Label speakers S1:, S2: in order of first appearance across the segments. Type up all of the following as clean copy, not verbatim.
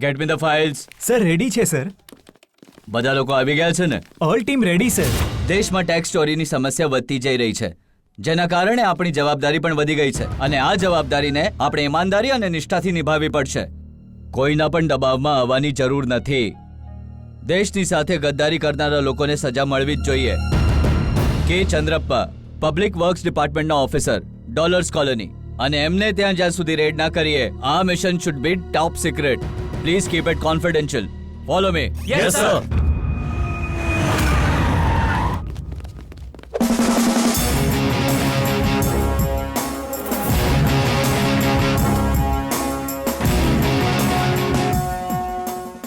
S1: Gate me the files.
S2: Sir ready છે sir.
S1: બધા લોકો આવી ગયા છે ને?
S2: All team ready sir.
S1: દેશમાં ટેક્સ ચોરીની સમસ્યા વધતી જઈ રહી છે, જેના કારણે આપણી જવાબદારી પણ વધી ગઈ છે અને આ જવાબદારીને આપણે ઈમાનદારી અને નિષ્ઠાથી નિભાવવી પડશે. કોઈના પણ દબાવમાં આવવાની જરૂર નથી. દેશની સાથે ગદ્દારી કરનારા લોકોને સજા મળવી જ જોઈએ. કે ચંદ્રપ્પા, પબ્લિક વર્ક્સ ડિપાર્ટમેન્ટના ઓફિસર, ડોલર્સ કોલોની, અને એમને ત્યાં જ્યાં સુધી રેડ ના કરીએ, આ mission should be top secret. Please keep it confidential. Follow me.
S2: Yes sir.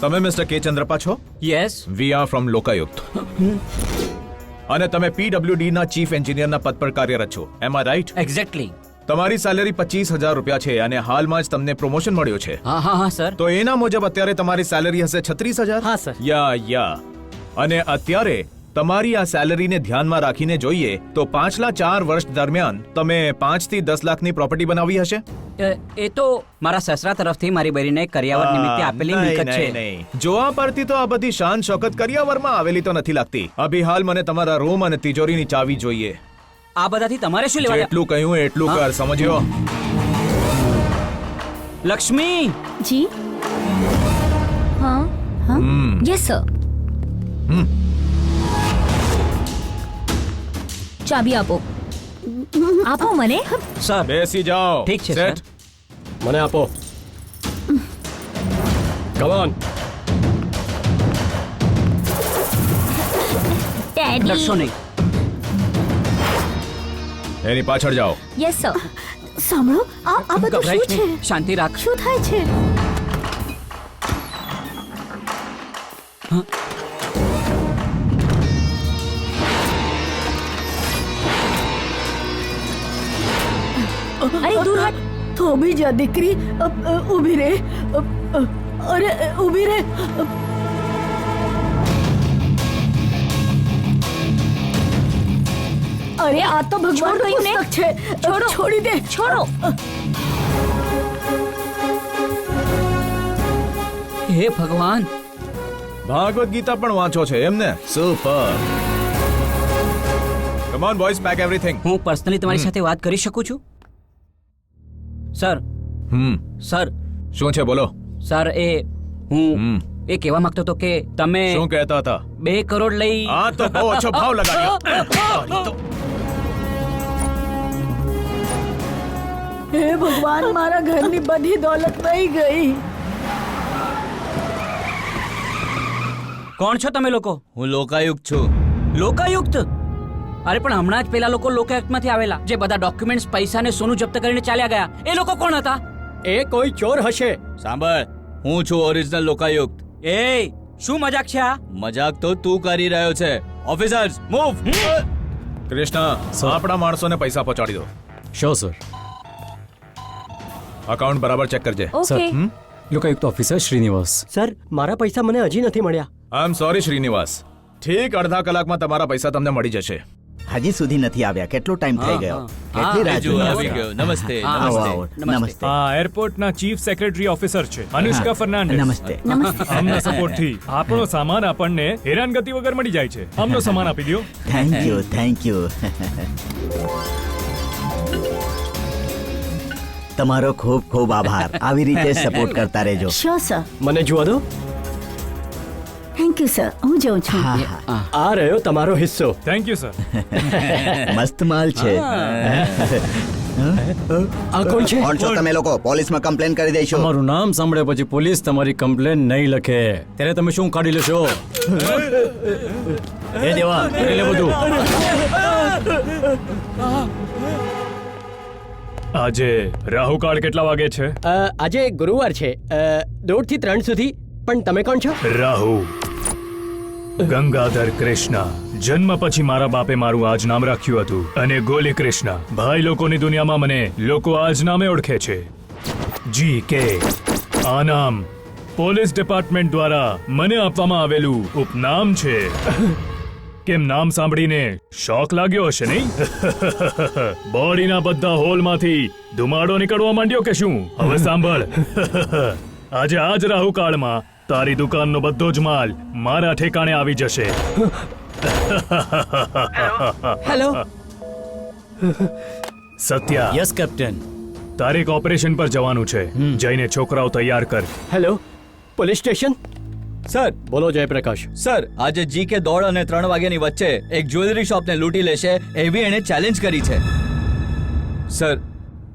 S3: તમે મિસ્ટર કે ચંદ્રપા છો?
S4: Yes.
S3: We are from Lokayukta. અને તમે પીડબ્લ્યુડી ના ચીફ એન્જિનિયરના પદ પર કાર્યરત છો, એમ આઈ રાઈટ?
S4: એક્ઝેક્ટલી.
S3: તમારી સેલેરી 25,000 રૂપિયા છે અને હાલમાં જ તમને પ્રમોશન મળ્યું છે.
S4: હા સર.
S3: તો એના મુજબ અત્યારે તમારી સેલેરી હશે 36,000.
S4: હા સર.
S3: યા અને અત્યારે તમારી આ સેલેરીને ધ્યાનમાં રાખીને જોઈએ તો પાછલા 4 વર્ષ દરમિયાન તમે 5 થી 10 લાખની પ્રોપર્ટી બનાવી હશે.
S4: એ તો મારા સસરા તરફથી મારી બહેરીને કરિયાવર નિમિત્તે આપેલી મિલકત છે.
S3: નહીં. જોવા પરથી તો આ બધી શાન શોકત કરિયાવરમાં આવેલી તો નથી લાગતી. અભી હાલ મને તમારા રૂમ અને તિજોરીની ચાવી જોઈએ.
S4: આ બધાથી તમારે શું લેવા?
S3: જેટલું કહ્યું એટલું કર, સમજ્યો?
S4: લક્ષ્મી
S5: જી. हाँ हाँ यस सर. ચાબી આપો. આપો મને.
S4: સર.
S3: બેસી જાઓ.
S4: ઠીક છે
S3: સેટ.
S4: સર.
S6: મને આપો. Come on.
S5: ડેડી.
S4: ડરશો નહીં.
S3: એની પાછળ જાઓ.
S5: Yes sir.
S7: સાંભળો, આ બધું
S4: ગભરાઈશ
S7: શું છે?
S4: નહીં. શાંતિ રાખ.
S7: શું થાય છે?
S5: અરે દૂર હટ.
S7: થોભી જા દીકરી. ઊભી રે. અરે ઊભી રે. અરે આ તો ભગવાન
S5: છોડ કહ્યું ને.
S7: પુસ્તક છે.
S5: છોડો.
S7: છોડી દે.
S5: છોડો.
S4: હે ભગવાન.
S3: ભાગવત ગીતા પણ વાંચો છે એમને? Super. Come on boys, pack everything.
S4: હું પર્સનલી તમારી સાથે વાત કરી શકું છું? સર. સર.
S3: શું છે બોલો?
S4: સર હું એ કહેવા માંગતો હતો કે તમે
S3: શું કહેતા હતા?
S4: 2 કરોડ લઈ.
S3: આ તો બહુ ઓછો ભાવ લગાડ્યો.
S7: હે ભગવાન, મારા ઘરની બધી દોલત વહી ગઈ.
S4: કોણ છો તમે લોકો?
S1: હું લોકાયુક્ત છું.
S4: લોકાયુક્ત? અરે પણ હમણાં જ પેલા લોકો લોકાયુક્તમાંથી આવેલા, જે બધા ડોક્યુમેન્ટ્સ, પૈસા ને સોનું જપ્ત કરીને ચાલ્યા ગયા. એ લોકો કોણ હતા?
S6: એ કોઈ ચોર હશે.
S1: સાંભળ, હું છું ઓરિજિનલ લોકાયુક્ત.
S4: એ શું મજાક છે આ?
S1: મજાક તો તું કરી રહ્યો છે. Officers move.
S3: કૃષ્ણ, આપણા માણસોને પૈસા પહોંચાડી દો.
S6: Sure sir.
S3: અકાઉન્ટ બરાબર ચેક કરજે.
S5: Okay.
S6: Lokayukta officer Srinivas. Sir, મારા પૈસા મને હજી નથી મળ્યા.
S3: I am sorry Srinivas. ઠીક અડધા કલાકમાં તમારા પૈસા તમને મળી જશે.
S8: હજી સુધી નથી આવ્યા. કેટલો ટાઈમ થઈ ગયો? કેટલી રાહ
S1: જો
S8: જોઈ?
S1: આવી ગયો. નમસ્તે.
S8: આવો,
S1: નમસ્તે.
S8: આવો. નમસ્તે.
S2: આ એરપોર્ટના ચીફ સેક્રેટરી ઓફિસર છે અનુષ્કા ફર્નાન્ડેઝ.
S8: નમસ્તે.
S2: આમના સપોર્ટથી આપણો સામાન આપણને હેરાનગતિ વગર મળી જાય છે. આમનો સામાન આપી દો.
S8: Thank you, thank you. તમારો ખૂબ ખૂબ આભાર. આવી રીતે સપોર્ટ કરતા રહેજો.
S7: Sure sir.
S6: મને જોવા દો.
S7: Thank you sir. હું જાઉં છું.
S8: હા હા,
S6: આ રહ્યો તમારો હિસ્સો.
S2: Thank you sir.
S8: મસ્ત માલ છે.
S6: આ કોણ છે?
S8: કોણ છો તમે લોકો? પોલીસમાં કમ્પ્લેન કરી દઈશું.
S6: તમારું નામ સાંભળ્યા પછી પોલીસ તમારી કમ્પ્લેન નહીં લખે. ત્યારે તમે શું કાઢી લેશો? એ દેવા, કરી લે બધું.
S2: આજે રાહુકાળ કેટલા વાગે છે?
S6: આજે ગુરુવાર છે, 2 થી 3 સુધી. પણ તમે કોણ છો?
S2: રાહુ ગંગાધર કૃષ્ણ. જન્મ પછી મારા બાપે મારું આ જ નામ રાખ્યું હતું અને ગોલી કૃષ્ણ. ભાઈ લોકોની દુનિયામાં મને લોકો આ જ નામે ઓળખે છે. જી કે. આ નામ પોલીસ ડિપાર્ટમેન્ટ દ્વારા મને આપવામાં આવેલું ઉપનામ છે. કેમ નામ સાંભળીને શોક લાગ્યો હશે નહીં? બોડીના બધા હોલમાંથી ધુમાડો નીકળવા માંડ્યો કે શું? હવે સાંભળ. આજે આ જ રાહુકાળમાં તારી દુકાનનો બધો જ માલ મારા ઠેકાણે આવી જશે.
S4: Hello
S2: Satya,
S6: yes captain.
S2: તારીખ ઓપરેશન પર જવાનું છે. જઈને છોકરાઓ તૈયાર કર.
S6: Hello, police station.
S1: સર
S6: બોલો જયપ્રકાશ.
S1: સર આજે જીકે દોઢ અને 3 વાગ્યાની વચ્ચે એક જ્વેલરી શોપને લૂંટી લેશે એવી એણે ચેલેન્જ કરી છે. સર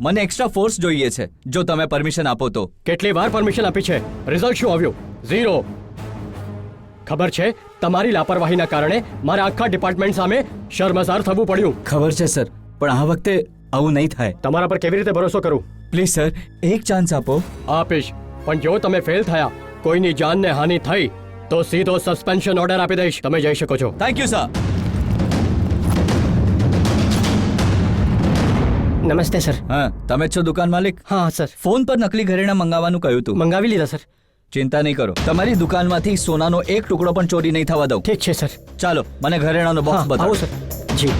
S1: મને એક્સ્ટ્રા ફોર્સ જોઈએ છે જો તમે પરમિશન આપો તો.
S6: કેટલી વાર પરમિશન આપી છે? રિઝલ્ટ શું આવ્યું? 0. ખબર છે તમારી લાપરવાહીના કારણે મારે આખા ડિપાર્ટમેન્ટ સામે શર્મસાર થવું પડ્યું.
S1: ખબર છે સર, પણ આ વખતે આવું નહીં થાય.
S6: તમારા પર કેવી રીતે ભરોસો કરું?
S1: પ્લીઝ સર એક ચાન્સ આપો.
S6: આપીશ, પણ જો તમે ફેલ થયા, કોઈની જાનને હાનિ થઈ, તો સીધો સસ્પેન્શન ઓર્ડર આપી દઈશ. તમે જઈ શકો છો.
S1: Thank you sir.
S6: નમસ્તે સર.
S1: હા તમે જ છો દુકાન માલિક?
S6: હા સર.
S1: ફોન પર નકલી ઘરેણાં મંગાવવાનું કહ્યું હતું.
S6: મંગાવી લીધા સર.
S1: ચિંતા નહીં કરો, તમારી દુકાનમાંથી સોનાનો એક ટુકડો પણ ચોરી નહીં થવા દઉં.
S6: ઠીક છે સર.
S1: ચાલો મને ઘરેણાંનો બોક્સ
S6: આવો
S1: બતાવો.
S6: સર. જી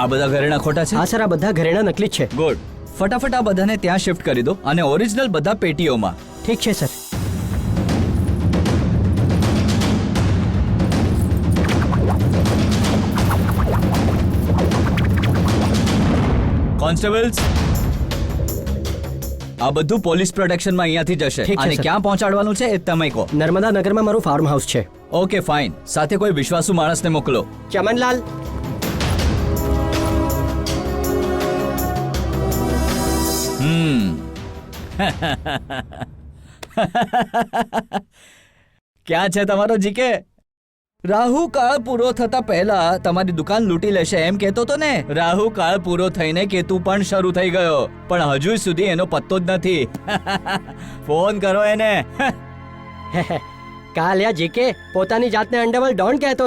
S1: આ બધા ઘરેણાં ખોટા છે?
S6: હા સર, આ બધા ઘરેણાં નકલી જ છે.
S1: ગુડ. ફટાફટ આ બધાને ત્યાં શિફ્ટ કરી દો અને ઓરિજિનલ બધા પેટીઓમાં.
S6: ઠીક છે સર.
S1: કોન્સ્ટેબલ્સ આ બધું પોલીસ પ્રોટેક્શનમાં અહીંયાથી જશે.
S6: ઠીક છે,
S1: અને
S6: સર.
S1: ક્યાં પહોંચાડવાનું છે એ તમે કહો.
S6: નર્મદા નગરમાં મારું ફાર્મ હાઉસ છે.
S1: Okay fine. સાથે કોઈ વિશ્વાસુ માણસને મોકલો.
S6: ચમનલાલ.
S1: ક્યાં છે તમારો જીકે? રાહુ કાળ પૂરો થતા પહેલા તમારી દુકાન લૂંટી લેશે એમ કહેતો તો ને. રાહુ કાળ પૂરો થઈને કેતુ પણ શરૂ થઈ ગયો, પણ હજુ સુધી એનો પત્તો જ નથી. ફોન કરો એને.
S6: કાલ્યા જીકે પોતાની જાતને અંડરવર્લ્ડ ડોન કહેતો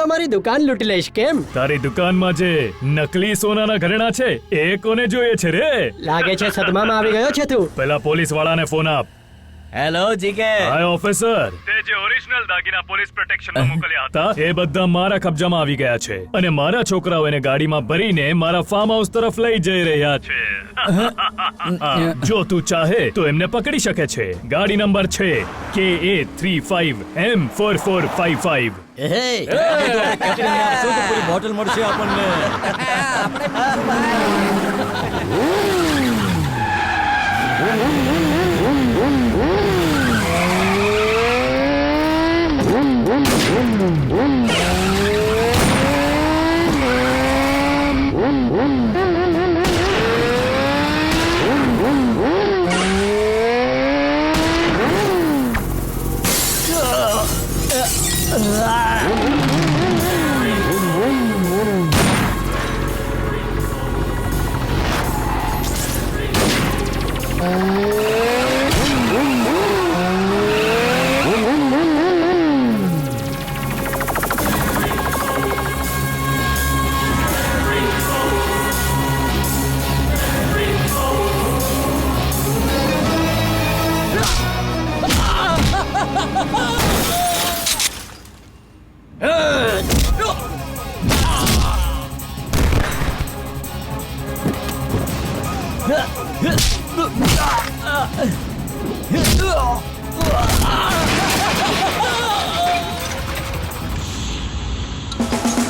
S6: તો મારી દુકાન લૂંટી લઈશ કેમ?
S2: તારી દુકાનમાં જે નકલી સોનાના ઘરેણાં છે એ કોને જોઈએ છે રે?
S6: લાગે છે સદમામાં આવી ગયો છે તું.
S2: પેલા પોલીસ વાળાને ફોન આપ.
S1: Hello GK.
S2: Hi officer. તે જે ઓરિજિનલ દાગીના પોલીસ પ્રોટેક્શનમાં મોકલ્યા હતા એ બધા મારા કબજામાં આવી ગયા છે અને મારા છોકરાઓ એને ગાડીમાં ભરીને મારા ફાર્મ હાઉસ તરફ લઈ જઈ રહ્યા છે. જો તું ચાહે તો એમને પકડી શકે છે. ગાડી નંબર છે KA35M4455.
S6: બોટલ મળશે આપણને.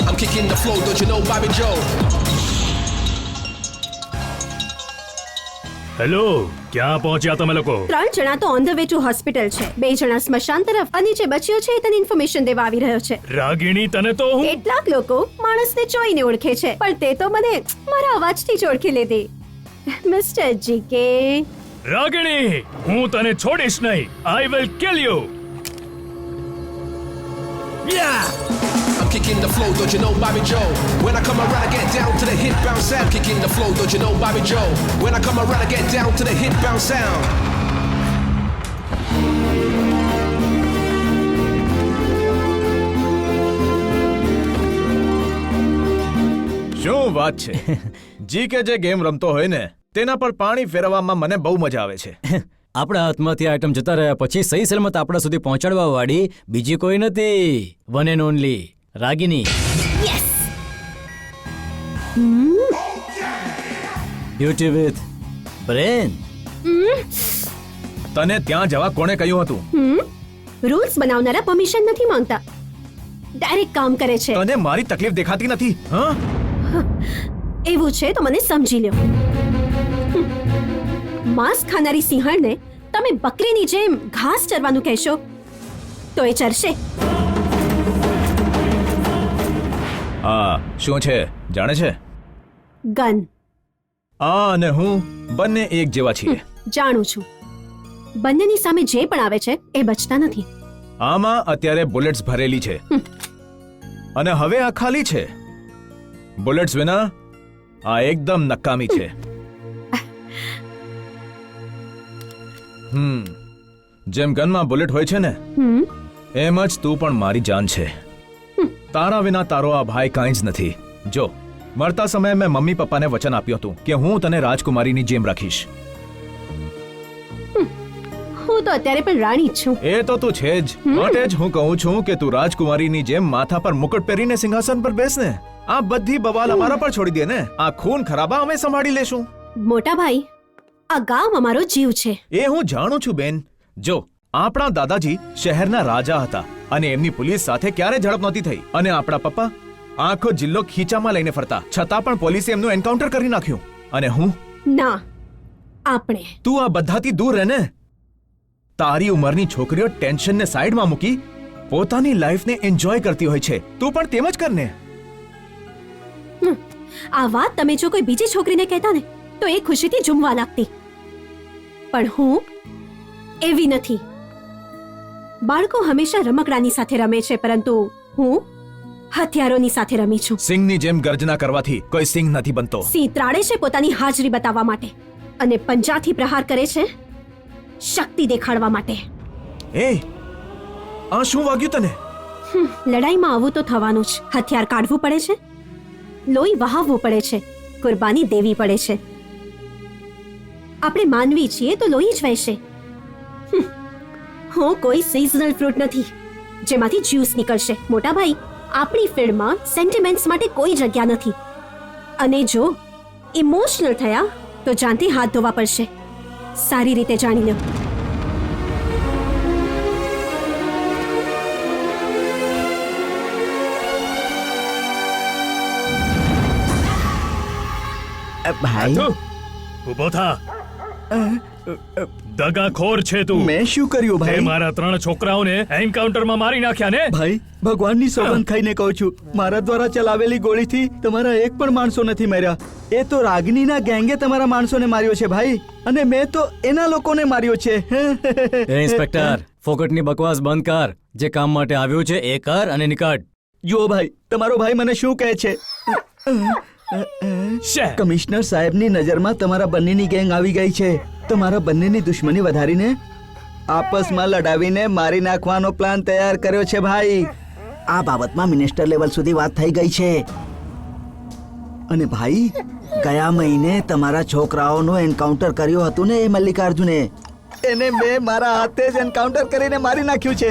S9: I'm kicking the flow, don't you know Bobby Joe?
S2: Hello, ક્યાં પહોંચ્યા તમે લોકો?
S10: 3 જણા તો on the way to hospital છે. 2 જણા સ્મશાન તરફ અને જે બચ્યો છે એ તને ઇન્ફોર્મેશન દેવા આવી રહ્યો છે.
S2: રાગિણી, તને તો હું
S10: કેટલાક લોકો માણસને જોઈને ઓળખે છે, પણ તે તો મને મારા અવાજથી જ ઓળખી લીધી. Mister GK.
S2: રાગિણી, હું તને છોડીશ નહીં. I will kill you.
S9: I'm kicking the flow, don't you know Bobby Joe? When I come around, I get down to the hit bounce sound. Kicking the flow, don't you know Bobby Joe? When I come around, I get down to the hit bounce sound.
S3: શું વાત છે? GK જે game રમતો હોય ને તેના પર પાણી ફેરવવામાં મને બહુ મજા આવે છે.
S6: આપણા હાથમાંથી આઈટમ જતા રહ્યા પછી સહી સલામત આપણા સુધી પહોંચાડવા વાળી બીજી કોઈ નથી. One and only Ragini. Beauty with brain.
S3: તને ત્યાં જવા કોણે કહ્યું હતું?
S10: રૂલ્સ બનાવનારા પરમિશન નથી માંગતા, ડાયરેક્ટ કામ કરે છે.
S3: તને મારી તકલીફ દેખાતી નથી? હા,
S10: એવું છે તો મને સમજી લ્યો. માંસ ખાનારી સિંહણને તમે બકરીની જેમ ઘાસ ચરવાનું કહેશો તો એ ચરશે?
S3: હા, શું છે જાણે છે?
S10: ગન.
S3: આ અને હું બંને એક જેવા છીએ.
S10: જાણું છું. બંનેની સામે જે પણ આવે છે એ બચતા નથી.
S3: આમાં અત્યારે બુલેટ્સ ભરેલી છે અને હવે આ ખાલી છે. બુલેટ્સ વિના આ એકદમ નકામી છે. જેમ ગનમાં બુલેટ હોય છે ને, એમ જ તું પણ મારી જાન છે. તારા વિના તારો આ ભાઈ કાંઈ જ નથી. જો, મરતા સમયે મેં મમ્મી પપ્પાને વચન આપ્યું હતું કે હું તને રાજકુમારીની જેમ રાખીશ.
S10: હું તો અત્યારે પણ રાણી જ છું.
S3: એ તો તું છે જ. માટે જ હું કહું છું કે તું રાજકુમારીની જેમ માથા પર મુકુટ પહેરીને સિંહાસન પર બેસ ને. આ બધી બવાલ અમારા પર છોડી દે ને. આ ખૂન ખરાબા અમે સંભાળી લેશું.
S10: મોટા ભાઈ, આ ગામ અમારો જીવ છે.
S3: એ હું જાણું છું બેન. જો, આપણા દાદાજી શહેરના રાજા હતા અને એમની પોલીસ સાથે ક્યારે ઝડપ નહોતી થઈ. અને આપણા પપ્પા આખો જિલ્લો ખીચામાં લઈને ફરતા, છતાં પણ પોલીસે એમનું એન્કાઉન્ટર કરી નાખ્યું. અને હું?
S10: ના, આપણે.
S3: તું આ બધાથી દૂર રહે ને. તારી ઉંમરની છોકરીઓ ટેન્શનને સાઈડમાં મૂકી પોતાની લાઈફને એન્જોય કરતી હોય છે. તું પણ તેમ જ કર ને.
S10: આ વાત તમે જો કોઈ બીજી છોકરીને કહેતા ને તો એ ખુશીથી ઝૂમવા લાગતી, પણ હું એવી નથી. બાળકો હંમેશા રમકડાની સાથે રમે છે, પરંતુ હું હથિયારોની સાથે રમી છું.
S3: સિંહની જેમ ગર્જના કરવાથી કોઈ સિંહ નથી બનતો.
S10: સિંહ ત્રાડે છે પોતાની હાજરી બતાવવા માટે અને પંજાથી પ્રહાર કરે છે શક્તિ દેખાડવા માટે.
S3: એ આ શું વાગ્યું તને?
S10: લડાઈમાં આવું તો થવાનું જ. હથિયાર કાઢવું પડે છે, લોહી વહાવવું પડે છે, કુરબાની દેવી પડે છે. આપણે માનવી છીએ તો લોહી જ વહેશે. હું કોઈ સિઝનલ ફ્રૂટ નથી જેમાંથી જ્યુસ નીકળશે. મોટા ભાઈ, આપણી ફિલ્ડમાં સેન્ટિમેન્ટ્સ માટે કોઈ જગ્યા નથી. અને જો ઇમોશનલ થયા તો જાનથી હાથ ધોવા પડશે. સારી રીતે જાણી લો.
S8: ભાઈ,
S2: ઉભો થા. દગાખોર છે તું.
S8: મેં શું કર્યું
S2: તે
S8: ભાઈ?
S2: મારા 3 છોકરાઓને એન્કાઉન્ટરમાં મારી નાખ્યા ને.
S8: ભાઈ, ભગવાનની સોગંદ ખાઈને કહું છું, મારા દ્વારા ચલાવેલી ગોળીથી તમારા એક પણ માણસો નથી મર્યા. એ તો રાગનીના ગેંગે તમારા માણસોને માર્યો છે ભાઈ, અને મેં તો એના લોકોને માર્યો છે.
S6: ઇન્સ્પેક્ટર, ફોકટની બકવાસ બંધ કર. જે કામ માટે આવ્યું છે એ કર અને નીકળ.
S8: જુઓ ભાઈ, તમારો ભાઈ મને શું કહે છે. કમિશનર સાહેબની નજરમાં તમારા બંનેની ગેંગ આવી ગઈ છે. તમારા બંનેની દુશ્મની વધારીને આપસમાં લડાવીને મારી નાખવાનો પ્લાન તૈયાર કર્યો છે ભાઈ. આ બાબતમાં મિનિસ્ટર લેવલ સુધી વાત થઈ ગઈ છે. અને ભાઈ, ગયા મહિને તમારા છોકરાઓનું એન્કાઉન્ટર કર્યું હતું ને એ મલ્લિકાર્જુને, એને મેં મારા હાથે જ એન્કાઉન્ટર કરીને મારી નાખ્યું છે.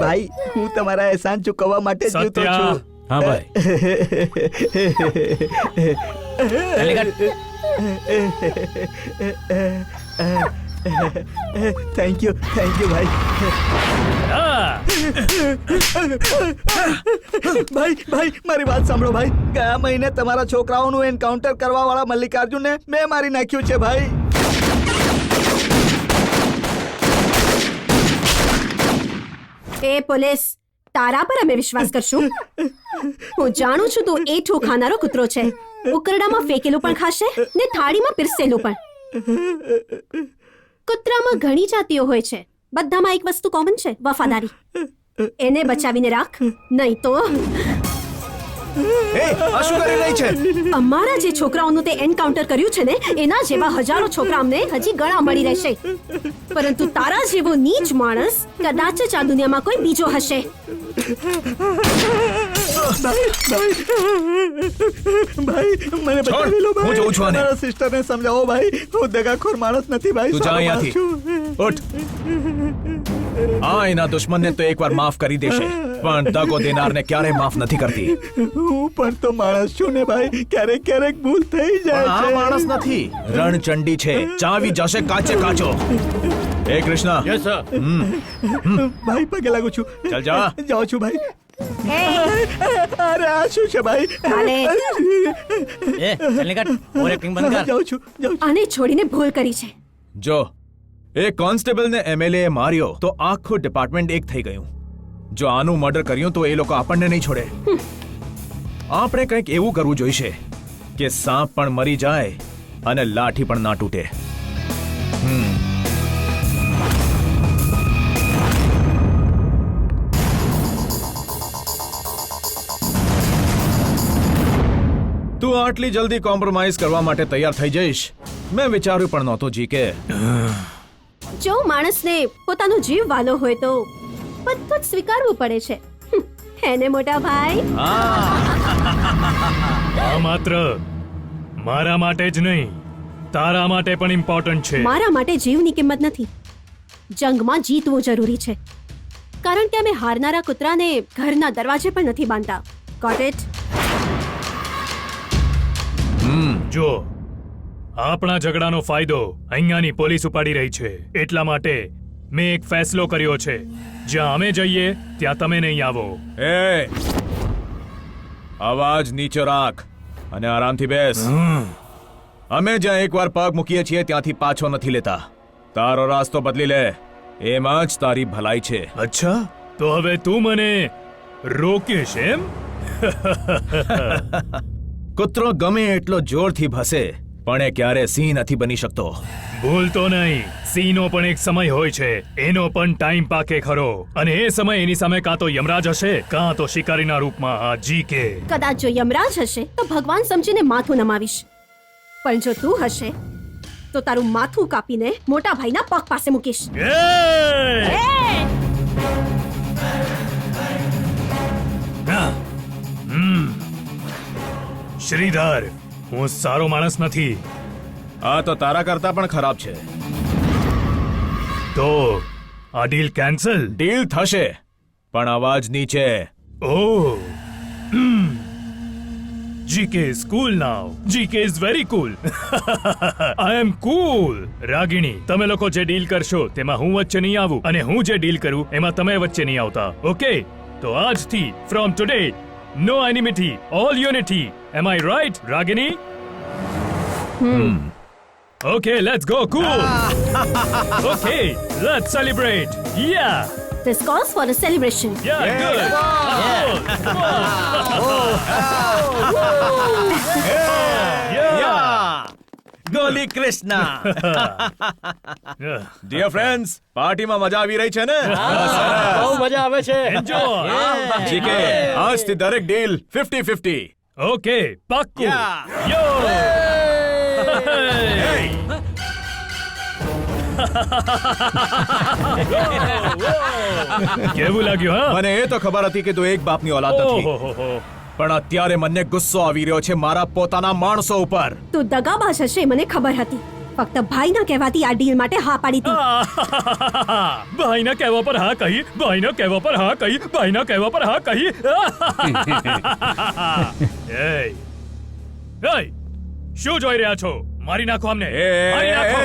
S8: ભાઈ, હું તમારા એહસાન ચૂકવવા માટે જ જીવતો છું.
S6: હા ભાઈ.
S8: થેન્ક યુ ભાઈ. ભાઈ, મારી વાત સાંભળો ભાઈ. ગયા મહિને તમારા છોકરાઓનું એન્કાઉન્ટર કરવા વાળા મલ્લિકાર્જુનને મેં મારી નાખ્યું છે ભાઈ.
S10: એ પોલીસ, તારા પર અમે વિશ્વાસ કરશું? હું જાણું છું તું એઠું ખાનારો કૂતરો છે. ઉકરડામાં ફેંકેલું પણ ખાશે ને થાળીમાં પીરસેલું પણ. કૂતરામાં ઘણી જાતિઓ હોય છે, બધામાં એક વસ્તુ કોમન છે, વફાદારી. એને બચાવીને રાખ, નહીં તો
S3: આ શું કરી રહી છે?
S10: અમારા જે છોકરાઓનું તે એન્કાઉન્ટર કર્યું છે ને, એના જેવા હજારો છોકરા અમને હજી ગળા મળી રહેશે. પરંતુ તારા જેવો નીચ માણસ કદાચ જ આ દુનિયામાં કોઈ બીજો હશે.
S8: ભાઈ, મને બચાવી લો ભાઈ.
S3: હું જોઉં છું આને.
S8: મારા સિસ્ટરને સમજાવો ભાઈ, હું દગાખોર માણસ નથી ભાઈ.
S3: તું જા
S8: સારો
S3: અહીંયાથી.
S8: માણસ છું.
S3: ઉઠ. આ એના દુશ્મનને તો એકવાર માફ કરી દેશે. પણ દગો દેનારને ક્યારેય માફ નથી કરતી.
S8: હું પણ તો માણસ છું ને ભાઈ, ક્યારેક ક્યારેક ભૂલ થઈ
S3: પણ
S8: જાય
S3: આ
S8: છે.
S3: માણસ નથી, રણચંડી છે. ચાવી જશે કાચે કાચો. એ કૃષ્ણ,
S6: યસ સર.
S8: ભાઈ પગે લાગુ છું.
S3: ચાલ જા.
S8: જાઉં છું ભાઈ. અરે આ શું છે ભાઈ?
S10: હાલે.
S4: એ ચાલ નીકળ ઓવર એક્ટિંગ બંધ કર.
S8: જાઉં છું.
S10: આને છોડીને ભૂલ કરી છે.
S3: જો એ કોન્સ્ટેબલને એમએલએ માર્યો તો આખું ડિપાર્ટમેન્ટ એક થઈ ગયું. જો આનું મર્ડર કર્યું તો એ લોકો આપણને નહીં છોડે. આપણે કંઈક એવું કરવું જોઈશે કે સાપ પણ મરી જાય અને લાઠી પણ ના તૂટે. તું આટલી જલ્દી કોમ્પ્રોમાઇઝ કરવા માટે તૈયાર થઈ જઈશ મેં વિચાર્યું પણ નહોતું જીકે.
S10: જો માણસને પોતાનો જીવ વાલો હોય તો બધું જ સ્વીકારવું પડે છે. એને મોટા ભાઈ.
S2: આ માત્ર મારા માટે જ નહીં, તારા માટે પણ ઇમ્પોર્ટન્ટ છે.
S10: મારા માટે જીવની કિંમત નથી. જંગમાં જીતવું જરૂરી છે, કારણ કે અમે હારનારા કૂતરાને ઘરના દરવાજે પણ નથી બાંધતા. Got it?
S2: જો આપણા ઝઘડાનો ફાયદો અહીંયાની પોલીસ ઉપાડી રહી છે, એટલા માટે મેં એક ફેસલો કર્યો છે. જ્યાં અમે જઈએ ત્યાં તમે નહીં આવો.
S3: એ અવાજ નીચે રાખ અને આરામથી બેસ. અમે જ્યાં એકવાર પગ મૂકીએ છીએ ત્યાંથી પાછો નથી લેતા. તારો રાસ્તો બદલી લે, એમાં જ તારી ભલાઈ છે.
S2: અચ્છા, તો હવે તું મને રોકીશ એમ?
S3: કૂતરો ગમે એટલો જોરથી ભસે પણ એ ક્યારે સિંહ નથી બની શકતો.
S2: ભૂલતો નહીં, સિંહનો પણ એક સમય હોય છે, એનો પણ ટાઈમ પાકે ખરો. અને એ સમય એની સામે કાં તો યમરાજ હશે કાં તો શિકારીના રૂપમાં આ જીકે.
S10: કદાચ જો યમરાજ હશે તો ભગવાન સમજીને માથું નમાવીશ, પણ જો તું હશે તો તારું માથું કાપીને મોટા ભાઈના પગ પાસે મૂકીશ.
S2: શ્રીધર, હું સારો માણસ નથી.
S3: આ તો તારા કરતા પણ ખરાબ છે.
S2: તો આ ડીલ કેન્સલ.
S3: ડીલ થશે પણ અવાજ નીચે.
S2: Oh. GK is cool now. GK is very cool. I am cool. Ragini, તમે લોકો જે ડીલ કરશો તેમાં હું વચ્ચે નહીં આવું, અને હું જે ડીલ કરું એમાં તમે વચ્ચે નહીં આવતા. ઓકે? તો આજથી from today no enmity, all unity. Am I right, Ragini? Okay, let's go cool. Okay, let's celebrate. Yeah.
S10: This calls for a celebration.
S2: Yeah, good. Come on.
S3: Goli Krishna. Dear friends, પાર્ટીમાં મજા આવી રહી છે ને?
S6: બહુ મજા આવે છે.
S2: Enjoy.
S3: જીકે આજથી દરેક deal 50-50.
S2: Okay, pakku. Yo. Hey. કેવું લાગ્યું હા?
S3: મને એ તો ખબર હતી કે તું એક બાપની ઓલાદ નથી,
S2: ઓહોહોહો.
S3: પણ અત્યારે મને ગુસ્સો આવી રહ્યો છે મારા પોતાના માણસો ઉપર.
S10: તું દગાબાજ હશે મને ખબર હતી. ફક્ત ભાઈના કહેવાથી આ ડીલ માટે હા પાડી હતી.
S2: ભાઈના કહેવા પર હા કહી, ભાઈના કહેવા પર હા કહી, ભાઈના કહેવા પર હા કહી. એય, એય, શું જોઈ રહ્યા છો? મારી નાખો અમને. મારી નાખો.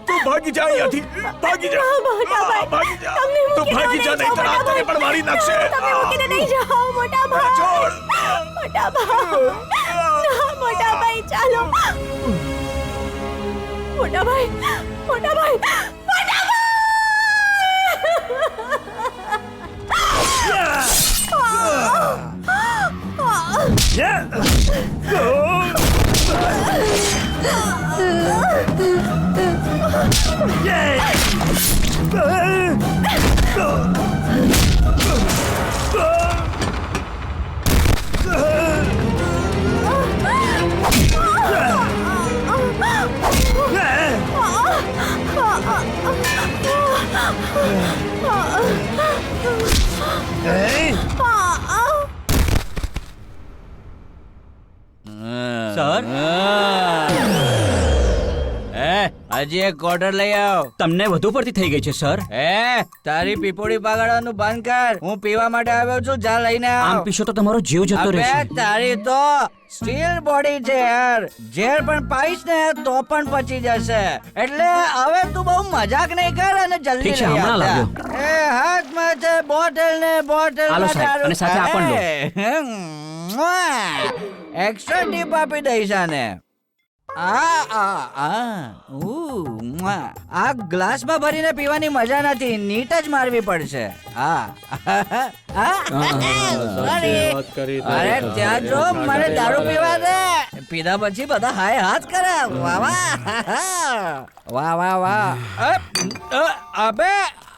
S3: તું ભાગી જા અહીંયાથી. ભાગી જા. ભાગી જા. તું ભાગી જા, નહીં તો આ તને પણ મારી નાખશે.
S10: તમે મૂકીને નહીં જાઓ મોટા ભાઈ.
S3: છોડ.
S10: મોટા ભાઈ ના, મોટા ભાઈ ચાલો. મોટા ભાઈ, મોટા ભાઈ, મોટા
S4: સર
S1: હજી એક ક્વાર્ટર લઈ આવ.
S4: તમને વધુ પડતી થઈ ગઈ છે સર.
S1: તારી પીપોડી પાગાડવાનું બંધ કર. હું પીવા માટે આવ્યો છું, જા લઈને
S4: આમ
S1: આવ.
S4: પીશો તો તમારો જીવ જતો રહેશે.
S1: અબે તારી તો સ્ટીલ બોડી છે યાર. ઝેર પણ પાઈશ ને તો પણ પચી જશે. એટલે હવે તું બહુ મજાક નહીં કર અને જલ્દી
S4: ઠીક છે,
S1: લઈ
S4: હમણાં
S1: આવતા.
S4: લાવ્યો.
S1: એ હાથમાં છે બોટલ ને બોટલ.
S4: હાલો સાહેબ, અને સાથે આ પણ લો.
S1: એક્સ્ટ્રા ટીપ આપી દઈશ આને. આ ગ્લાસમાં ભરીને પીવાની મજા નથી, નીટ જ મારવી પડશે. અરે ત્યાં જો, મને દારૂ પીવા દે. પીધા પછી બધા હાય હાથ કરે. વાહ વાહ વાહ વાહ વાહ. અબે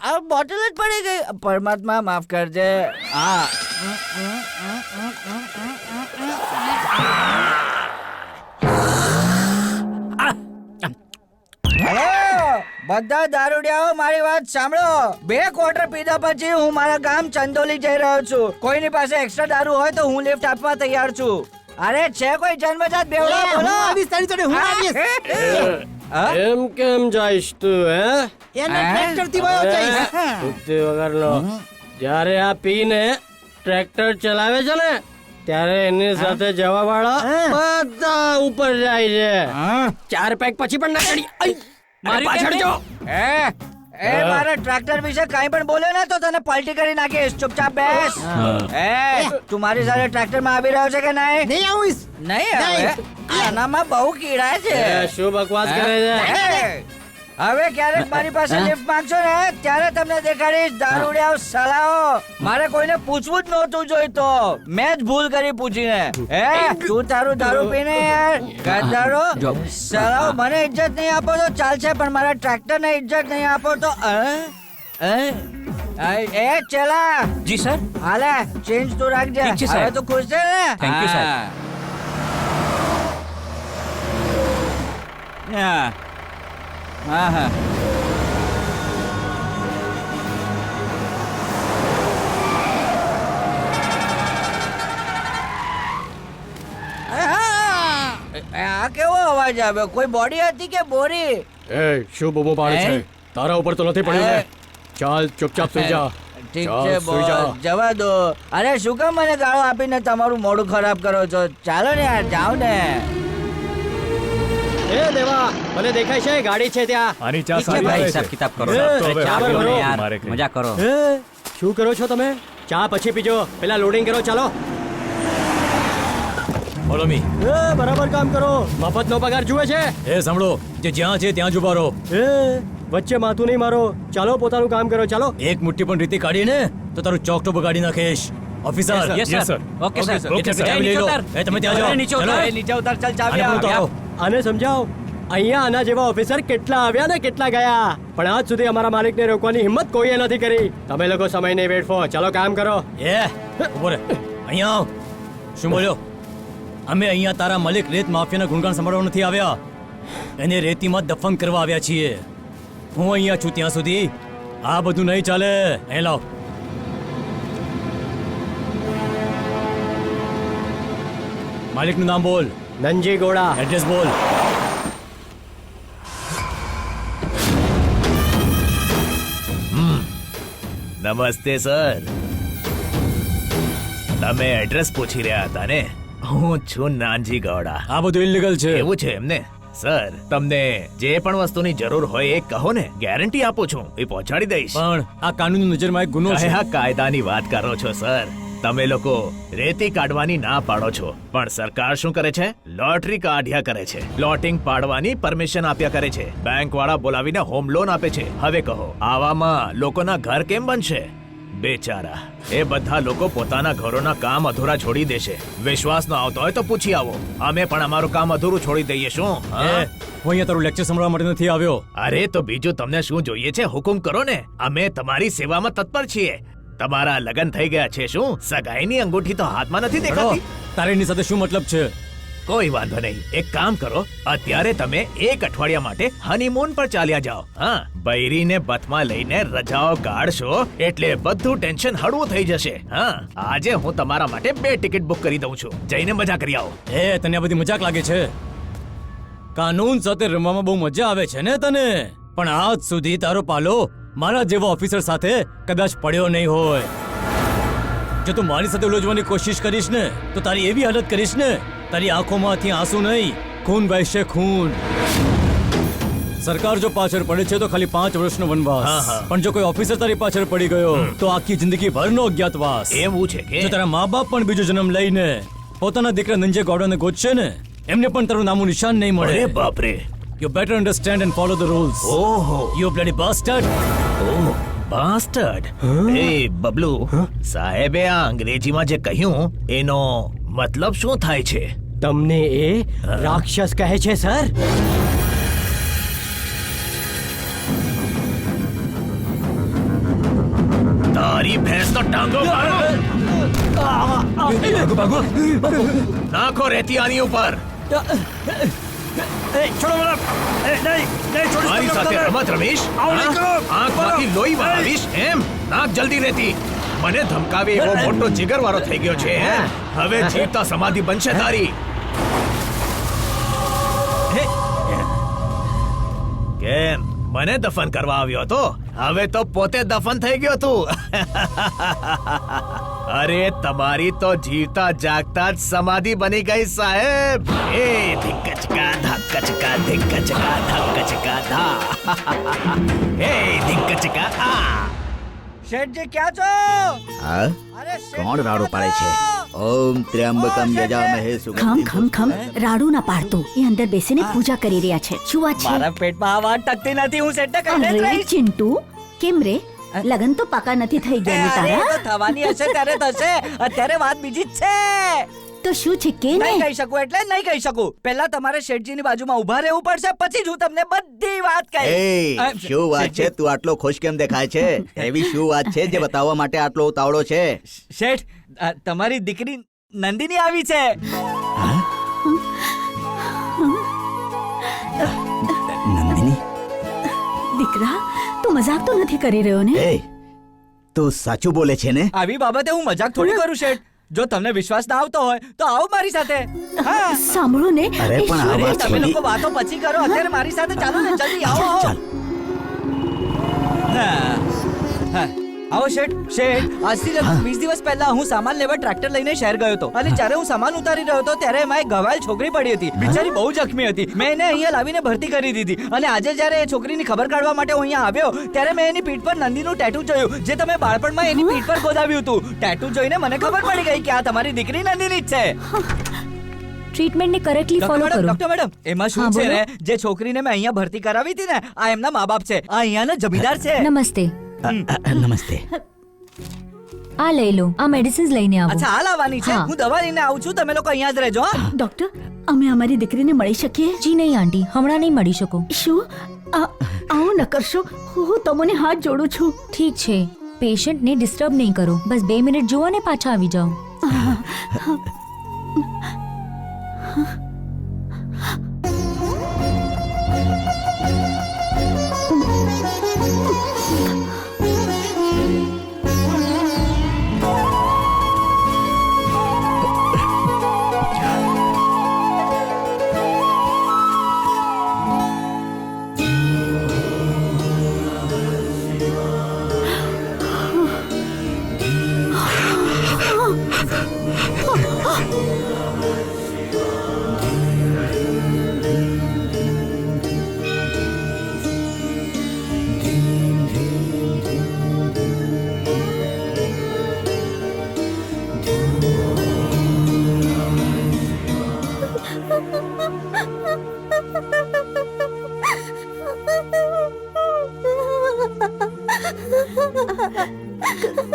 S1: આ બોટલ જ પડી ગઈ. પરમાત્મા માફ કરજે. બધા દારૂડિયાઓ મારી વાત સાંભળો. 2 ક્વાર્ટર પીધા પછી હું મારા ગામ ચંદોલી જઈ રહ્યો છું. કોઈની પાસે એક્સ્ટ્રા દારૂ હોય તો હું લિફ્ટ આપવા તૈયાર છું. અરે છે કોઈ જન્મજાત બેવડા? બોલો.
S6: એમ કેમ જઈશ તું હે
S1: ટ્રેક્ટરથી
S6: બુદ્ધિ વગરનો? જ્યારે આ પીને ટ્રેક્ટર ચલાવે છે ને ત્યારે એની સાથે જવા વાળા બધા ઉપર જાય છે. 4 પેક પછી પણ ના ચડી.
S4: મારી પાછળ જો.
S1: મારા ટ્રેક્ટર વિશે કઈ પણ બોલ્યો ને તો તને પલટી કરી નાખીશ. ચૂપચાપ બેસ. તું મારી સાથે ટ્રેક્ટર માં આવી રહ્યો છે કે નહીં? નહીં આવીશ. નહીં આવે? આનામાં બહુ કીડા છે.
S6: શું બકવાસ કરે છે?
S1: હવે ક્યારેક મારી પાસે લિફ્ટ માંગશો ને ત્યારે તમને દેખાડીશ દારૂડિયાઓ સલાઓ. મારે કોઈને પૂછવું જ નહોતું જોઈતો. મેં જ ભૂલ કરી પૂછીને. તું તારું દારૂ પીને યાર ગદ્દારો સલાઓ. મને ઇજ્જત નહીં આપો તો ચાલશે, પણ મારા ટ્રેક્ટર ને ઇજ્જત નહીં આપો તો એ ચલા.
S4: જી સર.
S1: હાલે ચેન્જ તું રાખજે.
S4: ઠીક છે, સાહેબ.
S1: હવે તું ખુશ છે ને?
S4: Thank you, સાહેબ.
S1: હા. હા. આ કેવો અવાજ આવ્યો? કોઈ બોડી હતી કે બોરી?
S6: એ શું બૂમો પાડે છે? તારા ઉપર તો નથી પડ્યું ને? ચાલ ચૂપચાપ સુઈ જા.
S1: ઠીક
S6: ચાલ,
S1: છે
S6: સુઈ જા.
S1: બોસ, જવા દો. અરે શું કામ મને ગાળો આપીને તમારું મોઢું ખરાબ કરો છો? ચાલો ને યાર, જાઓ ને.
S6: એ દેવા, મને દેખાય છે ગાડી છે ત્યાં.
S2: આની ચા
S4: ઠીક છે
S2: સારી
S4: ભાઈ,
S2: આવે
S4: હિસાબ
S2: છે.
S4: કિતાબ કરો.
S6: એ,
S2: તો હવે
S6: ચા
S2: વાંધો
S6: ભરો.
S2: નહીં,
S4: યાર,
S2: મારે કઈ.
S4: મજા કરો.
S6: એ, શું કરો છો તમે? ચા પછી પીજો, પેલા લોડિંગ કરો. ચાલો.
S2: Follow me.
S6: બરાબર કામ કરો, મફતનો પગાર જુએ છે.
S2: એ સાંભળો, જે જ્યાં છે ત્યાં જ ઉભા રહો.
S6: એ વચ્ચે માથું નહીં મારો, ચાલો પોતાનું કામ કરો, ચાલો.
S2: એક મુઠ્ઠી પણ રીતિ કાઢીને તો તારું ચોકટો બગાડી નાખીશ. Officer,
S4: Yes, sir. Okay, sir.
S2: એટલે
S4: એ
S2: ચાવી લઈ
S4: નીચે
S2: લો.
S4: ઉતાર.
S2: એ તમે ત્યાં જાઓ.
S4: નીચે ઉતાર.
S2: ચલો.
S1: એ નીચે ઉતાર, ચાલ ચાવી
S2: આને
S1: આપ.
S2: પણ ઉતારો.
S6: આને સમજાવો, અહીંયા આના જેવા ઓફિસર કેટલા આવ્યા ને કેટલા ગયા, પણ આજ સુધી અમારા માલિકને રોકવાની હિંમત કોઈએ નથી કરી. તમે લોકો સમય નહીં વેડફો, ચાલો કામ કરો.
S2: એ ઉભો રે, અહીંયા આવ. શું બોલ્યો? અમે અહીંયા તારા મલિક રેત માફિયાના ગુણગાન સંભાળવા નથી આવ્યા, એને રેતીમાં દફન કરવા આવ્યા છીએ. હું અહીંયા છું ત્યાં સુધી આ બધું નહીં ચાલે. અહીં લાવ. માલિકનું નામ બોલ,
S6: નંજી ગોળા.
S2: એડ્રેસ બોલ.
S3: નમસ્તે સર. તમે એડ્રેસ પૂછી રહ્યા હતા ને? હું છું નાનજી ગૌડા.
S2: આ બધું ઇલીગલ છે.
S3: એવું છે એમને? સર, તમને જે પણ વસ્તુની જરૂર હોય એ કહો ને, ગેરંટી આપું છું, એ પહોંચાડી દઈશ.
S2: પણ આ કાનૂની નજરમાં એક ગુનો છે.
S3: કયા કાયદાની વાત કરો છો સર? તમે લોકો રેતી કાઢવાની ના પાડો છો, પણ સરકાર શું કરે છે? લોટરી કાઢ્યા કરે છે, પ્લોટિંગ પાડવાની પરમિશન આપ્યા કરે છે, બેંક વાળા બોલાવીને હોમ લોન આપે છે. હવે કહો, આવામાં લોકોના ઘર કેમ બનશે? બેચારા, એ બધા લોકો પોતાના ઘરોના કામ અધૂરા છોડી દેશે. વિશ્વાસ ન આવતો હોય તો પૂછી આવો, અમે પણ અમારું કામ અધૂરું છોડી દઈએ. શું
S2: હું અહીંયા તારું લેક્ચર સાંભળવા માટે નથી આવ્યો.
S3: અરે તો બીજું તમને શું જોઈએ છે? હુકુમ કરો ને, અમે તમારી સેવામાં તત્પર છીએ. તમારા લગન થઈ ગયા છે શું? સગાઈની અંગૂઠી તો હાથમાં નથી દેખાતી.
S2: તારે એની સાથે શું મતલબ છે?
S3: કોઈ વાંધો નહીં, એક કામ કરો, અત્યારે તમે એક અઠવાડિયા માટે હનીમૂન પર ચાલ્યા જાઓ. હા, બૈરીને બથમાં લઈને રજાઓ કાઢશો એટલે બધું ટેન્શન હળવું થઈ જશે. હા, આજે હું તમારા માટે 2 ટિકિટ બુક કરી દઉં છું, જઈને મજા કરી આવો.
S2: એ તને આ બધી મજાક લાગે છે? કાનૂન સાથે રમવામાં બહુ મજા આવે છે ને તને? પણ આજ સુધી તારો પાલો મારા જેવા ઓફિસર સાથે કદાચ પડ્યો નહીં હોય. જો તું મારી સાથે ઉલઝવાની કોશિશ કરીશ ને તો તારી એવી હાલત કરીશ ને, તારી આંખોમાંથી આંસુ નહીં, ખૂન વહેશે, ખૂન. સરકાર જો પાછળ પડે છે તો ખાલી 5 વર્ષનો વનવાસ, પણ જો કોઈ ઓફિસર તારી પાછળ પડી ગયો તો આખી જિંદગી ભરનો અજ્ઞાતવાસ.
S3: એવું છે કે
S2: જો તારા મા બાપ પણ બીજો જન્મ લઈને પોતાના દીકરા નંજે ગોડાને ગોતશે ને, એમને પણ તારું નામું નિશાન નહીં મળે.
S3: અરે બાપ રે.
S2: You better understand and follow the rules.
S3: ઓહો,
S2: You bloody bastard.
S3: ઓહ, બાસ્ટર્ડ. એ બબલુ, સાહેબે આ અંગ્રેજીમાં જે કહ્યું એનો મતલબ શું થાય છે?
S6: તમને એ રાક્ષસ કહે છે સર?
S3: તારી ભેંસ તો ટાંગો નાખો રેતી આની ઉપર. મારી સાથે રમત રમીશ? આંખમાંથી લોહી બનાવીશ એમ? નાખ જલ્દી રેતી. મને ધમકાવી એવો મોટો જીગર વાળો થઈ ગયો છે એમ? હવે જીવતા સમાધિ બનશે તારી. કેમ મને દફન કરવા આવ્યો હતો? હવે તો પોતે દફન થઈ ગયો તું. અરે તમારી તો જીવતા જાગતા જ સમાધિ બની ગઈ સાહેબ. એ ધિક્કચકા ધક્કચકા ધિક્કચકા ધક્કચકા ધા. એ ધિક્કચકા આ.
S1: શેઠજી ક્યાં છો?
S8: હા, કોણ રાડો પાડે છે? ઓમ ત્ર્યંબકમ યજામહે
S7: ખમ
S8: સુગંધિ
S7: ખમ ખમ રાડું ના પાડતો, એ અંદર બેસીને પૂજા કરી રહ્યા છે. શું વાત છે?
S1: મારા પેટમાં આ વાત ટકતી નથી, હું શેઠને કહીને જ
S7: અરે
S1: રહીશ.
S7: ચિંટુ, કેમ રે? લગન તો પાકા નથી થઈ ગયા ને
S1: અરે,
S7: તારા?
S1: તો થવાની હશે ત્યારે થશે, અત્યારે વાત બીજી જ છે.
S7: તો શું છે કે ને?
S1: નહીં કહી શકું એટલે નહીં કહી શકું. પહેલા તમારે શેઠજીની બાજુમાં ઊભા રહેવું પડશે, પછી જ હું તમને બધી વાત કહીશ.
S8: એ શું વાત છે? તું આટલો ખુશ કેમ દેખાય છે? એવી શું વાત છે જે બતાવવા માટે આટલો ઉતાવળો છે?
S1: શેઠ, તમારી દીકરી નંદિની આવી છે.
S8: નંદિની?
S7: દીકરા, તું મજાક તો નથી કરી રહ્યો ને?
S8: એ તું સાચું બોલે છે ને?
S1: આવી બાબતે હું મજાક થોડી કરું શેઠ. જો તમને વિશ્વાસ ના આવતો હોય તો આવો મારી સાથે. હા,
S7: સાંભળો ને,
S8: અરે
S7: એ
S8: પણ આ
S7: શું
S8: વાત
S7: છે?
S1: તમે લોકો વાતો પછી કરો, અત્યારે મારી સાથે ચાલો ને, જલ્દી આવો.
S8: ચાલ.
S1: હા, હા. આવો શેઠ. શેઠ, આજથી લગભગ 20 દિવસ પહેલા હું સામાન લેવા ટ્રેક્ટર લઈને શહેર ગયો હતો, અને જ્યારે હું સામાન ઉતારી રહ્યો હતો ત્યારે એમાં એક ઘવાયેલ છોકરી પડી હતી. બિચારી બહુ જખમી હતી. મેં એને અહીંયા લાવીને ભરતી કરી દીધી, અને આજે જ્યારે એ છોકરીની ખબર કાઢવા માટે હું અહીંયા આવ્યો ત્યારે મેં એની પીઠ પર નંદીનું ટેટુ જોયું, જે તમે બાળપણમાં એની પીઠ પર ગોદાવ્યું હતું. ટેટુ જોઈને મને ખબર પડી ગઈ કે આ તમારી દીકરી નંદિની જ છે.
S5: ટ્રીટમેન્ટને કરેક્ટલી ફોલો કરો.
S1: ડોક્ટર મેડમ એમાં શું
S5: હા,
S1: છે
S5: બોલો.
S1: ને જે છોકરીને મેં અહીંયા ભરતી કરાવી હતી ને આ એમના મા બાપ છે આ અહીંયાના જમીદાર છે
S5: નમસ્તે.
S8: નમસ્તે.
S5: આ લઈ લો, આ મેડિસિન્સ લઈને આવો.
S1: અચ્છા આ લાવવાની છે
S5: હા.
S1: હું દવા લઈને આવું છું તમે લોકો અહીંયા જ રહેજો હા
S7: ડોક્ટર અમે અમારી દીકરીને મળી શકીએ?
S5: જી નહીં આંટી, હમણાં નહીં મળી શકો.
S7: શું આવું ન કરશો, હું તમને હાથ જોડું છું.
S5: ઠીક છે, પેશન્ટને ડિસ્ટર્બ નહીં કરો. બસ 2 મિનિટ જુઓ ને પાછા આવી જાઓ.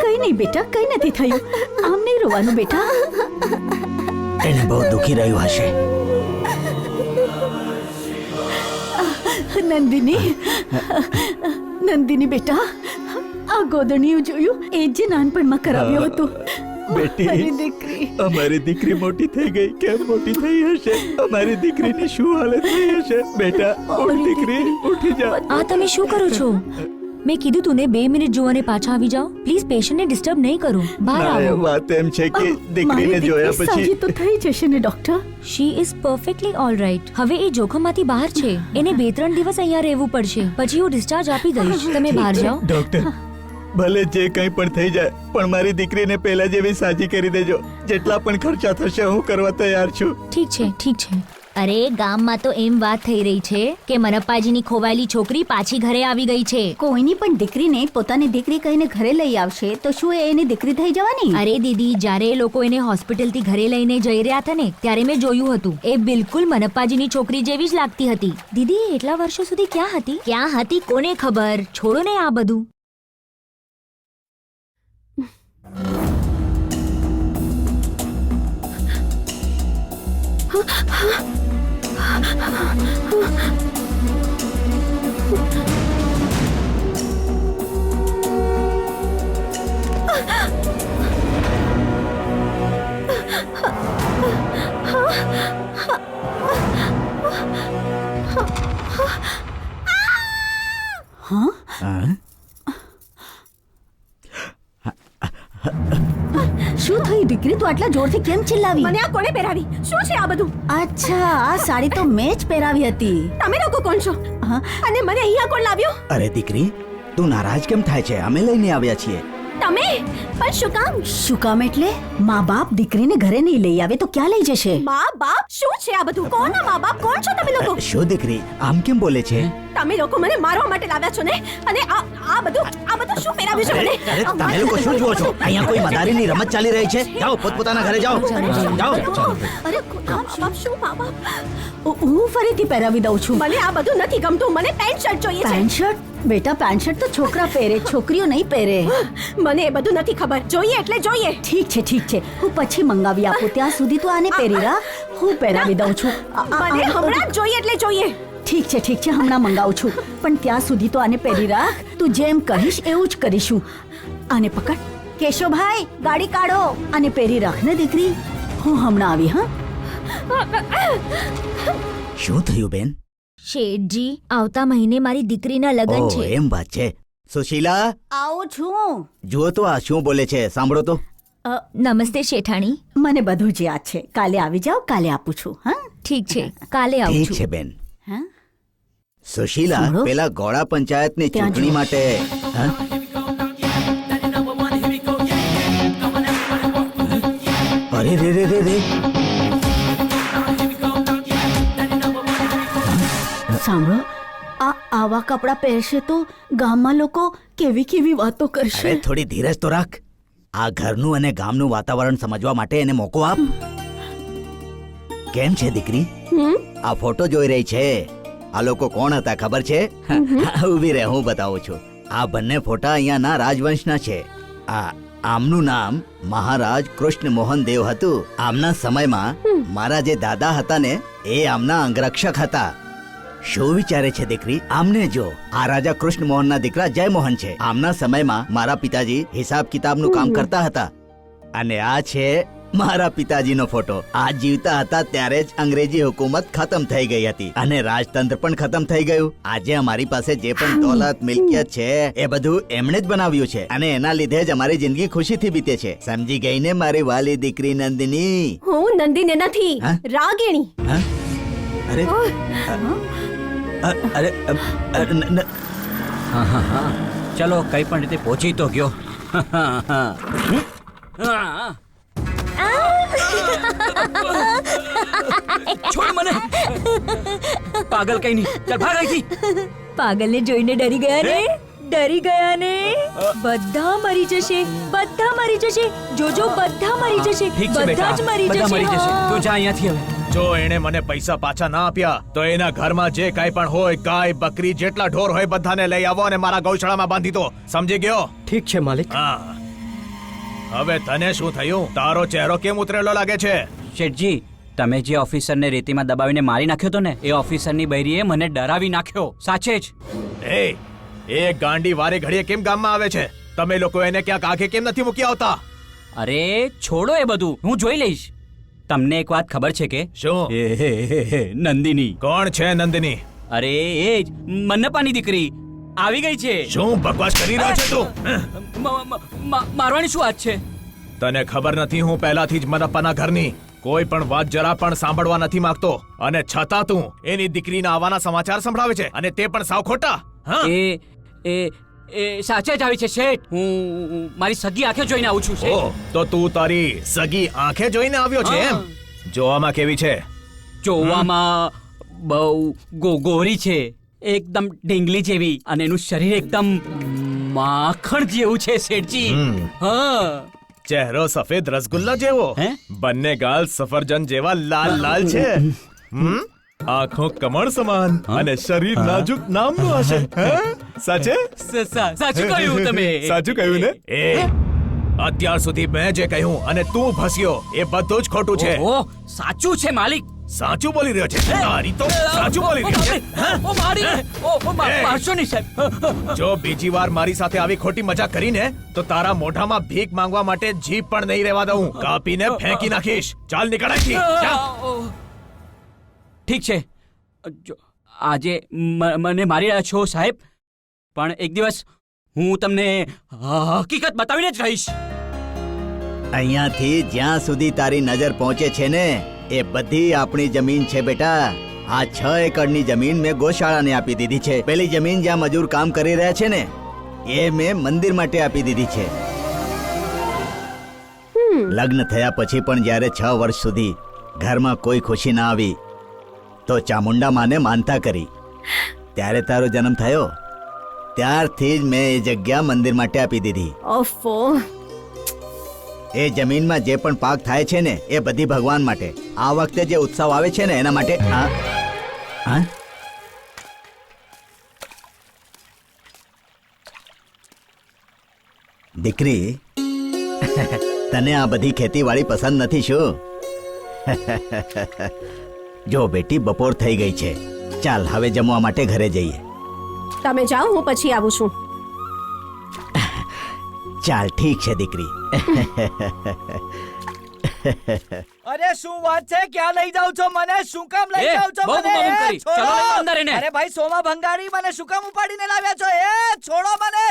S7: કઈ નહીં બેટા, કઈ નથી થયું. આમ નહીં રોવાનું બેટા.
S8: એને બહુ દુખી રહ્યું હશે.
S7: નંદિની બેટા, આ ગોદણીયું જોયું? એ જે નાનપણમાં કરાવ્યું હતું.
S8: બેટી,
S7: મારી દીકરી.
S8: અમારી દીકરી મોટી થઈ ગઈ. કેમ મોટી થઈ હશે? અમારી દીકરીની શું હાલત થઈ હશે? બેટા
S7: અમારી
S8: દીકરી ઉઠી જા.
S5: આ તમે શું કરો છો? મેં કીધું તું ને 2 મિનિટ જુઓ ને પાછા આવી જાઓ. પ્લીઝ પેશન્ટને ડિસ્ટર્બ નહીં કરો. બહાર આવો.
S8: વાત એમ છે કે
S7: મારી
S8: દીકરીને
S7: દીકરી
S8: જોયા
S7: સાજી
S8: પછી
S7: તો થઈ જશે ને doctor?
S5: She is perfectly all right. હવે એ જોખમમાંથી બહાર છે. એને 2-3 દિવસ અહીંયા રહેવું પડશે. પછી હું ડિસ્ચાર્જ આપી દઈશ. તમે બહાર જાઓ.
S8: ડોક્ટર ભલે જે કંઈ પણ થઈ જાય પણ મારી દીકરીને પહેલા જેવી સાજી કરી દેજો. જેટલા પણ ખર્ચા થશે હું કરવા તૈયાર છું.
S5: ઠીક છે, ઠીક છે. અરે ગામમાં તો એમ વાત થઈ રહી છે કે મનપ્પાજીની ખોવાયેલી છોકરી પાછી ઘરે આવી ગઈ છે.
S7: કોઈની પણ દીકરીને પોતાની દીકરી કહીને ઘરે લઈ આવશે તો શું એ એની દીકરી થઈ જવાની?
S5: અરે દીદી, જ્યારે એ લોકો એને હોસ્પિટલથી ઘરે લઈને જઈ રહ્યા હતા ને ત્યારે મેં જોયું હતું. એ બિલકુલ મનપ્પાજીની છોકરી જેવી જ લાગતી હતી. દીદી એ એટલા વર્ષો સુધી ક્યાં હતી? ક્યાં હતી કોને ખબર. છોડો ને આ બધું.
S7: શું થયું દીકરી, તું આટલા જોરથી કેમ ચિલ્લાવી?
S10: મને આ કોણે પહેરાવી? શું છે આ બધું?
S7: અચ્છા, આ સાડી તો મેં જ પહેરાવી હતી.
S10: તમે લોકો કોણ છો
S7: હા?
S10: અને મને અહીંયા કોણ લાવ્યો?
S8: અરે દીકરી તું નારાજ કેમ થાય છે? અમે લઈને આવ્યા છીએ.
S10: તમે પણ શું કામ?
S7: શું કામ એટલે? મા બાપ દીકરીને ઘરે નહીં લઈ આવે તો ક્યાં લઈ જશે?
S10: મા બાપ શું છે આ બધું? કોના મા બાપ? કોણ છો તમે લોકો?
S8: શું દીકરી આમ કેમ બોલે છે?
S10: તમે લોકો મને મારવા માટે લાવ્યા છો ને? અને આ બધું શું પહેરાવ્યું છે મને?
S8: અરે તમે લોકો શું જુઓ છો? અહીંયા કોઈ મદારીની રમત ચાલી રહી છે. જાઓ પોતપોતાના ઘરે જાઓ. જાઓ.
S10: અરે મા બાપ શું મા બાપ?
S7: હું ફરીથી પહેરાવી દઉં છું.
S10: મને આ બધું નથી ગમતું. મને પેન્ટ શર્ટ જોઈએ છે.
S7: Pant shirt? બેટા પેન્ટ શર્ટ તો છોકરા પહેરે, છોકરીઓ નહીં પહેરે.
S10: મને એ બધું નથી ખબર. જોઈએ એટલે જોઈએ.
S7: ઠીક છે, ઠીક છે, હું પછી મંગાવી આપું. ત્યાં સુધી તું આને પહેરી રાખ, હું પહેરાવી દઉં છું.
S10: મને હમણાં જ જોઈએ એટલે જોઈએ.
S7: ઠીક છે, ઠીક છે, હમણાં મંગાવું છું. પણ ત્યાં સુધી તો આને પહેરી રાખ. તું જેમ કહીશ એવું જ કરીશું. આને પકડ. કેશવભાઈ ગાડી કાઢો. આને પહેરી રાખ ને દીકરી. હું હમણાં આવી. હા
S8: શું થયું બેન?
S5: શેઠજી, આવતા મહિને મારી દીકરીના લગ્ન
S8: ઓહ,
S5: છે.
S8: એમ વાત છે. સુશીલા
S7: આવું છું.
S8: જુઓ તો આ શું બોલે છે. સાંભળો તો.
S5: નમસ્તે શેઠાણી.
S7: મને બધું જ યાદ છે. કાલે આવી જાઓ, કાલે આપું છું. હા
S5: ઠીક છે, કાલે આવું
S8: ઠીક
S5: છું.
S8: છે બેન.
S7: હા
S8: સુશીલા
S7: સાંભળો.
S8: પેલા ગોળા પંચાયતની
S7: ત્યાં
S8: ચૂંટણી
S7: જુઓ.
S8: માટે હા? અરે રે રે રે રે
S7: સાંભળો, આવા કપડાં પહેરશે તો ગામમાં લોકો કેવી કેવી વાતો કરશે.
S8: અરે થોડી ધીરજ તો રાખ. આ ઘરનું અને ગામનું વાતાવરણ સમજવા માટે એને મોકો આપ. કેમ છે દીકરી? આ ફોટો જોઈ રહી છે. આ લોકો કોણ હતા ખબર છે? ઊભી રહે, હું બતાવું છું. આ બંને ફોટા અહીંયાના રાજવંશના છે. આમનું નામ મહારાજ કૃષ્ણ મોહન દેવ હતું. આમના સમયમાં મારા જે દાદા હતા ને એ આમના અંગરક્ષક હતા. શું વિચારે છે દીકરી? આમને જો, આ રાજા કૃષ્ણ મોહનના દીકરા જયમોહન છે. આમના સમયમાં મારા પિતાજી હિસાબ કિતાબનું કામ કરતા હતા. અને આ છે મારા પિતાજીનો ફોટો. આ જીવતા હતા ત્યારે જ અંગ્રેજી હુકુમત ખતમ થઈ ગઈ હતી અને રાજતંત્ર પણ ખતમ થઈ ગયું. આજે અમારી પાસે જે પણ દોલત મિલકિયત છે એ બધું એમણે જ બનાવ્યું છે અને એના લીધે જ અમારી જિંદગી ખુશીથી બીતે છે. સમજી ગઈ ને મારી વાલી દીકરી નંદિની?
S10: હું નંદિની નથી,
S8: હા?
S10: રાગિણી.
S8: હા? અરે અરે
S4: હા હા હા, ચલો કઈ પણ રીતે પહોંચી તો ગયો. છોડ મને, પાગલ કઈ નહીં, ચાલ ભાગ અહીંથી.
S5: પાગલને જોઈને ડરી ગયા ને? ડરી ગયા ને? બધા મરી જશે, બધા મરી જશે. જોજો, બધા મરી જશે,
S4: ઠીક છે
S5: બધા
S4: બેટા,
S5: જ મરી
S4: બધા મરી જશે.
S5: જશે.
S4: તું જા અહીંયાથી હવે.
S3: જો એણે મને પૈસા પાછા ના આપ્યા તો એના ઘરમાં જે કાંઈ પણ હોય, ગાય બકરી જેટલા ઢોર હોય બધાને લઈ આવો અને મારા ગૌશાળામાં બાંધી દો. સમજી ગયો?
S6: ઠીક છે માલિક.
S3: હા. હવે તને શું થયું? તારો ચહેરો કેમ ઉતરેલો લાગે છે?
S4: શેઠજી, તમે જે ઓફિસરને રેતીમાં દબાવીને મારી નાખ્યો તો ને, એ ઓફિસરની બૈરીએ મને ડરાવી નાખ્યો. સાચે જ.
S3: એ ગાંડી વારે ઘડીએ કેમ ગામમાં આવે છે? તમે લોકો એને ક્યાંક આંખે કેમ નથી મૂકી આવતા?
S4: અરે છોડો એ બધું, હું જોઈ લઈશ. તમને એક વાત ખબર છે કે?
S3: શું?
S4: નંદિની.
S3: કોણ છે નંદિની?
S4: અરે એ જ મન્નપાની દીકરી આવી ગઈ છે.
S3: શું બકવાસ કરી રહ્યો છે તું?
S4: મારવાની શું વાત છે?
S3: તને ખબર નથી હું પહેલાથી જ મનપ્પાના ઘરની કોઈ પણ વાત જરા પણ સાંભળવા નથી માંગતો અને છતાં તું એની દીકરીના આવવાના સમાચાર સંભળાવે છે અને તે પણ સાવ ખોટા. હા?
S4: એ સાચે જ આવી છે શેઠ. હું મારી સગી આંખે જોઈને આવું છું શેઠ.
S3: ઓહ, તો તું તારી સગી આંખે જોઈને આવ્યો છે એમ? જોવામાં કેવી છે?
S4: જોવામાં બહુ ગોરી છે, એકદમ ઢીંગલી જેવી, અને એનું શરીર એકદમ માખણ જેવું છે શેઠજી. હા.
S3: ચહેરો સફેદ રસગુલ્લા જેવો,
S4: હે?
S3: બંને ગાલ સફરજન જેવા લાલ લાલ છે. આંખો કમળ સમાન અને શરીર નાજુક નામનું હશે. હે? સાચે?
S4: સાચું કહ્યું તમે.
S3: સાચું કહ્યું ને? અત્યાર સુધી મેં જે કહ્યું અને તું ભસ્યો એ બધું જ ખોટું છે.
S4: ઓહો, સાચું છે માલિક.
S3: સાચું બોલી રહ્યો છે? તારી તો સાચું બોલી રહ્યો છે.
S4: ઓ મારી, મારશો નહીં સાહેબ.
S3: જો બીજી વાર મારી સાથે આવી ખોટી મજાક કરીને તો તારા મોઢામાં ભીખ માંગવા માટે જીભ પણ નહીં રહેવા દઉં. કાપીને ફેંકી નાખીશ. ચાલ નીકળ અહીંથી. જા.
S4: ઠીક છે, જો આજે મને મારી રહ્યા છો સાહેબ, પણ એક દિવસ હું તમને હકીકત બતાવીને જ રહીશ.
S8: અહીંયાથી જ્યાં સુધી તારી નજર પહોંચે છે ને એ બધી આપણી જમીન છે બેટા. આ 6 એકડની જમીન મેં ગોશાળાને આપી દીધી છે. પેલી જમીન જ્યાં મજૂર કામ કરી રહ્યા છે ને એ મેં મંદિર માટે આપી દીધી છે. લગ્ન થયા પછી પણ જ્યારે 6 વર્ષ સુધી ઘરમાં કોઈ ખુશી ના આવી તો ચામુંડા માને માનતા કરી. ત્યારે તારો જન્મ થયો, ત્યારથી જ મેં એ જગ્યા મંદિર માટે આપી દીધી.
S10: ઓફો.
S8: એ જમીનમાં જે પણ પાક થાય છે ને એ બધી ભગવાન માટે. આ વખતે જે ઉત્સવ આવે છે ને એના માટે. હા? દીકરી, તને આ બધી ખેતીવાડી પસંદ નથી શું? જો બેટી, બપોર થઈ ગઈ છે. ચાલ હવે જમવા માટે ઘરે જઈએ.
S10: તમે જાઓ, હું પછી આવું છું.
S8: ચાલ ઠીક છે દીકરી.
S1: અરે શું વાત છે? ક્યાં લઈ જાવ છો મને? શું કામ લઈ જાવ છો
S4: બહુ
S1: મને?
S4: બબમ કરી.
S1: છોડો!
S4: ચાલો લઈ અંદર એને.
S1: અરે ભાઈ સોમા ભંગારી, મને શું કામ ઉપાડીને લાવ્યા છો? છોડો મને.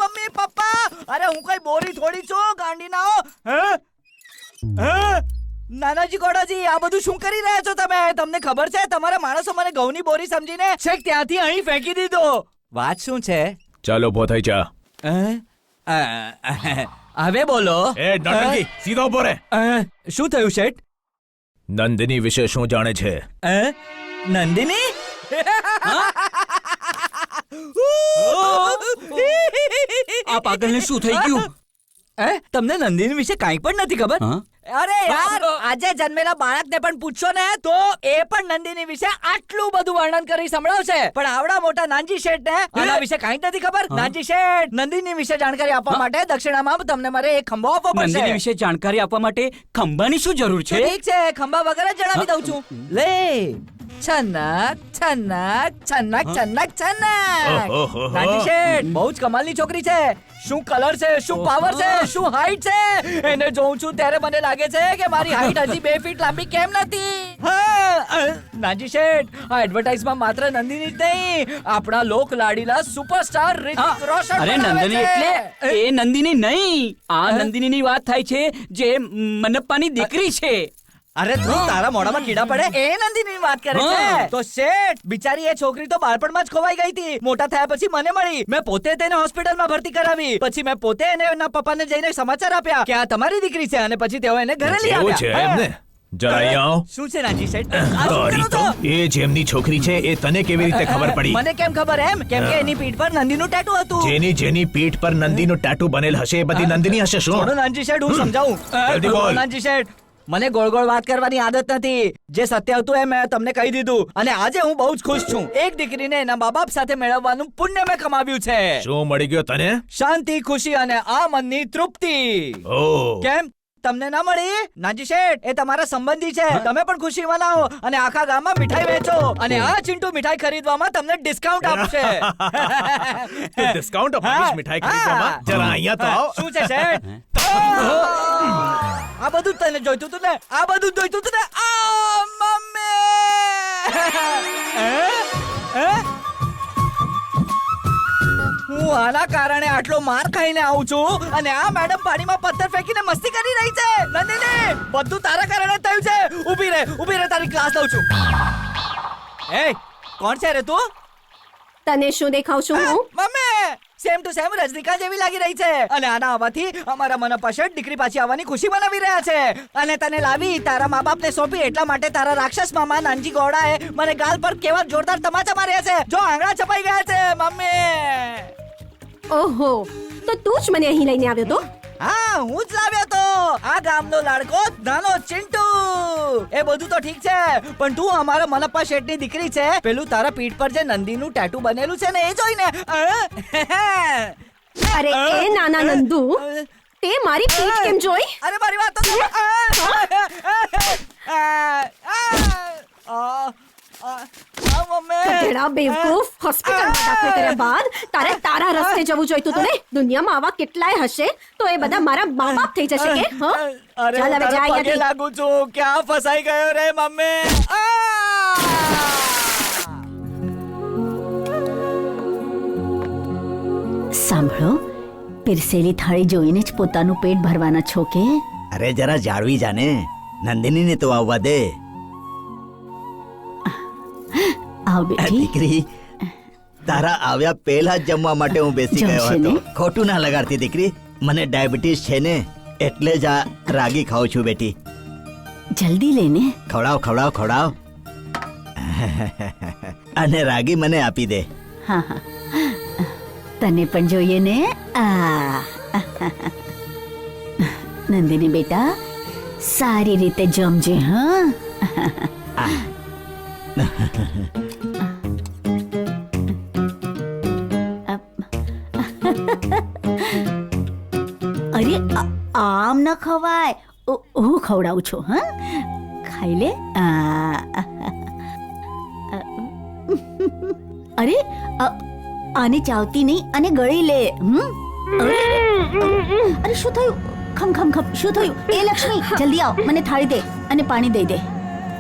S1: મમ્મી પપ્પા, અરે હું કઈ બોરી થોડી છું ગાંડીનાઓ. નાનાજી ગોડાજી, આ બધું શું કરી રહ્યા છો તમે? તમને ખબર છે તમારા માણસો મને ઘઉંની બોરી સમજીને છેક ત્યાંથી અહીં ફેંકી દીધો. વાત શું છે?
S3: ચાલો ઉભો થઈ જા.
S1: હવે બોલો.
S3: એ નટંકી, સીધો ઉભો રહે.
S1: શું થયું શેઠ?
S3: નંદિની વિશે શું જાણે છે?
S1: નંદિની?
S4: આ પાગલને શું થઈ ગયું?
S1: તમને નંદિની વિશે કાંઈ પણ નથી ખબર?
S11: અરે યાર આજે જન્મેલા બાળકને પણ પૂછશો ને તો એ પણ નંદિની વિશે આટલું બધું વર્ણન કરી સંભળાવશે, પણ આવડા મોટા નાનજી શેઠને આના વિશે કાંઈ નથી ખબર. નાનજી શેઠ, નંદિની વિશે જાણકારી આપવા માટે દક્ષિણામાં તમને મારે એક ખંભો આપવો પડશે.
S4: નંદિની વિશે જાણકારી આપવા માટે ખંભાની શું જરૂર છે?
S11: ઠીક છે, ખંભા વગર જ જણાવી દઉં છું. લે છનક છનક છનક છનક છનક. નાનજી શેઠ બહુ જ કમાલની છોકરી છે. શું કલર છે, શું પાવર છે, શું હાઈટ છે. એને જોઉં છું ત્યારે મને લાગે છે કે મારી હાઈટ હજી 2 ફીટ લાંબી કેમ નથી. હા, નાનજી શેઠ, આ એડવર્ટાઇઝમાં માત્ર નંદિની જ નહીં, આપણા લોક લાડીલા સુપરસ્ટાર રિતિક રોશન
S4: અરે
S11: પણ આવે
S4: નંદિની
S11: છે.
S4: એટલે એ નંદિની નહીં, આ નંદિનીની વાત થાય છે જે મનપ્પાની દીકરી છે.
S11: અરે તું તારા મોઢામાં કીડા પડે એ નંદિની વાત કરે છે. તો શેઠ, બિચારી એ છોકરી તો બાળપણમાં જ ખોવાઈ ગઈ હતી. મોટા થયા પછી મને મળી. મેં પોતે તેને હોસ્પિટલમાં ભરતી કરાવી. પછી મેં પોતે એને એના પપ્પાને જઈને સમાચાર આપ્યા કે આ તમારી દીકરી છે, અને પછી તેઓ એને ઘરે લઈ
S3: એવું છે
S11: આવ્યા.
S3: એમને? જરા અહીંયા આવો.
S11: શું છે નાનજી શેઠ? આ શું
S3: તારી
S11: કરો
S3: તો
S11: છો?
S3: એ જેમની છોકરી છે એ તને કેવી રીતે ખબર પડી?
S11: મને કેમ ખબર એમ? કેમ કે એની પીઠ પર નંદીનું ટેટુ હતું.
S3: જેની પીઠ પર નંદીનો ટેટુ બનેલ હશે એ બધી નંદિની હશે.
S11: છોડો
S3: શું?
S11: નાનજી શેઠ, હું સમજાવું.
S3: જલ્દી બોલ.
S11: નાનજી શેઠ, મને ગોળ ગોળ વાત કરવાની આદત નથી. જે સત્ય હતું એ મેં તમને કહી દીધું, અને આજે હું બહુ જ ખુશ છું. એક દીકરીને એના મા બાપ સાથે મેળવવાનું પુણ્ય મેં કમાવ્યું છે.
S3: શું મળી ગયો તને?
S11: શાંતિ, ખુશી અને આ મનની તૃપ્તિ.
S3: ઓહ,
S11: કેમ તમને ના મળી? નાનજી શેઠ, એ તમારા સંબંધી છે. તમે પણ ખુશી મનાવો અને આખા ગામમાં મીઠાઈ વેચો, અને આ ચિંટુ મીઠાઈ ખરીદવામાં તમને ડિસ્કાઉન્ટ આપશે.
S3: તું ડિસ્કાઉન્ટ આપીશ મીઠાઈ ખરીદવામાં? જરા અહીંયા તો આવ.
S11: શું છે શેઠ? આ બધું તને જોઈતું હતું ને? આ બધું જોઈતું હતું ને? આ મમ્મી! હું આના કારણે આટલો માર ખાઈને આવું છું, અને આ મેડમ પાણીમાં પથ્થર ફેંકીને મસ્તી કરી રહી છે. નંદિની, બધું તારા કારણે થયું છે. ઊભી રહે, તારી ક્લાસ લઉં છું. એ કોણ છે રે તું?
S10: તને શું દેખાવ છું હું?
S11: મમ્મી, સેમ ટુ સેમ રજનીકાંત જેવી લાગી રહી છે. અને આના આવવાથી અમારા મનપ્પા શેઠ દીકરી પાછી આવવાની ખુશી મનાવી રહ્યા છે. અને તને લાવી તારા મા બાપને સોંપી એટલા માટે તારા રાક્ષસ મામા નાનજી ગોડાએ મને ગાલ પર કેવા જોરદાર તમાચા માર્યા છે. જો આંગળા છપાઈ ગયા છે. મમ્મી,
S10: ઓહો, તો તું જ મને અહીં લઈને આવ્યો તો?
S11: હા, હું જ લાવ્યો તો. આ ગામનો લાડકો નાનો ચિંટુ. એ બધું તો ઠીક છે, પણ તું અમારા મનપ્પા શેઠની દીકરી છે. પેલું તારા પીઠ પર જે નંદીનું ટેટુ બનેલું છે ને, એ જોઈને
S10: અરે એ નાના નંદુ, તે મારી પીઠ કેમ જોઈ?
S11: અરે મારી વાત તો
S10: ગધેડા બેવકૂફ, હોસ્પિટલમાં દાખલ કર્યા બાદ તારે તારા રસ્તે જવું જોઈતું હતું ને? દુનિયામાં આવા કેટલાય હશે, તો એ બધા મારા મા બાપ થઈ જશે કે? હં?
S11: અરે
S10: ચાલ હવે જા
S11: પગે
S10: અહીંયાથી.
S11: લાગુ છું. ક્યાં ફસાઈ ગયો રે મમ્મી?
S7: સાંભળો, પીરસેલી થાળી જોઈને જ પોતાનું પેટ ભરવાના છો કે?
S8: અરે જરા જાળવી જાને. નંદિનીને તો આવવા દે.
S7: આવ બેટી.
S8: દીકરી, તારા આવ્યા પહેલા જ જમવા માટે હું બેસી ગયો
S7: જમશે
S8: હતો.
S7: ને?
S8: ખોટું ના લગાડતી દીકરી. મને ડાયાબિટીસ છે ને, એટલે જ આ રાગી ખાઉં છું બેટી.
S7: જલ્દી લઈને.
S8: ખવડાવ. અને રાગી મને આપી દે.
S7: હા હા, તને પણ જોઈએ ને. આ નંદિની બેટા, સારી રીતે જમજે. હા, અરે આમ ન ખવાય. હું ખવડાવું છું. હા, ખાઈ લે. અરે આને ચાવતી નહીં અને ગળી લે. અરે શું થયું? ખમ શું થયું? એ લક્ષ્મી, જલ્દી આવ, મને થાળી દે અને પાણી દઈ દે.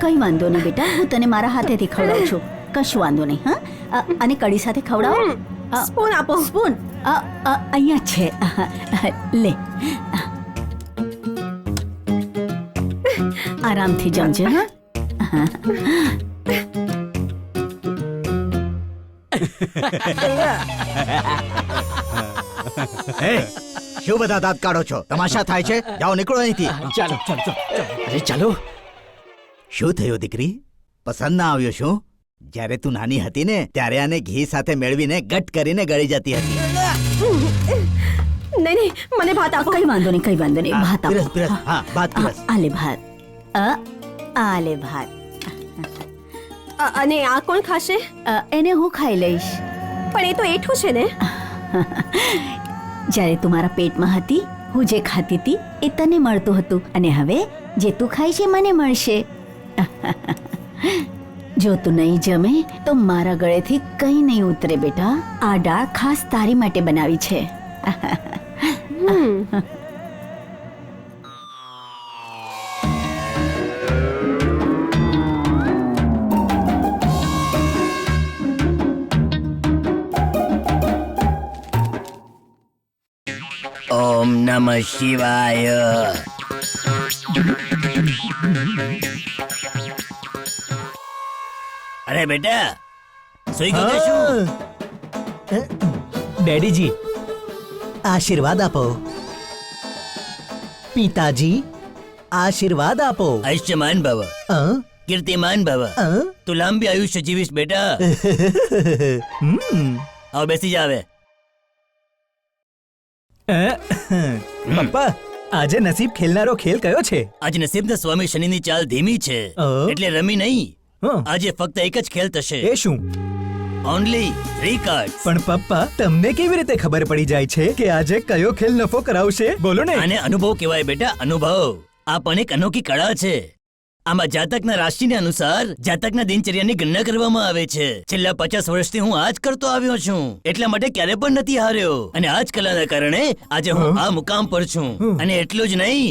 S7: કઈ વાંધો નહીં બેટા, હું તને મારા હાથેથી ખવડાવું છું. કશું વાંધો નહીં. હા, અને કઢી સાથે ખવડાવો.
S10: સ્પૂન આપો.
S7: સ્પૂન અહીંયા છે. લે, આરામથી જમજે. હા,
S8: શું બધા દાંત કાઢો છો? તમાશા થાય છે? જાઓ, નીકળો અહીંથી.
S6: ચાલો.
S8: અરે ચાલો. શું થયું દીકરી? પસંદ ના આવ્યો શું? જ્યારે તું નાની હતી ને, ત્યારે આને ઘી સાથે મેળવીને ગટ કરીને ગળી જતી હતી.
S10: નહીં નહીં મને ભાત આપો.
S7: કઈ વાંધો નહીં ભાત આપો.
S8: પીરસ પીરસ હા ભાત પીરસ
S7: આલે ભાત આલે ભાત.
S10: અને આ કોણ ખાશે?
S7: એને હું ખાઈ લઈશ.
S10: પણ એ તો એઠું છે ને.
S7: જ્યારે તું મારા પેટમાં હતી હું જે ખાતી હતી એ તને મળતું હતું અને હવે જે તું ખાય છે મને મળશે. જો તું નહીં જમે તો મારા ગળેથી કંઈ નહીં ઉતરે બેટા. આ દાળ ખાસ તારી માટે બનાવી છે.
S11: ઓમ નમઃ શિવાય. અરે બેટા સુઈ ગયો કે શું?
S12: ડેડીજી આશીર્વાદ આપો. પિતાજી આશીર્વાદ આપો.
S11: આયુષ્યમાન ભવ, કીર્તિમાન ભવ, તું લાંબી આયુષ્ય જીવીશ બેટા. આવ બેસી જા હવે.
S12: પપ્પા આજે નસીબ ખેલનારો ખેલ કયો છે?
S11: આજ નસીબના સ્વામી શનિની ચાલ ધીમી છે એટલે રમી નહીં. આજે ફક્ત એક જ ખેલ થશે.
S12: એ શું?
S11: Only 3 cards.
S12: પણ પપ્પા તમને કેવી રીતે ખબર પડી જાય છે કે આજે કયો ખેલ નફો કરાવશે? બોલો ને.
S11: આને અનુભવ કહેવાય બેટા, અનુભવ. આ પણ એક અનોખી કળા છે. આમાં જાતકના રાશિને અનુસાર જાતકના દિનચર્યાની ગણના કરવામાં આવે છે. છેલ્લા 50 વર્ષથી હું આ જ કરતો આવ્યો છું, એટલા માટે ક્યારે પણ નથી હાર્યો. અને આ જ કલાના કારણે આજે હું આ મુકામ પર છું. અને એટલું જ નહીં,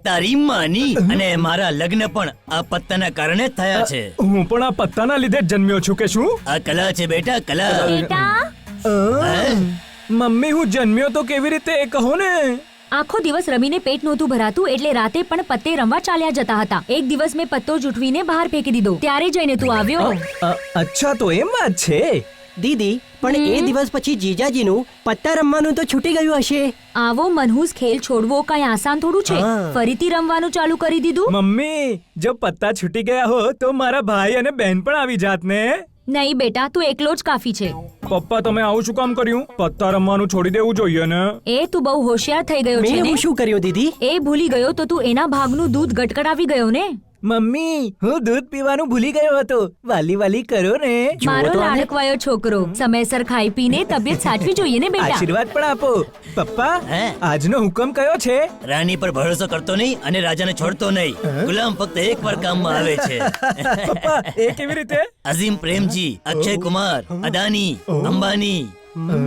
S11: તારી માની અને મારા લગ્ન પણ આ પત્તાના કારણે થયા છે.
S2: હું પણ આ પત્તાના લીધે જ જન્મ્યો છું કે શું?
S11: આ કલા છે બેટા, કલા.
S2: મમ્મી હું જન્મ્યો તો કેવી રીતે એ કહો ને.
S5: આખો દિવસ રમીને પેટ નહોતું ભરાતું એટલે રાતે પણ પત્તે રમવા ચાલ્યા જતા હતા. એક દિવસ મેં પત્તો જૂઠવીને બહાર ફેંકી દીધો, ત્યારે જઈને તું આવ્યો.
S12: અચ્છા તો એમ વાત છે.
S6: દીદી પણ એ દિવસ પછી જીજાજીનું પત્તા રમવાનું તો છૂટી ગયું હશે.
S5: આવો મનહૂસ ખેલ છોડવો કઈ આસાન થોડું છે. ફરીથી રમવાનું ચાલુ કરી દીધું.
S2: મમ્મી જો પત્તા છૂટી ગયા હો તો મારા ભાઈ અને બહેન પણ આવી જાત ને.
S5: નહીં બેટા, તું એકલો જ કાફી છે.
S2: પપ્પા તમે આવું શું કામ કર્યું? પત્તા રમવાનું છોડી દેવું જોઈએ ને.
S5: એ તું બહુ હોશિયાર થઈ ગયો છે ને.
S6: શું કર્યું દીદી?
S5: એ ભૂલી ગયો તો તું એના ભાગનું દૂધ ગટગટાવી ગયો ને.
S12: મમ્મી હું દૂધ પીવાનું ભૂલી ગયો હતો. વાલી વાલી કરો ને.
S5: મારો લાડકવાયો છોકરો સમયસર ખાઈ પીને તબિયત સાચવી જોઈએ ને બેટા.
S12: આશીર્વાદ પણ આપો. પપ્પા આજનો હુકમ કયો છે?
S11: રાની પર ભરોસો કરતો નહીં અને રાજાને છોડતો નહીં. ગુલામ ફક્ત એકવાર કામમાં આવે છે.
S2: પપ્પા એ કેવી રીતે?
S11: અઝીમ પ્રેમજી, અક્ષય કુમાર, અદાની, અંબાની,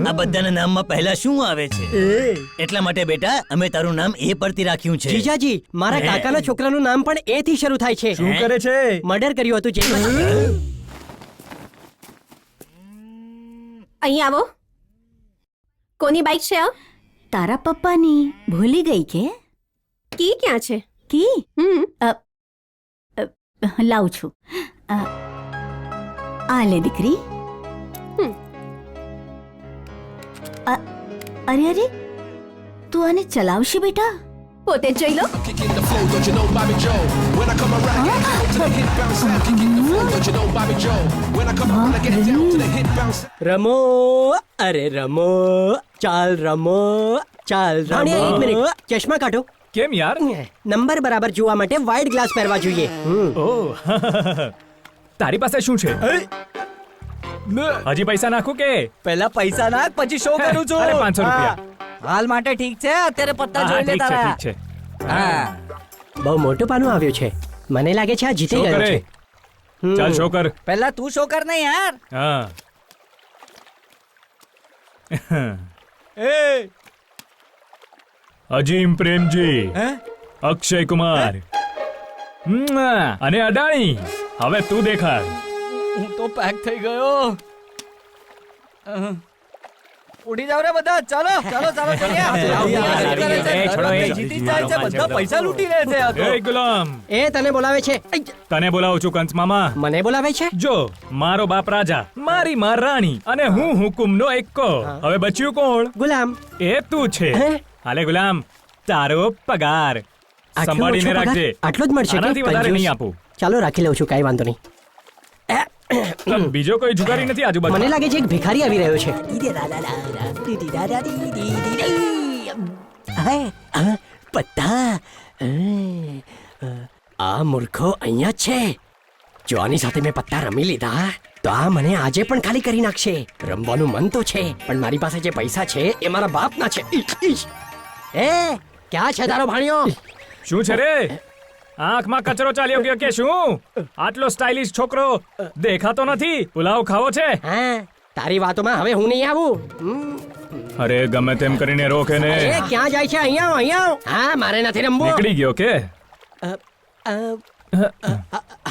S11: આ બધાના નામમાં પહેલા શું આવે છે? એટલા માટે બેટા અમે તારું નામ એ પરથી રાખ્યું છે.
S6: જીજાજી મારા કાકાના છોકરાનું નામ પણ એ થી શરૂ થાય છે.
S2: શું કરે છે?
S6: મર્ડર કર્યું હતું જેલમાં.
S10: અહીં આવો. કોની બાઈક છે આ?
S7: તારા પપ્પાની. ભૂલી ગઈ કે?
S10: કી ક્યાં છે?
S7: કી લાવું છું. આ લે દીકરી. અરે અરે તું આને ચલાવશે બેટા?
S10: પોતે જ જઈ લો.
S9: Kicking the flow, don't you know Bobby Joe? When I come around, I get down to the hit bounce sound. Kicking the flow, don't you know Bobby Joe? When I come around, I get down to the hit bounce.
S6: રમો અરે રમો, ચાલ રમો, ચાલ રમો. એક minute, ચશ્મા કાઢો.
S2: કેમ યાર?
S6: નંબર બરાબર જોવા માટે વાઇડ ગ્લાસ પહેરવા જોઈએ.
S2: ઓહ તારી પાસે શું છે? હજી પૈસા નાખું કે?
S11: પહેલા પૈસા નાખ પછી શો કરું છું.
S2: અરે 500 રૂપિયા.
S11: હાલ માટે ઠીક છે, અત્યારે પત્તા
S2: હા,
S11: જોઈ લે
S2: ઠીક છે
S11: તારા.
S2: ઠીક છે.
S11: હા
S6: બહુ મોટું પાનું આવ્યું છે. મને લાગે છે આ જીતી
S2: શો
S6: ગયો
S2: કરે.
S6: છે.
S2: ચાલ શો કર.
S11: પહેલા તું શો કર ને યાર.
S2: હા અજીમ પ્રેમજી, અક્ષય કુમાર અને અડાણી, હવે તું દેખાડ.
S11: હું તો પેક થઈ ગયો. ઉડી જાવ રે બધા. ચાલો ચાલો ચાલો જીતી જાય છે, બધા પૈસા લૂંટી લે છે. આ તો.
S2: એ ગુલામ,
S6: એ તને બોલાવે છે.
S2: તને બોલાવું છું કંસ મામા.
S6: મને બોલાવે છે.
S2: જો મારો બાપ રાજા, મારી માં રાણી અને હું હુકુમનો એક્કો. હવે બચ્યું કોણ?
S6: ગુલામ.
S2: એ તું છે. હાલે ગુલામ, તારો પગાર સંભાળીને રાખજે.
S6: આટલો જ મળશે?
S2: આનાથી વધારે નહીં આપું.
S6: ચાલો રાખી લઉં છું, કાંઈ વાંધો નહીં.
S2: બીજો કોઈ જુગારી નથી આજુબાજુ.
S6: મને લાગે છે એક ભિખારી આવી રહ્યો છે. પત્તા આ મૂર્ખો અહીંયા જ છે. જો આની સાથે મેં પત્તા રમી લીધા તો આ મને આજે પણ ખાલી કરી નાખશે. રમવાનું મન તો છે પણ મારી પાસે જે પૈસા છે એ મારા બાપના છે. એ ક્યાં છે તારો ભાણિયો?
S2: શું છે રે આંખમાં કચરો ચાલ્યો ગયો કે શું? આટલો સ્ટાઇલિશ છોકરો દેખાતો નથી. પુલાવ ખાવો છે?
S6: હા, તારી વાતોમાં હવે હું નહીં આવું.
S2: અરે ગમે તેમ કરીને રોકે ને.
S6: એ ક્યાં જાય છે? અહીંયા આવો, અહીંયા આવો. હા, મારે નથી રમવું.
S2: નીકળી ગયો કે?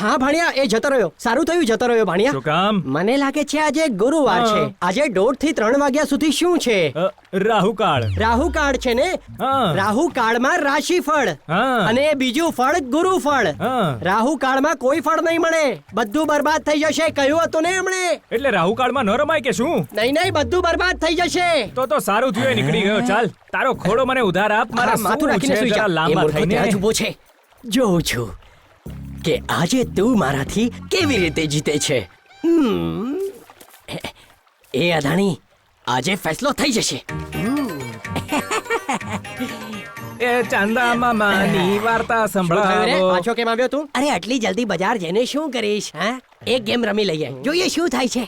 S6: હા ભાણિયા, એ જતો રહ્યો. સારું થયું જતો રહ્યો ભાણિયા.
S2: શું કામ?
S6: મને લાગે છે આજે ગુરુવાર છે. આજે 2 થી 3 વાગ્યા સુધી શું છે?
S2: રાહુકાળ.
S6: રાહુકાળ છે ને? રાહુકાળમાં રાશિફળ અને બીજું ફળ ગુરુફળ. રાહુકાળમાં કોઈ ફળ નહીં મળે, બધું બરબાદ થઈ જશે. કહ્યું હતું ને એમણે.
S2: એટલે રાહુકાળમાં ન રમાય કે શું?
S6: નહીં નહીં, બધું બરબાદ થઈ જશે.
S2: તો સારું થયું એ નીકળી ગયો. ચાલ તારો ખોડો મને ઉધાર આપ. મારા
S6: માથું રાખીને સુઈ જા.
S2: લાંબા
S6: એ મૂર્ખો
S2: થઈને
S6: ત્યાં જ ઊભો છે. જોઉં છું કે આજે તું મારાથી કેવી રીતે જીતે છે. એ અદાણી, આજે ફેસલો થઈ જશે.
S2: એ ચાંદા મામાની વાર્તા સંભળાવો.
S6: પાછો કેમ આવ્યો તું? અરે આટલી જલ્દી બજાર જઈને શું કરીશ? હા, એક ગેમ રમી લઈએ, જોઈએ શું થાય છે.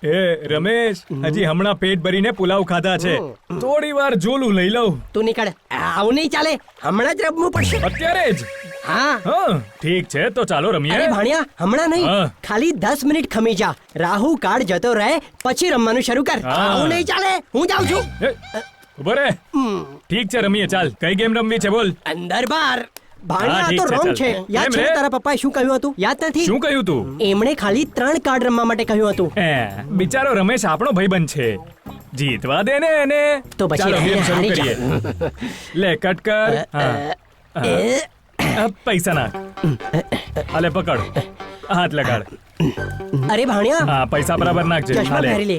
S2: એ રમેશ, હજી હમણાં પેટ ભરીને પુલાવ ખાધા છે. થોડી વાર જોલું લઈ લઉં.
S6: તું નીકળ. આવું નહીં ચાલે, હમણાં જ રમવું પડશે.
S2: અત્યારે જ?
S6: હા
S2: ઠીક છે, તો ચાલો રમીએ.
S6: અરે ભાણિયા, હમણાં નહીં, ખાલી 10 મિનિટ ખમી જા. રાહુ કાળ જતો રહે પછી રમવાનું શરૂ કર. આવું નહીં ચાલે, હું જાઉં છું.
S2: ઉભો રે. ઠીક છે, રમીએ. ચાલ, કઈ ગેમ રમવી છે બોલ.
S6: અંદર બાર. ભાણિયા, આ તો રોંગ છે. યાદ છે તારા પપ્પાએ શું કહ્યું હતું? યાદ નથી?
S2: શું કહ્યું તું?
S6: એમણે ખાલી 3 કાર્ડ રમવા માટે કહ્યું હતું.
S2: બિચારો રમેશ આપણો ભાઈબંધ છે, જીતવા દે ને એને.
S6: તો પછી
S2: ગેમ શરૂ કરીએ. લે કટ કર. પૈસા નાખ. અલે પકડ, હાથ લગાડ.
S6: અરે ભાણિયા,
S2: હા, પૈસા બરાબર નાખજે.
S6: ચશ્મા પહેરી લે.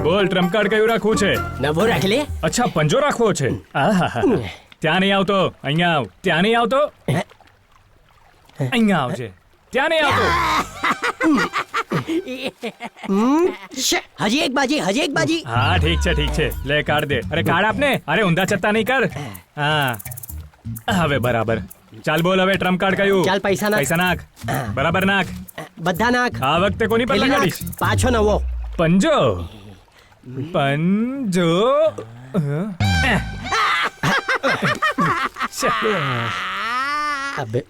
S2: બોલ, ટ્રમ્પ કાર્ડ કયું રાખવું છે?
S6: નવો રાખ લે.
S2: અચ્છા, પંજો રાખવો છે. ત્યાં નહીં આવતો, અહીંયા આવ. ત્યાં નહીં આવતો, અહીંયા આવજે. ત્યાં નહીં આવતો.
S6: હજી એક બાજી, હજી એક બાજી.
S2: હા ઠીક છે, ઠીક છે. લે કાર્ડ દે. અરે કાર્ડ આપને. અરે ઊંધા ચત્તા નહીં કર. હા, હવે બરાબર. ચાલ બોલ, હવે ટ્રમ્પ કાર્ડ કયું?
S6: ચાલ પૈસા નાખ.
S2: પૈસા નાખ. બરાબર નાખ.
S6: બધા નાખ.
S2: આ વખતે કોની પર લગાડીશ?
S6: પાછો નવો
S2: પંજો. પંજો.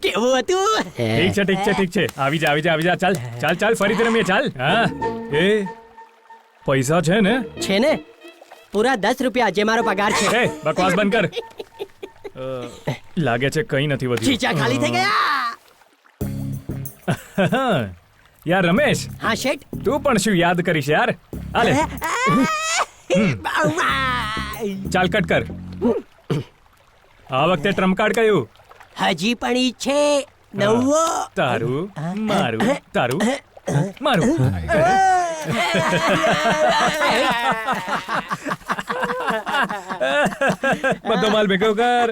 S6: કેવું હતું?
S2: ઠીક છે, ઠીક છે, ઠીક છે. આવી જા, આવી જા, આવી જા. ચાલ ચાલ ચાલ, ફરીથી રમીએ. ચાલ. હા, એ પૈસા છે ને?
S6: છે ને, પૂરા 10 રૂપિયા, જે મારો પગાર છે.
S2: એ બકવાસ બંધ કર. લાગે છે કઈ નથી વધ્યું.
S6: ખીચા ખાલી થઈ ગયા.
S2: યાર રમેશ.
S6: હા શેઠ.
S2: તું પણ શું યાદ કરીશ યાર. હાલે. ચાલ કટ કર. આ વખતે ટ્રમ્પ કાર્ડ કયું?
S6: હજી પણ ઈ છે નવો.
S2: તારું, મારું, તારું, મારું. બધો માલ ભેગો કર.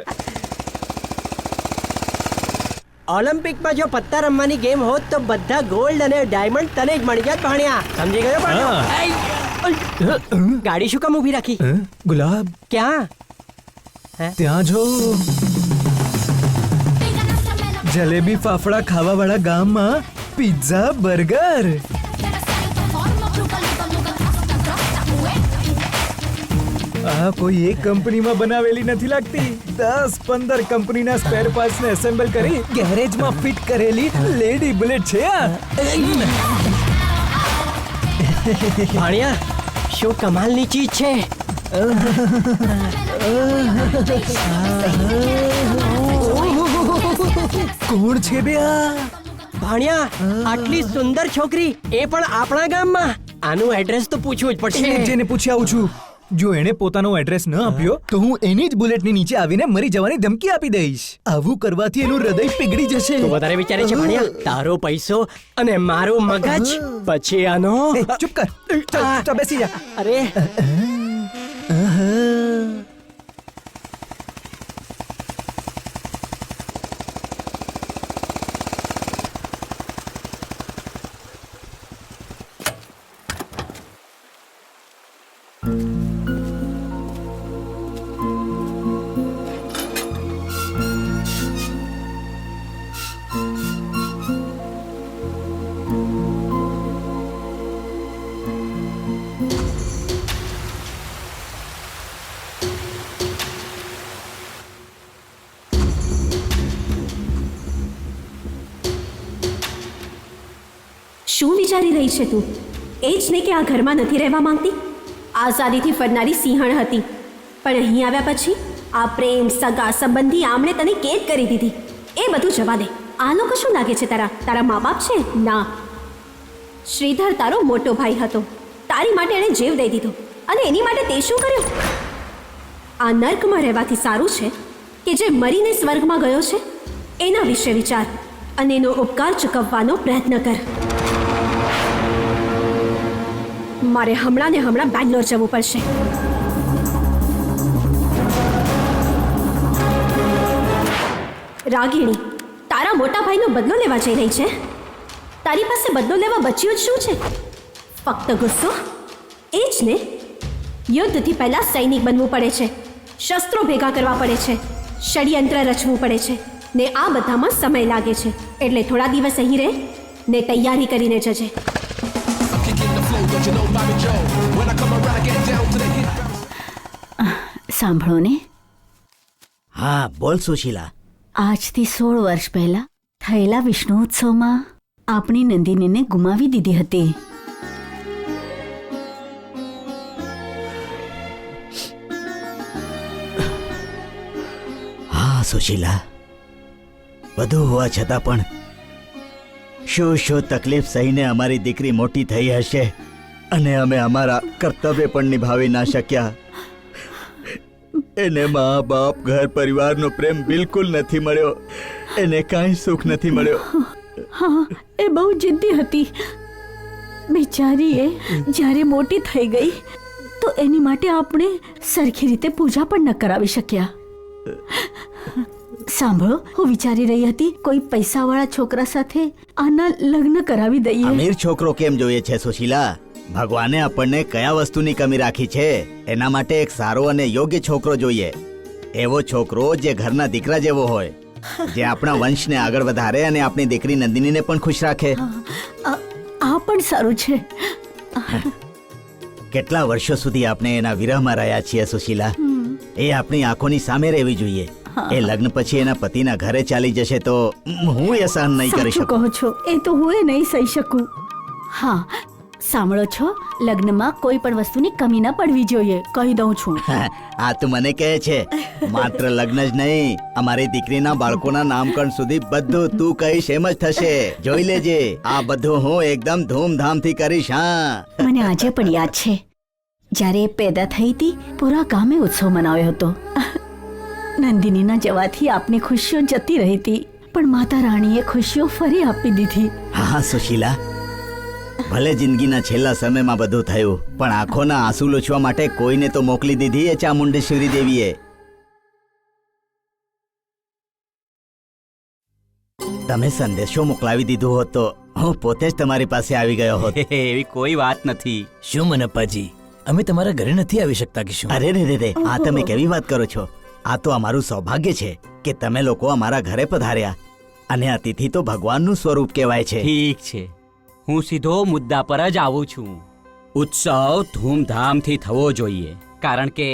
S6: ઓલિમ્પિકમાં જો પત્તા રમવાની ગેમ હોત તો બધા ગોલ્ડ અને ડાયમંડ તને જ મળી જાત ભાણિયા. સમજી ગયો ભાણિયો? ગાડી શું કામ ઊભી રાખી?
S12: ગુલાબ
S6: ક્યાં?
S12: ત્યાં જો જલેબી ફાફડા ખાવા વાળા ગામમાં પિઝા બર્ગર. આ કોઈ એક કંપનીમાં બનાવેલી નથી લાગતી. 10-15 કંપનીના સ્પેર પાર્ટ્સ ને એસેમ્બલ કરી ગેરેજમાં ફિટ કરેલી લેડી બુલેટ છે આ.
S6: ભાણિયા, શું કમાલની ચીજ છે.
S12: કોણ છે બે આ?
S6: ભાણિયા, આટલી સુંદર છોકરી, એ પણ આપણા ગામમાં. આનું એડ્રેસ તો પૂછવું જ પડશે.
S12: જેને પૂછી આવું છું. જો એણે પોતાનો એડ્રેસ ન આપ્યો તો હું એની જ બુલેટની નીચે આવીને મરી જવાની ધમકી આપી દઈશ. આવું કરવાથી એનું હૃદય પીગળી જશે.
S6: તું વધારે વિચારે છે ભાણિયા. તારો પૈસો અને મારું મગજ, પછી આનો.
S12: ચૂપ કર. ચાલ બેસી જા.
S6: અરે
S10: શું વિચારી રહી છે તું? એ જ ને કે આ ઘરમાં નથી રહેવા માંગતી. આઝાદીથી ફરનારી સિંહણ હતી, પણ અહીં આવ્યા પછી આ પ્રેમ સગા સંબંધી આમણે તને કેદ કરી દીધી. એ બધું જવા દે. આ લોકો શું લાગે છે તારા મા બાપ છે? ના, શ્રીધર તારો મોટો ભાઈ હતો. તારી માટે એણે જીવ દઈ દીધો, અને એની માટે તે શું કર્યું? આ નર્કમાં રહેવાથી સારું છે કે જે મરીને સ્વર્ગમાં ગયો છે એના વિશે વિચાર અને એનો ઉપકાર ચૂકવવાનો પ્રયત્ન કર. મારે હમણાં ને હમણાં બેંગ્લોર જવું પડશે. રાગીણી, તારા મોટા ભાઈનો બદલો લેવા જઈ રહી છે. તારી પાસે બદલો લેવા બચ્યું જ શું છે? ફક્ત ગુસ્સો? એ જ ને. યુદ્ધથી પહેલા સૈનિક બનવું પડે છે, શસ્ત્રો ભેગા કરવા પડે છે, ષડયંત્ર રચવું પડે છે, ને આ બધામાં સમય લાગે છે. એટલે થોડા દિવસ અહીં રહે ને તૈયારી કરીને જજે.
S9: I'm kicking the flow, don't you know Bobby Joe? When I come around, I get down to the hit bounce.
S7: સાંભળો ને,
S8: હા બોલ સુશીલા.
S7: આજથી 16 વર્ષ પહેલા થયેલા વિષ્ણુ ઉત્સવમાં આપણી નંદિનીને ગુમાવી દીધી હતી.
S8: હા સુશીલા, બધું હોવા છતાં પણ શું તકલીફ સહીને અમારી દીકરી મોટી થઈ હશે, અને અમે અમારા કર્તવ્ય પણ નિભાવી ના શક્યા. એને મા બાપ ઘર પરિવારનો પ્રેમ બિલકુલ નથી મળ્યો, એને કાંઈ સુખ નથી મળ્યો.
S7: હા, એ બહુ જિદ્દી હતી. બિચારીએ જ્યારે મોટી થઈ ગઈ તો એની માટે આપણે સરખી રીતે પૂજા પણ ન કરાવી શક્યા. સાંભળો, હું વિચારી રહી હતી કોઈ પૈસાવાળા છોકરા સાથે આના લગ્ન કરાવી દઈએ.
S8: અમીર છોકરો કેમ જોઈએ છે સુશીલા? ભગવાને આપણને કયા વસ્તુની કમી રાખી છે? એના માટે એક સારો અને યોગ્ય છોકરો જોઈએ. એવો છોકરો જે ઘરના દીકરા જેવો હોય, જે આપણા વંશને આગળ વધારે અને આપણી દીકરી નંદિનીને પણ ખુશ રાખે.
S7: આ પણ સારું છે.
S8: કેટલા વર્ષો સુધી આપણે એના વિરહમાં રહ્યા છીએ સુશીલા. એ આપણી આંખોની સામે રહેવી જોઈએ. એ લગ્ન પછી એના પતિના ઘરે ચાલી જશે તો હું એ સહન નહીં કરી
S7: સાચું
S8: શકું.
S7: કહો છો, એ તો હું એ નહીં સહી શકું. હા, સાંભળો છો, લગ્નમાં કોઈ પણ વસ્તુની કમી ન પડવી જોઈએ, કહી દઉં છું.
S8: આ તું મને કહે છે? માત્ર લગ્ન જ નહીં, અમારી દીકરીના બાળકોના નામકરણ સુધી બધું તું કહીશ એમ જ થશે. જોઈ લેજે, આ બધું હું એકદમ ધૂમધામથી કરીશ. હા,
S7: મને આજે પણ યાદ છે, જ્યારે એ પેદા થઈ હતી પૂરા ગામે ઉત્સવ મનાવ્યો હતો. નંદિનીના જવાથી આપની ખુશીઓ જતી રહી હતી, પણ માતા રાણીએ ખુશીઓ ફરી આપી દીધી.
S8: હા સુશીલા, ભલે જિંદગીના છેલ્લા સમયમાં બધું થયું, પણ આંખોના આંસુ લૂછવા માટે કોઈને તો મોકલી દીધી એ ચામુંડેશ્વરી દેવીએ. તમે સંદેશો મોકલાવી દીધો હોત તો હું પોતે જ તમારી પાસે આવી ગયો હોત.
S4: એવી કોઈ વાત નથી.
S12: શું મનપ્પાજી, અમે તમારા ઘરે નથી આવી શકતા કે શું?
S8: અરે રે, આ તમે કેવી વાત કરો છો? આ તો અમારું સૌભાગ્ય છે કે તમે લોકો અમારા ઘરે પધાર્યા, અને અતિથિ તો ભગવાનનું સ્વરૂપ કહેવાય છે.
S4: ઠીક છે, હું સીધો મુદ્દા પર જ આવું છું. ઉત્સવ ધૂમધામથી થવો જોઈએ, કારણ કે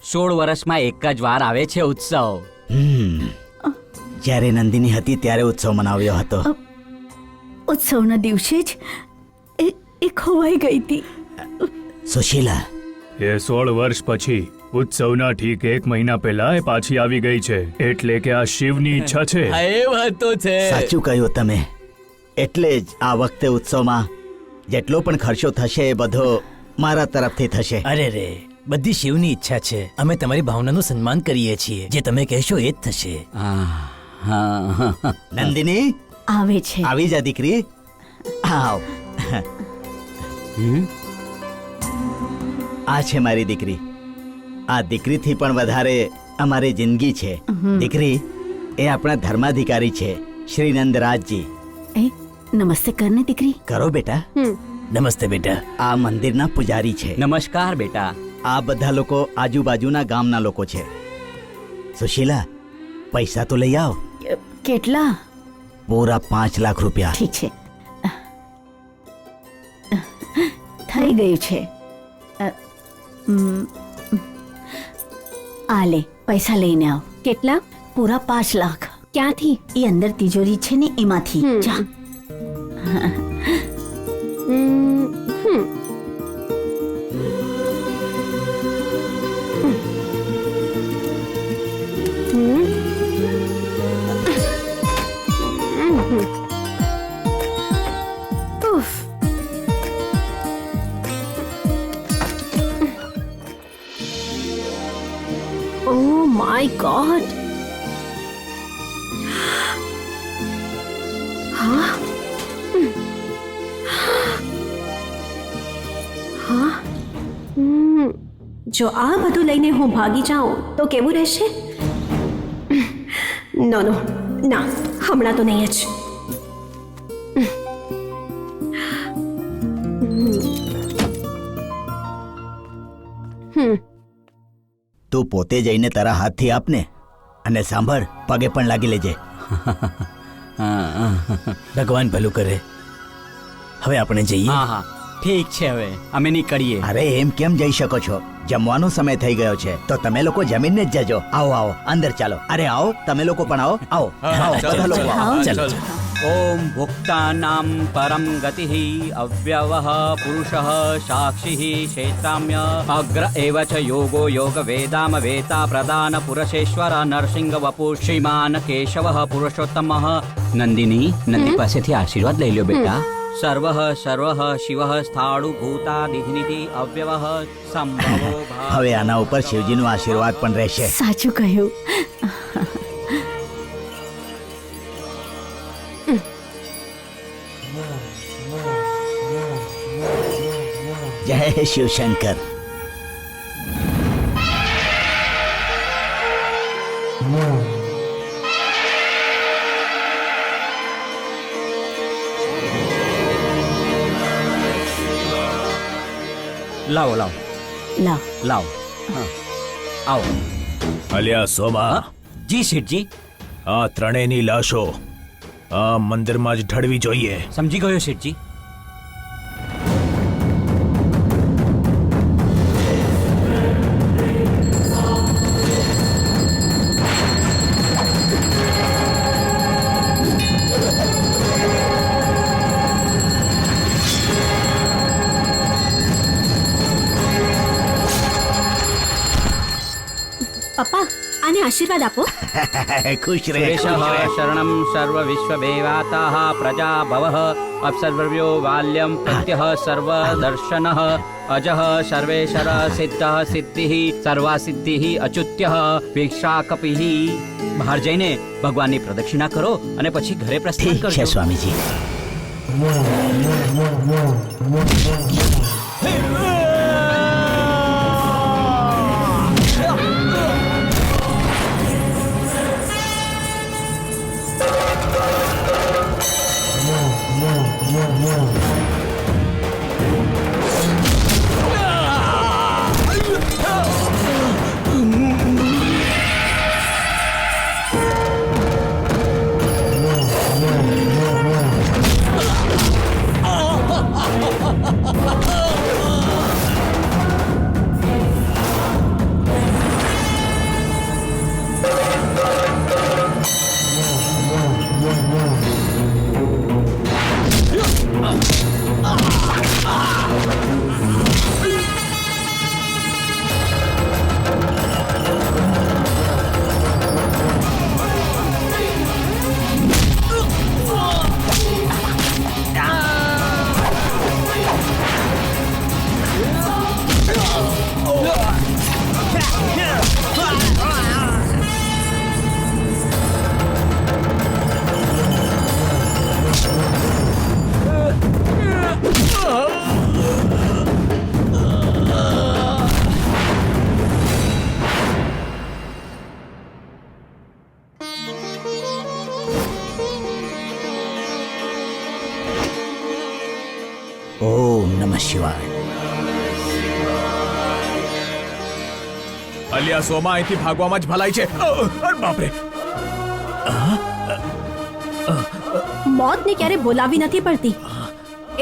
S4: 16 વર્ષમાં એક જ વાર આવે છે ઉત્સવ.
S8: જ્યારે નંદિની હતી ત્યારે ઉત્સવ મનાવ્યો હતો.
S7: ઉત્સવના દિવસે જ એ ખોવાઈ ગઈ હતી.
S8: સુશીલા,
S2: એ 16 વર્ષ પછી ઉત્સવના ઠીક 1 મહિના પહેલા એ પાછી આવી ગઈ છે, એટલે કે આ શિવની ઈચ્છા છે.
S1: એ વાત તો છે.
S8: સાચું કહ્યું તમે. એટલે જ આ વખતે ઉત્સવમાં જેટલો પણ ખર્ચો થશે એ બધો મારા તરફથી થશે.
S12: અરે રે, બધી શિવની ઈચ્છા છે. અમે તમારી ભાવનાનું સન્માન કરીએ છીએ. જે તમે કહેશો એ જ થશે.
S8: નંદિની
S7: આવે છે.
S8: આવી જા દીકરી, આવ. આ છે મારી દીકરી. આ દીકરીથી પણ વધારે અમારી જિંદગી છે. દીકરી, એ આપણા ધર્માધિકારી છે, શ્રી નંદરાજજી.
S7: નમસ્તે કરને દીકરી.
S8: કરો બેટા.
S12: નમસ્તે બેટા.
S8: આ મંદિરના પૂજારી છે.
S4: નમસ્કાર બેટા.
S8: આ બધા લોકો આજુબાજુના ગામના લોકો છે. સુશીલા, પૈસા તો લઈ આવ.
S7: કેટલા?
S8: પૂરા 5 લાખ રૂપિયા.
S7: ઠીક છે, થઈ ગયું છે. આ લે, પૈસા લઈને આવ.
S10: કેટલા?
S7: પૂરા 5 લાખ.
S10: ક્યાંથી?
S7: એ અંદર તિજોરી છે ને એમાંથી. જા.
S10: ઉફ. Oh my God. હા? હા? જો આ બધું લઈને હું ભાગી જાઉં તો કેવું રહેશે? નો નો ના, હમણાં તો નહીં જ.
S8: તું પોતે જઈને તારા હાથથી આપને અને સાંભળ, પગે પણ લાગી લેજે.
S4: ભગવાન ભલું કરે.
S8: હવે આપણે જઈએ.
S4: હા હા ઠીક છે, હવે અમે નીકળીએ.
S8: અરે એમ કેમ જઈ શકો છો? જમવાનો સમય થઈ ગયો છે તો તમે લોકો જમીને જ જજો. આવો આવો, અંદર ચાલો. અરે આવો, તમે લોકો પણ આવો. આવો આવો, બધા લોકો આવો.
S4: ચલો. ઓમ ભુક્તાનામ પરમ ગતિઃ અવ્યવઃ પુરુષઃ સાક્ષિઃ ક્ષેત્રામ્ય અગ્ર એવ ચ યોગો યોગ વેદામ વેતા પ્રદાન પુરુષેશ્વર નરસિંહ વપુ શ્રીમાન કેશવઃ પુરુષોત્તમઃ. નંદિની, નંદી પાસેથી આશીર્વાદ લઈ લ્યો બેટા. સર્વઃ સર્વઃ શિવઃ સ્થાળુ ભૂતાદિનિધિ અવ્યવઃ સંભવો ભાવ.
S8: હવે આના ઉપર શિવજીનો આશીર્વાદ પણ રહેશે.
S7: સાચું કહ્યું.
S8: જય શિવશંકર.
S4: લાવો લાવો
S7: લાવ.
S4: લાવો. હા આવો.
S3: અલ્યા સોમા,
S4: જી શેઠજી.
S3: આ ત્રણેયની લાશો આ મંદિરમાં જ ઢળવી જોઈએ.
S4: સમજી ગયો શેઠજી.
S10: પપ્પા, આને આશીર્વાદ આપો.
S8: ખુશ રહે.
S4: સુરેશઃ શરણં સર્વ વિશ્વદેવાતાઃ પ્રજા ભવઃ અપ્સર્વ્યો વાલ્યમ પ્રત્યઃ સર્વ દર્શનઃ અજઃ સર્વેશ્વર સિદ્ધઃ સિદ્ધિઃ સર્વા સિદ્ધિઃ અચ્યુત્યઃ ભિક્ષાકપિઃ. બહાર જઈને ભગવાનની પ્રદક્ષિણા કરો અને પછી ઘરે પ્રસ્થાન
S8: ઠીક છે
S4: કરજો.
S8: સ્વામીજી. ઓમ નમઃ શિવાય.
S3: અલ્યા સોમા, અહીંથી ભાગવામાં જ ભલાઈ છે. અરે બાપરે.
S10: મોતને ક્યારે બોલાવી નથી પડતી,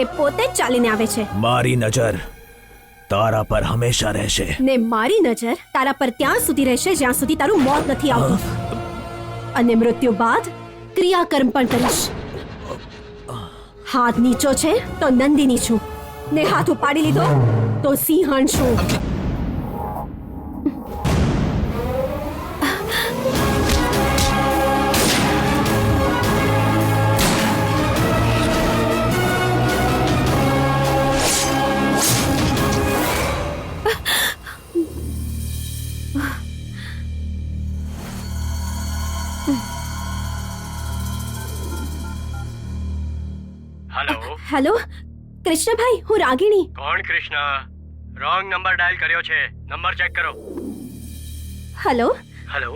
S10: એ પોતે જ ચાલીને આવે છે.
S3: મારી નજર તારા પર હંમેશા રહેશે.
S10: ને મારી નજર તારા પર ત્યાં સુધી રહેશે જ્યાં સુધી તારું મોત નથી આવતું. અને મૃત્યુ બાદ ક્રિયાકર્મ પણ કરીશ. હાથ નીચો છે તો નંદિની છું, ને હાથ ઉપાડી લીધો તો સિંહણ છું. હેલો કૃષ્ણભાઈ, હું રાગિણી.
S6: કોણ કૃષ્ણ? રોંગ નંબર ડાયલ કર્યો છે. નંબર ચેક કરો.
S10: હેલો,
S6: હેલો,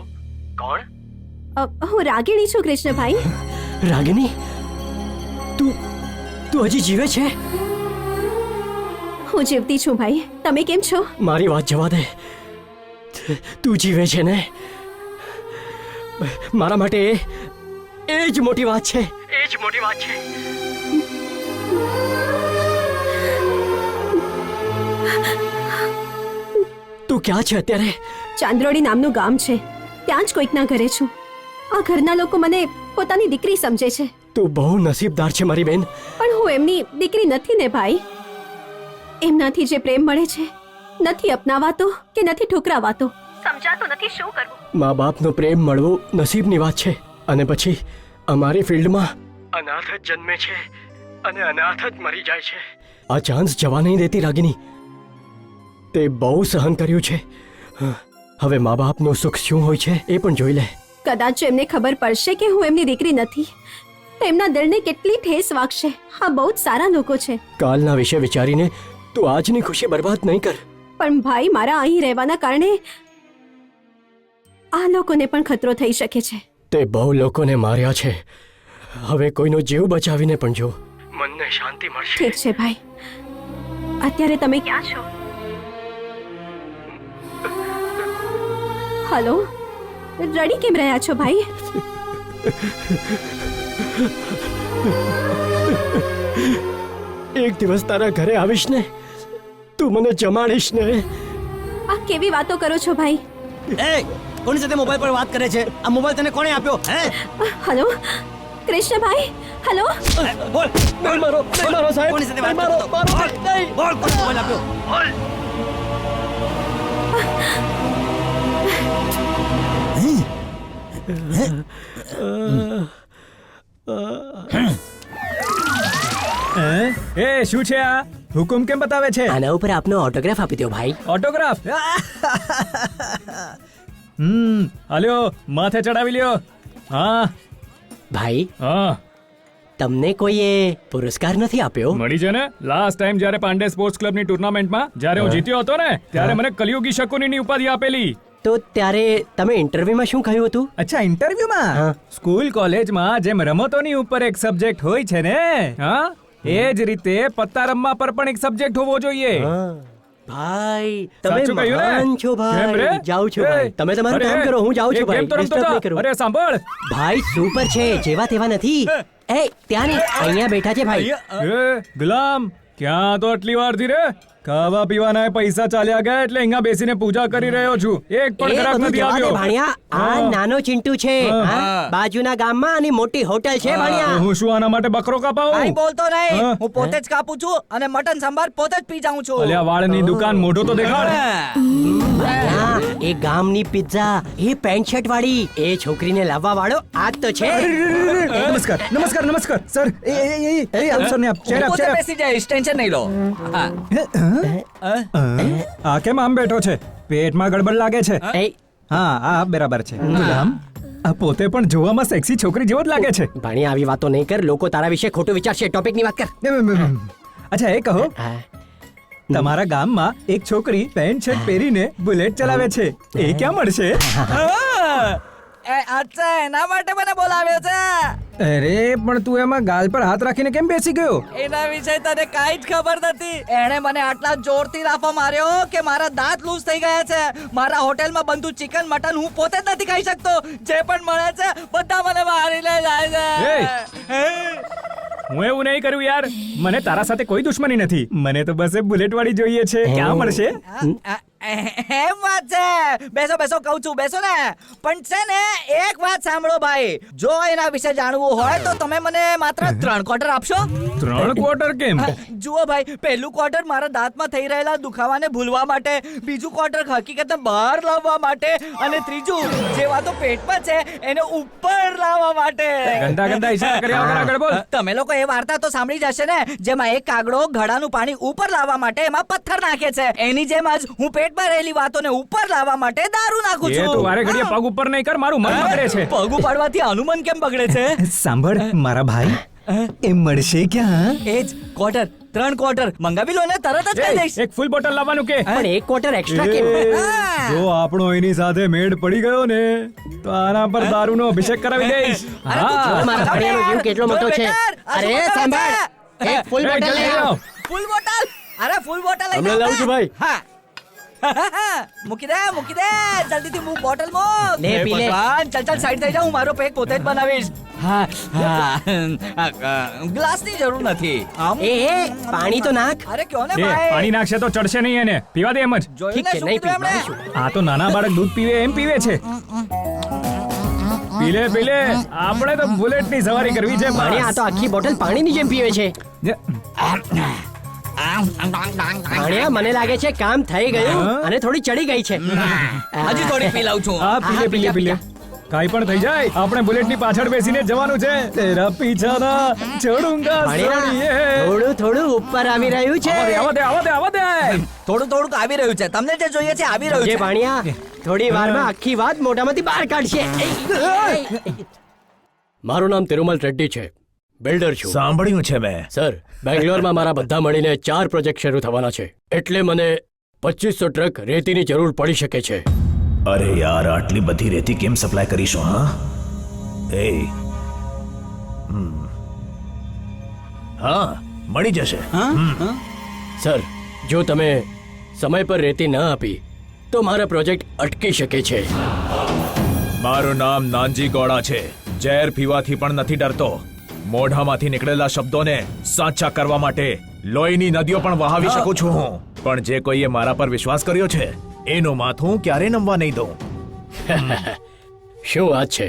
S6: કોણ?
S10: હું રાગિણી છું કૃષ્ણભાઈ.
S6: રાગિણી, તું હજી જીવે છે?
S10: હું જીવતી છું ભાઈ. તમે કેમ છો?
S6: મારી વાત જવા દે. તું જીવે છે ને? મારા માટે એ જ મોટી વાત છે. એ જ મોટી વાત છે. તું ક્યાં છે અત્યારે?
S10: ચાંદ્રોડી નામનું ગામ છે, ત્યાં જ કોઈકના ઘરે છું. આ ઘરના લોકો મને પોતાની દીકરી સમજે છે.
S6: તું બહુ નસીબદાર છે મારી બેન.
S10: પણ હું એમની દીકરી નથી ને ભાઈ. એમનાથી જે પ્રેમ મળે છે નથી અપનાવાતો કે નથી ઠુકરાવાતો. સમજાતું નથી શું કરવું.
S6: મા બાપનો પ્રેમ મળવો નસીબની વાત છે. અને પછી અમારી ફિલ્ડમાં અનાથ જ જન્મે છે અને અનાથ જ મરી જાય છે. આ ચાન્સ જવા નહીં દેતી રાગિની. તે બહુ સહન કર્યું છે. હવે મા બાપનું સુખ શું હોય છે એ પણ જોઈ લે.
S10: કદાચ જો એમને ખબર પડશે કે હું એમની દીકરી નથી, એમના દિલને કેટલી ઠેસ વાગશે. આ બહુ જ સારા લોકો છે.
S6: કાલના વિશે વિચારીને તું આજની ખુશી બરબાદ નહીં કર.
S10: પણ ભાઈ, મારા અહીં રહેવાના કારણે આ લોકોને પણ ખતરો થઈ શકે છે.
S6: તે બહુ લોકોને માર્યા છે. હવે કોઈનો જીવ બચાવીને પણ જો. મનને શાંતિ મળશે.
S10: ઠીક છે ભાઈ. અત્યારે તમે ક્યાં છો? હલો, રડી કેમ રહ્યા છો ભાઈ?
S6: એક દિવસ તારા ઘરે આવીશ ને, તું મને જમાડીશ ને.
S10: આ કેવી વાતો કરો છો ભાઈ?
S4: એ કોની સાથે મોબાઈલ પર વાત કરે છે? આ મોબાઈલ તને કોણે આપ્યો? હે?
S10: હલો કૃષ્ણભાઈ, હલો.
S4: બોલ
S6: નહીં મારો સાહેબ.
S4: કોની સાથે વાત કરતો? બોલ કોને મોબાઈલ આપ્યો? બોલ.
S12: એ શું છે આ? હુકુમ કેમ બતાવે છે?
S6: આના ઉપર આપનો ઓટોગ્રાફ આપી દો ભાઈ.
S12: ઓટોગ્રાફ? હાલ્યો, માથે ચડાવી લ્યો. હા
S6: ભાઈ,
S12: હા,
S6: તમને કોઈએ પુરસ્કાર નથી આપ્યો?
S2: મળી છે ને. લાસ્ટ ટાઈમ જ્યારે પાંડે સ્પોર્ટ્સ ક્લબની ટુર્નામેન્ટમાં જ્યારે હું જીત્યો હતો ને, ત્યારે મને કલિયુગી શકુનીની ઉપાધિ આપેલી.
S6: તો ત્યારે તમે ઇન્ટરવ્યુમાં શું કહ્યું હતું?
S12: અચ્છા, ઇન્ટરવ્યુમાં સ્કૂલ કોલેજમાં જેમ રમતોની ઉપર એક સબ્જેક્ટ હોય છે ને, હા, એ જ રીતે પત્તા રમવા પર પણ એક સબ્જેક્ટ હોવો જોઈએ.
S6: ભાઈ,
S2: સાચું
S6: તમે
S2: કહ્યું ને?
S6: મહાન છો
S2: કેમ રે?
S6: ભાઈ. જાઉં છું ભાઈ. તમે તમારું કામ કરો, હું જાઉં છું ભાઈ. Disturb નહીં કરું.
S2: અરે સાંભળ,
S6: ભાઈ સુપર છે, જેવા તેવા નથી. એ ત્યાં નહીં, અહીંયા બેઠા છે ભાઈ.
S2: એ ગુલામ, ક્યાં તો આટલી વારથી રે? ખાવા પીવાના પૈસા ચાલ્યા ગયા એટલે અહીંયા બેસીને પૂજા કરી રહ્યો છું. એક પણ
S6: એ
S2: ગ્રાહક
S6: બધું
S2: નથી
S6: જવા દે
S2: આવ્યો.
S6: ભાણિયા. આ
S2: હા.
S6: નાનો ચિંટુ છે. હા, બાજુના ગામમાં આની મોટી હોટલ છે ભાણિયા.
S2: હું શું આના માટે બકરો
S11: કાંઈ
S2: કાપાવું?
S11: બોલતો નહીં.
S2: હા.
S11: હું પોતે જ કાપું છું અને મટન સંભાર પોતે જ પી જાઉં છું.
S2: અલ્યા વાળની દુકાન મોઢો તો દેખાડ.
S6: ભાણિયા, એ ગામની પિઝા, એ પેન્ટ શર્ટ વાળી, એ છોકરીને લાવવા વાળો આ જ તો છે.
S12: નમસ્કાર નમસ્કાર નમસ્કાર સર. આપ સર ને આપ ચેર
S11: હું
S12: આપ
S11: પોતે
S12: ચેર
S11: બેસી જઈશ, ટેન્શન નહીં લો. હા.
S12: આ કેમ આમ બેઠો છે? પેટમાં ગડબડ લાગે છે.
S6: એ,
S12: હા, આ બરાબર છે. ગુલામ, આ પોતે પણ જોવામાં સેક્સી છોકરી જેવો જ લાગે છે.
S6: ભાણિયા આવી વાતો નહીં કર, લોકો તારા વિશે ખોટું વિચારશે. ટોપિકની વાત કર.
S12: અચ્છા, એ કહો,
S6: હા.
S12: તમારા ગામમાં એક છોકરી પેન્ટ શર્ટ પહેરીને બુલેટ ચલાવે છે, એ ક્યાં મળશે?
S11: અચ્છા, એના માટે મને બોલાવ્યો છે.
S12: અરે પણ તું એમાં ગાલ પર હાથ રાખીને કેમ બેસી ગયો?
S11: એના વિશે તને કાંઈ જ ખબર નથી. એણે મને આટલા જોરથી લાફો માર્યો કે મારા દાંત લૂઝ થઈ ગયા છે. મારા હોટેલમાં બનતું ચિકન મટન હું પોતે જ નથી ખાઈ શકતો. જે પણ મળે છે બધા મને મારીને જાય છે.
S2: હું એવું નહીં કર્યું યાર. મને તારા સાથે કોઈ દુશ્મની નથી.
S12: મને તો બસ એ બુલેટ વાળી જોઈએ છે. ક્યાં મળશે?
S11: એમ વાત છે. બેસો બેસો કહું છું, બેસો ને. પણ છે ને એક વાત સાંભળો ભાઈ, જો એના વિશે જાણવું હોય તો તમે મને માત્ર 3 ક્વાર્ટર આપશો.
S2: 3 ક્વાર્ટર કેમ?
S11: જુઓ ભાઈ, પહેલું ક્વાર્ટર મારા દાંતમાં થઈ રહેલા દુખાવાને ભૂલવા માટે, બીજું ક્વાર્ટર હકીકતને બહાર લાવવા માટે, અને ત્રીજું જે વાતો પેટમાં છે એને ઉપર લાવવા માટે.
S2: ગંદા ગંદા ઈશારા કર્યા વગર આગળ બોલ.
S11: તમે લોકો એ વાર્તા તો સાંભળી જ હશે ને, જેમાં એક કાગડો ઘડાનું પાણી ઉપર લાવવા માટે એમાં પથ્થર નાખે છે. એની જેમ જ હું પેટમાં રહેલી વાતોને ઉપર લાવવા માટે દારૂ નાખું
S2: એ
S11: છું.
S2: તું વારે ઘડીએ પગ ઉપર નહીં કર, મારું મન બગડે છે.
S11: પગ ઉપાડવાથી આનું મન કેમ બગડે છે?
S12: સાંભળ મારા ભાઈ, એ મળશે ક્યાં?
S11: એ જ ક્વાર્ટર, 3 ક્વાર્ટર મંગાવી લો ને, તરત જ કહી દઈશ.
S2: એક ફૂલ બોટલ લાવવાનું કે?
S6: પણ 1 ક્વાર્ટર એક્સ્ટ્રા કેમ?
S12: જો આપણો એની સાથે મેળ પડી ગયો ને તો આના પર દારૂનો અભિષેક કરાવી દઈશ.
S11: અરે તું
S6: જો મારા ભાણિયાનો જીવ કેટલો મોટો છે. અરે સાંભળ, એક ફૂલ બોટલ લઈ આવ.
S11: ફૂલ બોટલ, અરે ફૂલ બોટલ લઈ
S6: હમણાં લાવું છું ભાઈ.
S11: હા મૂકી દે જલ્દીથી મૂક બોટલ મૂક.
S6: લે, પી લે.
S11: ભગવાન, ચાલ સાઈડ થઈ જા, હું મારો પેક પોતે જ બનાવીશ. હા ગ્લાસની જરૂર નથી. આમ
S6: એ પાણી તો નાખ.
S11: અરે ક્યો ને
S2: એ
S11: ભાઈ,
S2: પાણી નાખશે તો ચડશે નહીં એને, પીવા દે એમ જ.
S11: જોયું
S6: ઠીક
S11: ને
S6: છે,
S11: શું
S6: નહીં
S11: કીધું એમણે?
S6: પીવાનું.
S2: આ તો નાના બાળક દૂધ પીવે એમ પીવે છે. પી લે આપણે તો બુલેટની સવારી કરવી છે.
S6: પાણી આ તો આખી બોટલ પાણીની જેમ પીવે છે. ભાણિયા, મને લાગે છે કામ થઈ ગયું અને થોડી ચડી ગઈ છે.
S11: હજી થોડી પી લઉં છું.
S2: હા પી લે. કાઈ પણ થઈ જાય, આપણે બુલેટની પાછળ બેસીને જવાનું છે. તેરા પીછા ના છોડુંગા સોણીએ.
S6: થોડું ઉપર આવી રહ્યું છે.
S2: આવા દે.
S11: થોડુંક આવી રહ્યું છે. તમને જે જોઈએ છે આવી રહ્યું
S6: જે
S11: છે.
S6: ભાણિયા થોડી વારમાં આખી વાત મોઢામાંથી બહાર કાઢશે. મારું નામ તિરુમલ રેડ્ડી છે, બિલ્ડર છું.
S3: સાંભળ્યું છે મેં.
S6: સર, બેંગ્લોરમાં મારા બધા મળીને 4 પ્રોજેક્ટ શરૂ થવાના છે, એટલે મને 2500 ટ્રક રેતીની જરૂર પડી શકે છે.
S3: અરે યાર, આટલી બધી રેતી કેમ સપ્લાય કરીશું? હા હા મળી જશે.
S6: સર, જો તમે સમય પર રેતી ન આપી તો મારા પ્રોજેક્ટ અટકી શકે છે.
S3: મારું નામ નાનજી ગોળા છે. ઝેર પીવાથી પણ નથી ડરતો. મોઢામાંથી નીકળેલા શબ્દોને સાચા કરવા માટે લોહીની નદીઓ પણ વહાવી શકું છું હું. પણ જે કોઈએ મારા પર વિશ્વાસ કર્યો છે એનું માથું ક્યારે નમવા નહીં દઉં.
S6: શું વાત છે,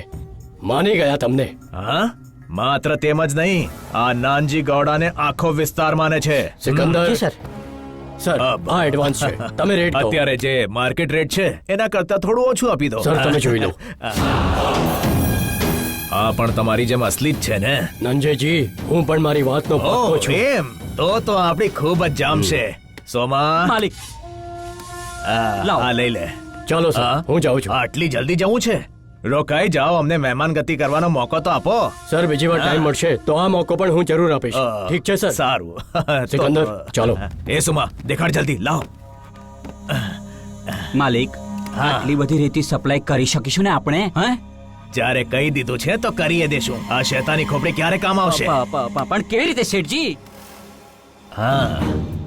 S6: માની ગયા તમને?
S3: હા, માત્ર તેમ જ નહીં, આ નાનજી ગૌડાને આખો વિસ્તાર માને છે.
S6: સિકંદર. સર, આ એડવાન્સ છે, તમે રેટ કહો.
S3: અત્યારે જે માર્કેટ રેટ છે એના કરતા થોડું ઓછું આપી દો.
S6: સર, તમે જોઈ લો.
S3: આ પણ તમારી જેમ અસલી જ છે ને?
S6: નંજેજી, હું પણ મારી વાતનો પક્કો છું.
S3: એમ તો આપણી ખૂબ જ જામશે. સોમા,
S4: માલિક
S3: આ લઈ લે.
S6: ચાલો સર, હું જાઉં છું.
S3: આટલી જલ્દી જવું છે? રોકાઈ જાઓ, અમને મહેમાન ગતિ કરવાનો મોકો તો આપો.
S6: સર, બીજી વાર ટાઈમ મળશે તો આ મોકો પણ હું જરૂર આપીશ. ઠીક છે સર?
S3: સારું.
S6: સિકંદર, ચાલો.
S3: એ સુમા, દેખાડ જલ્દી, લાવો.
S4: માલિક, આટલી બધી રેતી સપ્લાય કરી શકીશું ને આપણે?
S3: જ્યારે કહી દીધું છે તો કરીએ દેશું. આ શેતાની ખોપડી ક્યારે કામ આવશે?
S4: પણ કેવી રીતે શેઠજી?
S3: હા,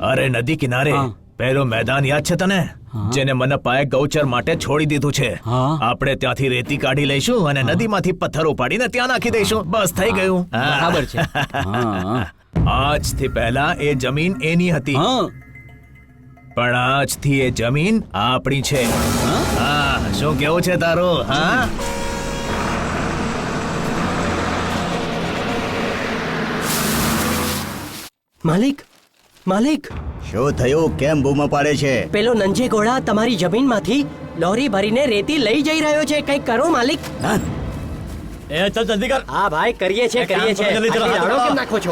S3: અરે નદી કિનારે પેલું મેદાન યાદ છે તને, જેને મનપાએ ગૌચર માટે છોડી દીધું છે? આપણે ત્યાંથી રેતી કાઢી લઈશું અને નદીમાંથી પથ્થર ઉપાડીને ત્યાં નાખી દઈશું. બસ થઈ ગયું.
S4: બરાબર છે.
S3: આજથી પહેલા એ જમીન એની હતી, પણ આજથી એ જમીન આપણી છે. હા, શું કેવું છે તારું? હા,
S6: માલિક,
S8: શું થયું? કેમ બૂમો પાડે છે?
S6: પેલો નંજે ઘોડા તમારી જમીનમાંથી લોરી ભરીને રેતી લઈ જઈ રહ્યો છે. કંઈક કરો માલિક.
S4: ચાલ જલ્દી કર.
S6: હા ભાઈ, કરીએ છે. આટલી દાડો કેમ નાખો છો?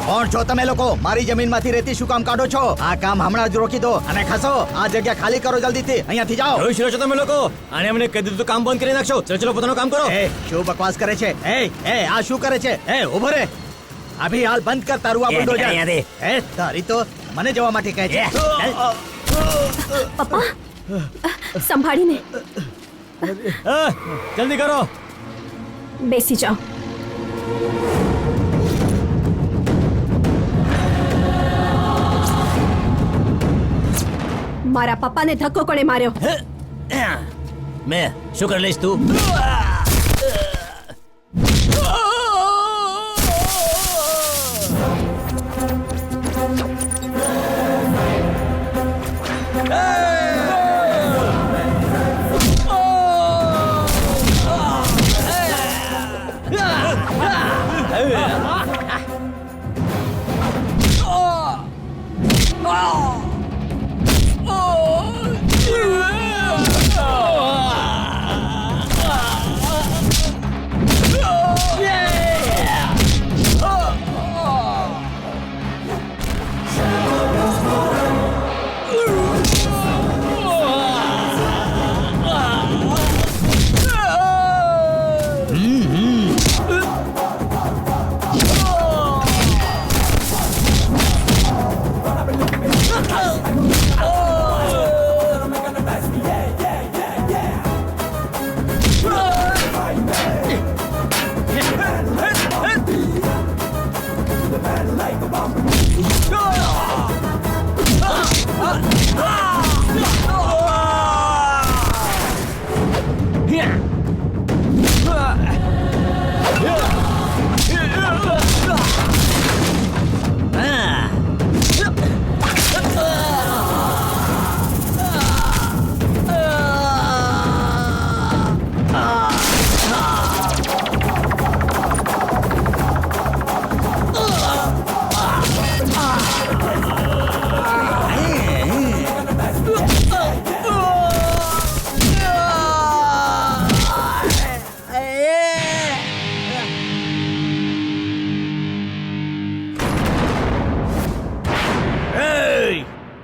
S8: કોણ છો તમે લોકો? મારી જમીનમાંથી રેતી શું કામ કાઢો છો? આ કામ હમણાં જ રોકી દો અને ખસો. આ જગ્યા ખાલી કરો જલ્દીથી. અહીંયાથી જાઓ.
S4: જોઈ શકો છો તમે લોકો? આને અમને કહી દીધું તો કામ બંધ કરી નાખશો. ચલો પોતાનું કામ કરો.
S8: શું બકવાસ કરે છે? આ શું કરે છે? ઉભો રે. અભી હાલ બંધ કર તારું આ બુલડોઝર. તારી તો મને જવા માટે કહે છે.
S10: પપ્પા, સંભાળીને
S4: જલ્દી કરો.
S10: બેસી જાઓ. મારા પપ્પાને ધક્કો કોણે માર્યો?
S4: મેં શું કરી લઈશ તું?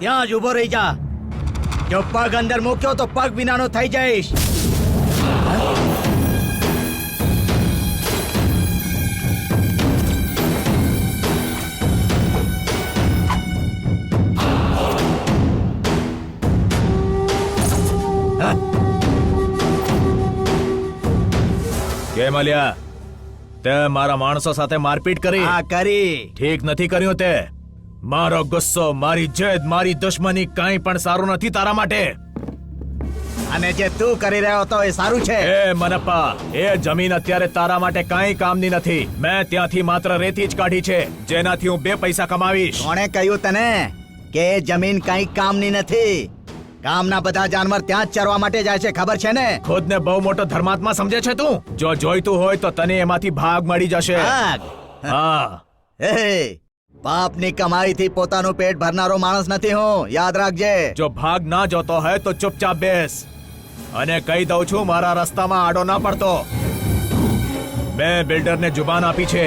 S8: ત્યાં જ ઊભો રહી જા. જો પગ અંદર મૂક્યો તો પગ વિનાનો થઈ જઈશ.
S3: કેમ અલ્યા તે મારા માણસો સાથે મારપીટ કરી?
S8: હા કરી.
S3: ઠીક નથી કર્યું તે. મારો ગુસ્સો, મારી જીદ, મારી દુશ્મની કંઈ પણ સારું નથી તારા માટે.
S8: અને જે તું કરી રહ્યો હતો એ સારું છે.
S3: એ મનપ્પા, એ જમીન અત્યારે તારા માટે કાંઈ કામની નથી. મેં ત્યાંથી માત્ર રેતી જ કાઢી છે, જેનાથી હું 2 પૈસા કમાવીશ.
S8: કોણે કહ્યું તને કે એ જમીન કઈ કામની નથી? ગામના બધા જાનવર ત્યાં જ ચરવા માટે જાય છે, ખબર છે ને?
S3: ખુદને બહુ મોટો ધર્માત્મા સમજે છે તું. જો જોઈતું હોય તો તને એમાંથી ભાગ મળી જશે.
S8: ભાગ?
S3: હા.
S8: એ પાપની કમાઈથી પોતાનું પેટ ભરનારો માણસ નથી હું, યાદ રાખજે.
S3: જો ભાગ ના જોતો હોય તો ચૂપચાપ બેસ. અને કહી દઉં છું, મારા રસ્તામાં આડો ના પડતો. મેં બિલ્ડરને જુબાન આપી છે,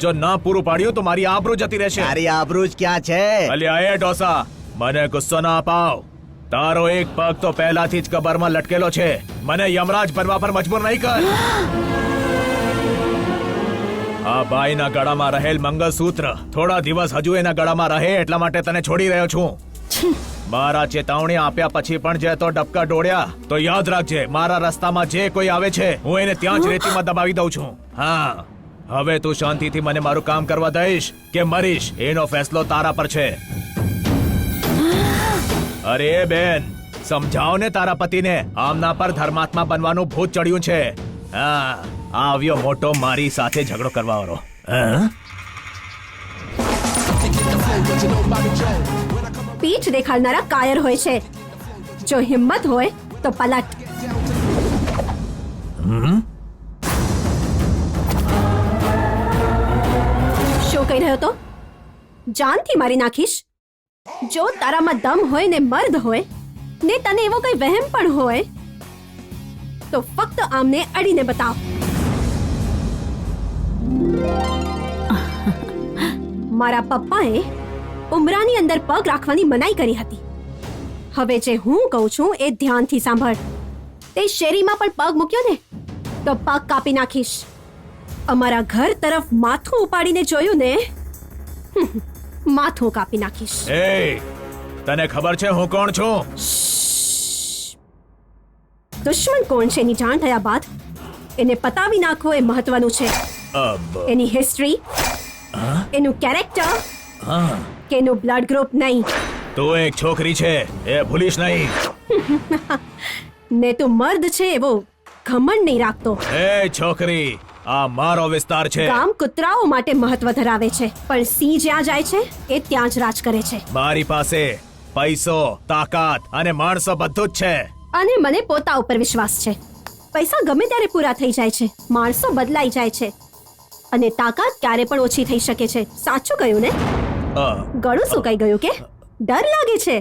S3: જો ના પૂરું પાડ્યું તો મારી આબરૂ જતી રહેશે.
S8: તારી આબરૂ જ ક્યાં છે?
S3: અલ્યા એ ડોસા, મને ગુસ્સો ના અપાવ. તારો એક પગ તો પહેલાથી જ કબરમાં લટકેલો છે. મને યમરાજ બનવા પર મજબૂર નહીં કર. આ બાઈના ગળામાં રહેલ મંગળસૂત્ર થોડા દિવસ હજુ એના ગળામાં રહે એટલા માટે તને છોડી રહ્યો છું. મારા ચેતવણી આપ્યા પછી પણ જે તો ડબકા ડોળ્યા તો યાદ રાખજે, મારા રસ્તામાં જે કોઈ આવે છે હું એને ત્યાં જ રેતીમાં દબાવી દઉં છું. હા, હવે તું શાંતિથી મને મારું કામ કરવા દઈશ કે મરીશ એનો ફેસલો તારા પર છે. અરે બેન, સમજાવો ને તારા પતિને, આમના પર ધર્માત્મા બનવાનું ભૂત ચડ્યું છે. હા, આવ્યો મોટો મારી સાથે ઝઘડો કરવા વાળો.
S10: પીઠ દેખાડનારા કાયર હોય છે. જો હિંમત હોય તો પલટ. શું કહી રહ્યો તો? જાનથી મારી નાખીશ? જો તારામાં દમ હોય ને મર્દ હોય ને તને એવો કઈ વહેમ પણ હોય તો ફક્ત આમને અડીને બતાવ. મારા પપ્પાએ ઉમરાની અંદર પગ રાખવાની મનાઈ કરી હતી. હવે જે હું કહું છું એ ધ્યાનથી સાંભળ. તે શેરીમાં પણ પગ મૂક્યો ને તો પગ કાપી નાખીશ. અમારા ઘર તરફ માથું ઉપાડીને જોયું ને, માથું કાપી નાખીશ.
S3: એ તને ખબર છે હું કોણ છું?
S10: દુશ્મન કોણ છે એની જાણ થયા બાદ એને પતાવી નાખવો એ મહત્વનું છે. એની હિસ્ટ્રી, એનું કેરેક્ટર કે એનું બ્લડ ગ્રુપ નહીં.
S3: તું એક છોકરી છે એ ભૂલીશ નહીં.
S10: ને તું મર્દ છે એવો ઘમંડ નહીં રાખતો.
S3: એ છોકરી, આ મારો વિસ્તાર છે.
S10: ગામ કૂતરાઓ માટે મહત્વ ધરાવે છે, પણ સિંહ જ્યાં જાય છે એ ત્યાં જ રાજ કરે છે.
S3: મારી પાસે પૈસો, તાકાત અને માણસો બધું જ છે.
S10: અને મને પોતા ઉપર વિશ્વાસ છે. પૈસા ગમે ત્યારે પૂરા થઈ જાય છે, માણસો બદલાઈ જાય છે અને તાકાત ક્યારે પણ ઓછી થઈ શકે છે. સાચું કહ્યું ને? ગળું સુકાઈ ગયું કે? ડર લાગે છે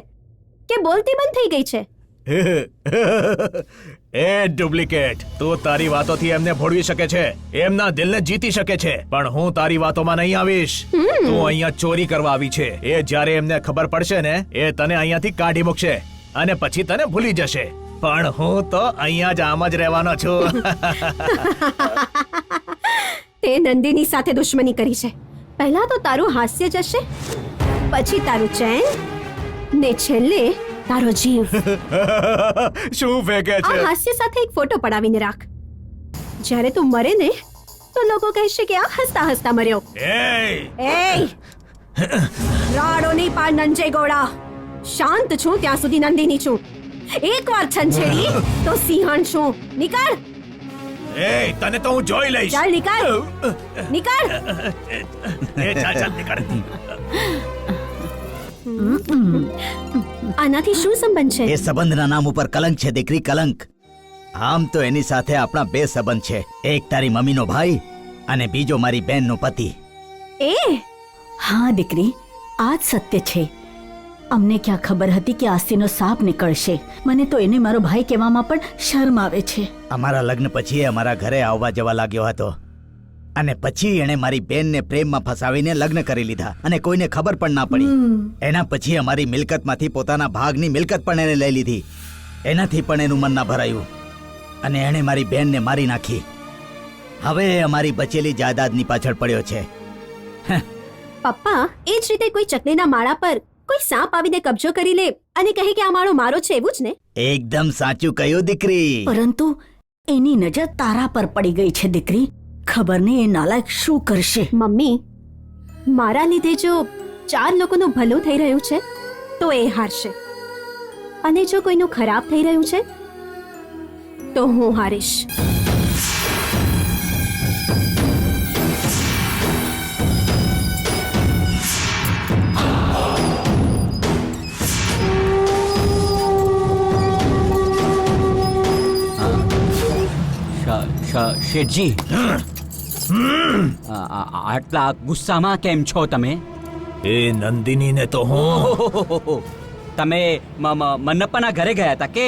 S10: કે બોલતી બંધ થઈ ગઈ છે?
S3: એ ડુપ્લિકેટ, તું તારી વાતોથી એમને ભોળવી શકે છે, એમના દિલને જીતી શકે છે, પણ હું તારી વાતોમાં નહીં આવીશ. તું અહીંયા ચોરી કરવા આવી છે. એ જ્યારે એમને ખબર પડશે ને, એ તને અહીંયાથી કાઢી મૂકશે અને પછી તને ભૂલી જશે. પણ હું તો અહીંયા જ આમ જ રહેવાનો છું.
S10: તે નંદિની સાથે દુશ્મની કરી છે. પહેલા તો તારું હાસ્ય જશે, પછી તારું ચેન ને છેલ્લે તારો જીવ.
S3: શું ફેંકે છે?
S10: આ હાસ્ય સાથે એક ફોટો પડાવીને રાખ. જ્યારે તું મરે ને તો લોકો કહેશે કે આ હસતા હસતા મર્યો. એ રાડો નહીં પાડ નંજે ગોળા. શાંત છું ત્યાં સુધી નંદિની છું. એકવાર છંછેડી તો સિંહણ છું. નીકળ.
S3: એ તને તો હું જોઈ લઈશ.
S10: ચાલ નીકળ. નીકળ.
S3: એ ચાલ ચાલ નીકળ.
S10: આનાથી શું સંબંધ છે?
S8: એ સંબંધના નામ ઉપર કલંક છે દીકરી, કલંક. આમ તો એની સાથે આપણા 2 સંબંધ છે. એક તારી મમ્મીનો ભાઈ અને બીજો મારી બહેનનો પતિ.
S10: એ
S7: હા દીકરી, આ જ સત્ય છે. અમને ક્યાં ખબર હતી કે આસ્તીનો સાપ નીકળશે. મને તો એને મારો ભાઈ કહેવામાં પણ શરમ આવે છે.
S8: અમારા લગ્ન પછી એ અમારા ઘરે આવવા જવા લાગ્યો હતો. અને પછી એણે મારી બેનને પ્રેમમાં ફસાવીને લગ્ન કરી લીધા અને કોઈને ખબર પણ ના પડી. એના પછી અમારી મિલકતમાંથી પોતાના ભાગની મિલકત પણ એને લઈ લીધી. એનાથી પણ એનું મન ના ભરાયું અને એણે મારી બેનને મારી નાખી. હવે એ અમારી બચેલી જાયદાદની પાછળ પડ્યો છે.
S10: પપ્પા એ જ રીતે કોઈ ચકલીના માળા પર કોઈ સાપ આવીને કબજો કરી લે અને કહે કે આ માળો મારો છે, એવું જ ને?
S8: એકદમ સાચું કહ્યું દીકરી.
S7: પરંતુ એની નજર તારા પર પડી ગઈ છે દીકરી. ખબર નહીં એ નાલાયક શું કરશે.
S10: મમ્મી, મારા લીધે જો 4 લોકોનું ભલું થઈ રહ્યું છે તો એ હારશે, અને જો કોઈનું ખરાબ થઈ રહ્યું છે તો હું હારીશ.
S4: શેઠજી, આટલા ગુસ્સામાં કેમ છો તમે?
S3: એ નંદિનીને તો હું
S4: ઓહોહોહો. તમે મન્નપ્પાના ઘરે ગયા હતા કે?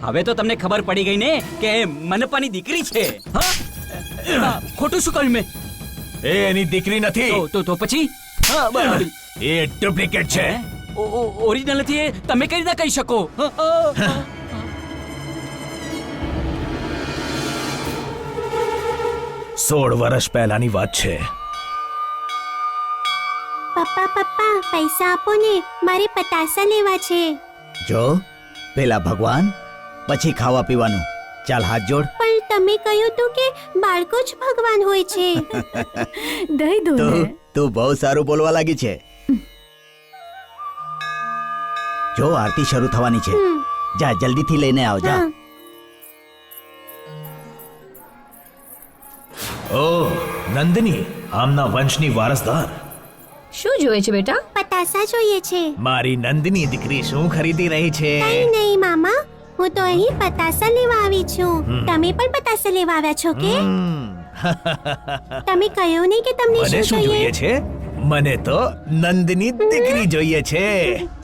S4: હવે તો તમને ખબર પડી ગઈ ને કે એ મન્નપ્પાની દીકરી છે. હા? ખોટું શું કહ્યું મેં?
S3: એ એની દીકરી નથી.
S4: તો પછી
S3: એ ડુપ્લિકેટ છે.
S4: ઓરિજિનલ નથી એ તમે કઈ રીતે કહી શકો?
S3: 16 વર્ષ પહેલાની વાત છે.
S10: પપ્પા પૈસા આપો ને, મારે પતાસા લેવા છે.
S8: જો પેલા ભગવાન, પછી ખાવા પીવાનું. ચાલ હાથ જોડ.
S10: પણ તમે કહ્યું તું કે બાળકો જ ભગવાન હોય છે.
S7: દઈ દો ને.
S8: તું બહુ સારું બોલવા લાગી છે. જો આરતી શરૂ થવાની છે. જા જલ્દીથી લઈને આવ. જા.
S3: ઓહ, નંદિની, આમના વંશની વારસદાર.
S10: શું જોઈએ છે બેટા? પતાસા જોઈએ છે.
S3: મારી નંદિની દીકરી શું ખરીદી રહી છે?
S10: કઈ નહીં મામા, હું તો અહીં પતાસા લેવા આવી છું. તમે પણ પતાસા લેવા આવ્યા છો કે? તમે કહ્યું નહીં કે તમને
S3: મને શું જોઈએ છે? મને તો નંદિની દીકરી જોઈએ છે.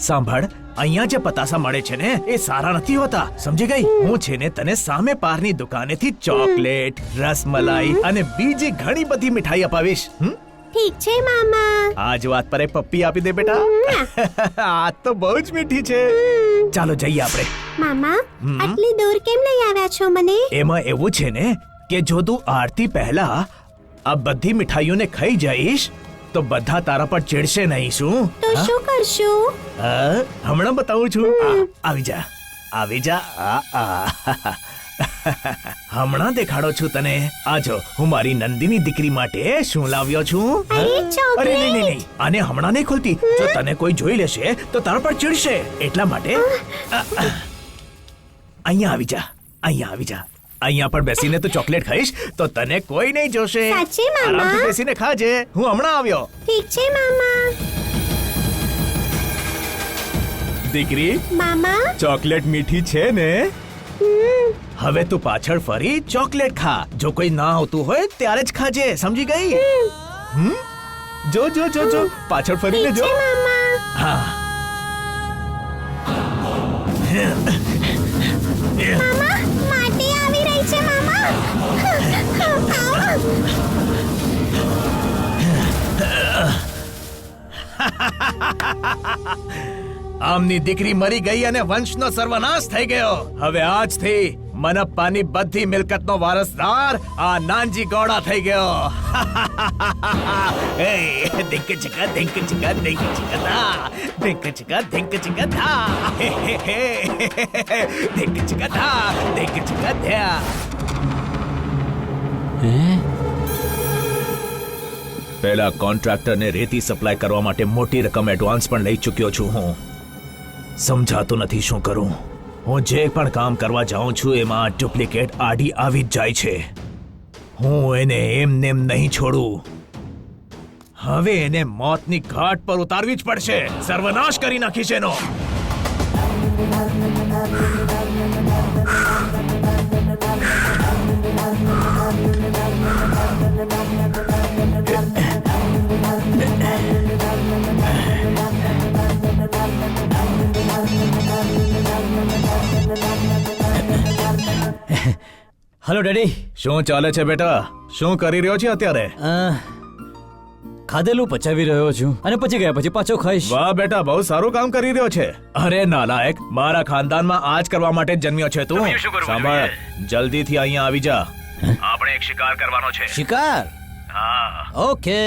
S3: સાંભળ, અહીંયા જે પતાસા મળે છે ને એ સારા નથી હોતા, સમજી ગઈ? હું છે ને તને સામે પારની દુકાનેથી ચોકલેટ, રસમલાઈ અને બીજી ઘણી બધી મીઠાઈ અપાવીશ.
S10: ઠીક છે મામા.
S3: આજ વાત પર પપ્પી આપી દે બેટા. આ તો બહુ જ મીઠી છે. ચાલો જઈએ આપણે.
S10: મામા, આટલી દૂર કેમ લઈ આવ્યા છો મને?
S3: એમાં એવું છે ને કે જો તું આરતી પહેલા આ બધી મીઠાઈઓને ખાઈ જઈશ તો બધા તારા પર ચીડશે નહીં. શું?
S10: તો શું કરશું?
S3: હમણાં બતાવું છું. આવી જા, આવી જા. હમણાં દેખાડો છું તને. આજો, હું મારી નંદિની દીકરી માટે શું લાવ્યો છું. અરે નહીં, આને હમણાં નહીં ખોલતી. જો તને કોઈ જોઈ લેશે તો તારા પર ચીડશે. એટલા માટે અહીંયા આવી જા, અહીંયા આવી જા. અહીંયા પર બેસીને તું ચોકલેટ ખાઈશ તો તને કોઈ નહીં જોશે.
S10: સાચે મામા?
S3: આરામથી બેસીને ખાજે. હું હમણાં આવ્યો.
S10: ઠીક છે મામા.
S3: દીકરી,
S10: મામા,
S3: ચોકલેટ મીઠી છે ને? હવે તું પાછળ ફરી ચોકલેટ ખા. જો કોઈ ના આવતું હોય ત્યારે જ ખાજે, સમજી ગઈ? જો જો જો જો, પાછળ ફરીને જો. હા.
S10: મામા, માટી આવી રહી છે મામા.
S3: આમની દીકરી મરી ગઈ અને વંશનો સર્વનાશ થઈ ગયો. હવે આજથી મનપ્પાની બધી મિલકતનો વારસદાર આ નાનજી ગોળા થઈ ગયો. ધિંક ચિકા ધિંક ચિકા ધિંક ચિકા ધા, ધિંક ચિકા ધિંક ચિકા ધા, ધિંક ચિકા ધા, ધિંક ચિકા ધા. પહેલા કોન્ટ્રાક્ટરને રેતી સપ્લાય કરવા માટે મોટી રકમ એડવાન્સ પણ લઈ ચૂક્યો છું હું. સમજાતું નથી શું કરું. હું જે પણ કામ કરવા જાઉં છું એમાં ડુપ્લિકેટ આડી આવી જ જાય છે. હું એને એમને નહીં છોડું. હવે એને મોતની ઘાટ પર ઉતારવી જ પડશે. સર્વનાશ કરી નાખીશ એનો.
S4: Hello daddy.
S3: શું ચાલે છે બેટા? શું કરી રહ્યો છે અત્યારે?
S4: ખાધેલું પચાવી રહ્યો છું અને પછી ગયા પછી પાછો ખાઈશ.
S3: વાહ બેટા, બહુ સારું કામ કરી રહ્યો છે. અરે નાલાયક, મારા ખાનદાનમાં આ જ કરવા માટે જ જન્મ્યો છે તું. સાંભળ, જલ્દીથી અહીંયા આવી જા. આપણે એક શિકાર કરવાનો છે.
S4: શિકાર?
S3: હા.
S4: ઓકે.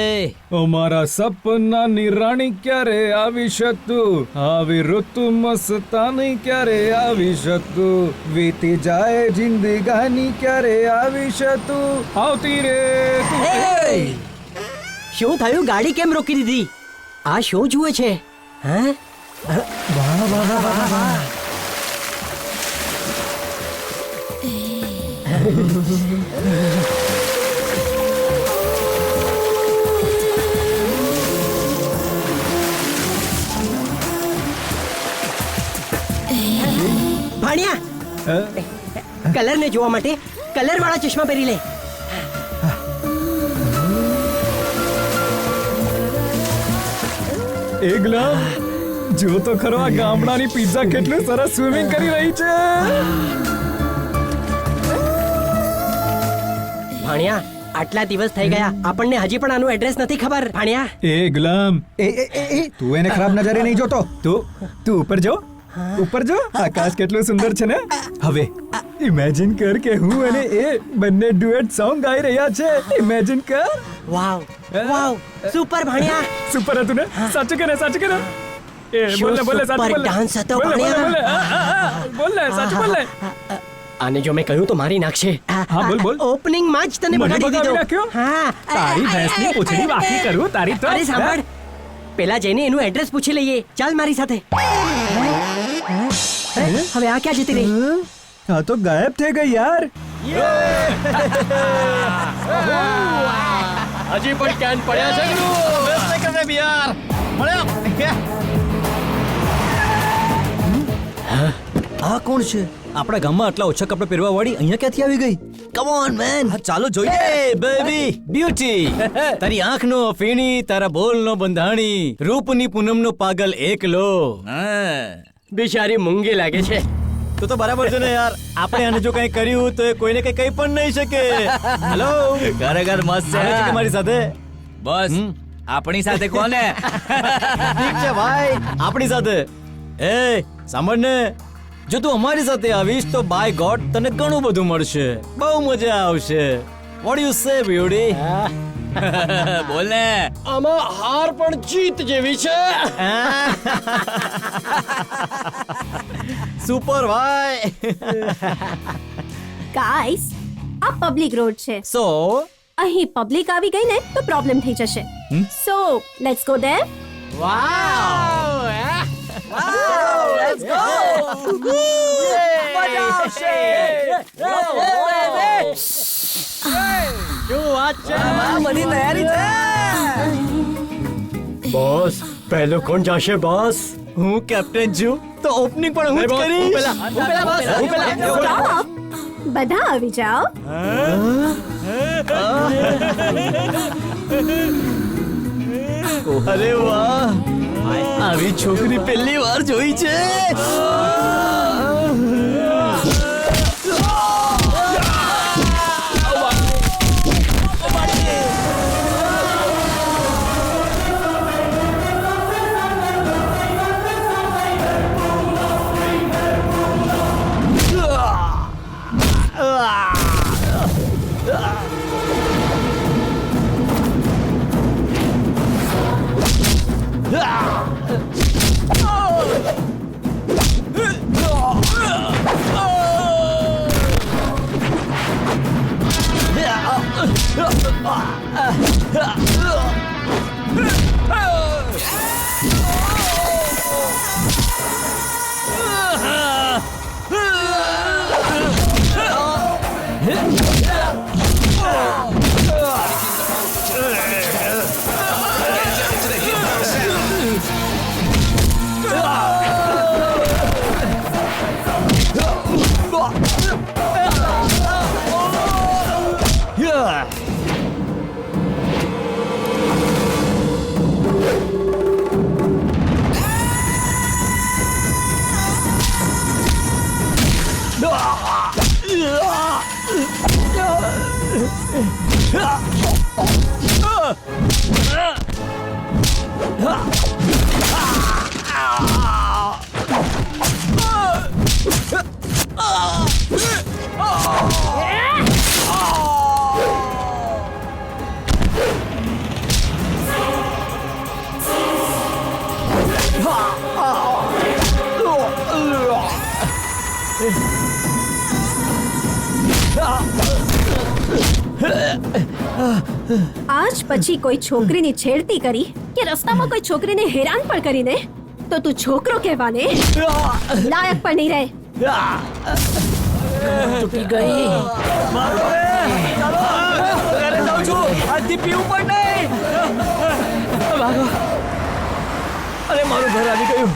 S12: અમારા સપનાની રાણી ક્યારે આવી શકતું, આવી ઋતુ મસ્તાની ક્યારે આવી શકતું, વીતી જાય જિંદગાની ક્યારે આવી શકતું, આવતી રે
S6: શું થયું? ગાડી કેમ રોકી દીધી? આ શું જુએ છે? હે? ભાણિયા, કલર ને જોવા માટે કલર વાળા ચશ્મા પહેરી લે.
S12: એકલા જો તો ખરો આ ગામડાની પિઝા કેટલું સરસ સ્વિમિંગ કરી રહી છે.
S6: ભાણિયા, આટલા દિવસ થઈ ગયા, આપણને હજી પણ આનું એડ્રેસ નથી ખબર. ભાણિયા,
S12: એ ગુલામ, તું એને ખરાબ નજરે નહીં જોતો. તું ઉપર જો, ઉપર જો, આકાશ કેટલું સુંદર છે ને. હવે ઇમેજિન કર કે હું અને એ બંને ડુએટ સોંગ ગાઈ રહ્યા છે. ઇમેજિન કર.
S6: વાવ વાવ, સુપર ભાણિયા.
S12: સુપર હતું ને? સાચું કે ને? સાચું કે ને? એ બોલ ને, બોલ ને, સાચું બોલ ને.
S6: ડાન્સ હતો
S12: બોલ ને,
S6: ભાણિયા.
S12: બોલ ને, સાચું બોલ ને.
S6: આને જો મેં કહ્યું તો મારી નાખશે.
S12: હા, બોલ બોલ.
S6: ઓપનિંગ માં જ તને
S12: મને
S6: બગાડી
S12: બગાડી
S6: દીધો.
S12: નાખ્યો?
S6: હા.
S12: તારી ભેંસની પૂંછડી વાકી કરું તારી તો.
S6: અરે સાંભળ, પેલા જઈને એનું એડ્રેસ પૂછી લઈએ. ચાલ મારી સાથે. હવે આ ક્યાં જતી રહી?
S12: હા તો ગાયબ થઈ ગઈ યાર.
S6: હજી પણ કેન પડ્યા છે
S4: આ કોણ છે? આપણા ગામમાં આટલા ઓછા કપડા પહેરવા વાળી અહીંયા ક્યાંથી આવી ગઈ? કમ ઓન મેન, ચાલો જોઈએ. બેબી બ્યુટી, તારી આંખનો ફીણી, તારા બોલનો બંધાણી, રૂપની પૂનમનો પાગલ એકલો.
S6: બિચારી મૂંગી લાગે છે.
S4: તો બરાબર છે ને યાર. આપણે આને જો કંઈ કર્યું તો એ કોઈને કંઈ કહી પણ નહીં શકે. હેલો, ખરેખર મસ્ત છે મારી સાથે.
S1: બસ આપણી સાથે કોને?
S4: ઠીક છે ભાઈ, આપણી સાથે. એ સાંભળ ને, જો તું અમારી સાથે આવીશ તો બાય ગોડ તને ઘણું બધું મળશે, બહુ મજા આવશે. What you say beauty?
S1: બોલ ને.
S6: આમાં હાર પણ જીત જેવી છે.
S4: સુપર ભાઈ.
S10: ગાઈસ, આ પબ્લિક રોડ છે.
S4: સો
S10: અહીં પબ્લિક આવી ગઈ ને તો પ્રોબ્લેમ થઈ જશે. So let's go there.
S4: Let's go. મજા આવશે. શું વાત છે? બધી તૈયારી છે.
S6: બોસ, પહેલો કોણ જશે બોસ?
S4: હું કેપ્ટન છું તો ઓપનિંગ પણ હું જ કરીશ.
S10: સ્ટોપ, બધા આવી જાઓ.
S4: અરે વાહ, આવી છોકરી પહેલી વાર જોઈ છે.
S10: આજ પછી કોઈ છોકરીની છેડતી કરી કે રસ્તામાં કોઈ છોકરીને હેરાન પણ કરીને તો તું છોકરો કહેવાને લાયક પણ નહીં રહે.
S11: તૂટી ગઈ. ચાલો ઘરે જાઉં છું. આજથી પીવું પણ નહીં. ભાગો. અરે મારું ઘર આવી ગયું.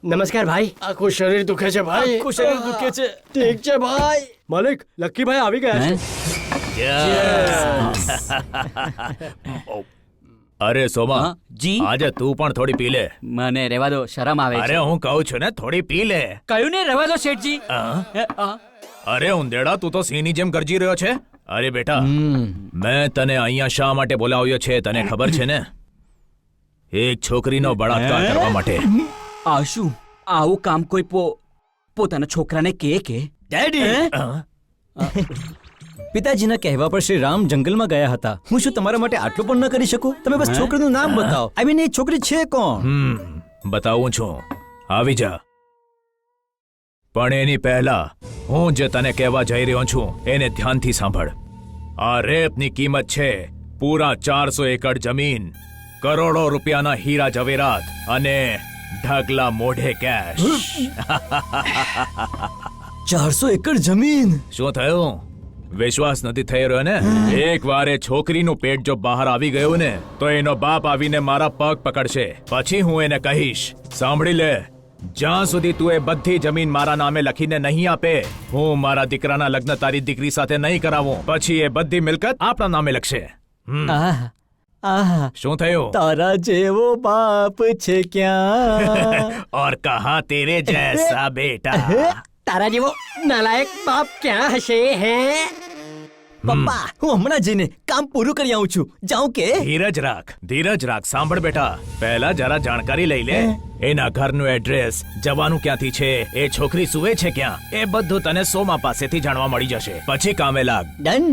S6: નમસ્કાર ભાઈ. આખું શરીર દુખે છે ભાઈ.
S11: આખું શરીર દુખે છે.
S6: ઠીક છે ભાઈ. માલિક લક્કીભાઈ આવી ગયા છે.
S3: અરે સોમા,
S4: હા, જી?
S3: આજે તું પણ થોડી પી લે.
S4: મને રહેવા દો, શરમ આવે
S3: અરે
S4: છે.
S3: હું કહું છું ને, થોડી પી લે.
S4: કયું ને રહેવા દો શેઠજી.
S3: અરે ઉંદેડા, તું તો સિંહની જેમ ગરજી રહ્યો છે. અરે બેટા, મેં તને અહીંયા શા માટે બોલાવ્યો છે તને ખબર છે ને? એક છોકરીનો બળાત્કાર કરવા માટે.
S4: આ શું? આવું કામ કોઈ પોતાના છોકરાને કે
S11: ડેડી, પિતાજીના કહેવા પર શ્રી રામ જંગલમાં ગયા હતા. હું શું તમારા માટે આટલું પણ ન કરી શકું? તમે બસ છોકરીનું નામ બતાવો. આઈ મીન એ છોકરી છે કોણ?
S3: બતાવું છું, આવી જા. પણ એની પહેલા હું જે તને કહેવા જઈ રહ્યો છું એને ધ્યાનથી સાંભળ. આ રેપની કિંમત છે પૂરા 400 એકર જમીન, કરોડો રૂપિયાના હીરા જવેરાત અને ઢગલા મોઢે કેશ.
S11: 400 એકર જમીન.
S3: શું થયું? વિશ્વાસ નથી થઈ રહ્યો ને? એક વાર એ છોકરીનું પેટ જો બહાર આવી ગયું ને તો એનો બાપ આવીને મારા પગ પકડશે. પછી હું એને કહીશ, સાંભળી લે, જ્યાં સુધી તું એ બધી જમીન મારા નામે લખીને નહીં આપે, હું મારા દીકરાના લગ્ન તારી દીકરી સાથે નહીં કરાવું. પછી એ બધી મિલકત આપણા નામે લખશે. શું થયું?
S11: તારા જેવો બાપ છે ક્યાં?
S3: और कहा तेरे जैसा बेटा.
S6: તારા જેવો નાલાયક બાપ ક્યાં હશે હે?
S11: પપ્પા, હું હમણાં જઈને કામ પૂરું કરી આવું છું. જાઉં કે?
S3: ધીરજ રાખ, ધીરજ રાખ. સાંભળ બેટા, પહેલા જરા જાણકારી લઈ લે. એના ઘરનું એડ્રેસ, જવાનું ક્યાંથી છે, એ છોકરી સુવે છે ક્યાં, એ બધું તને સોમા પાસેથી જાણવા મળી જશે. પછી કામે લાગ.
S11: ડન.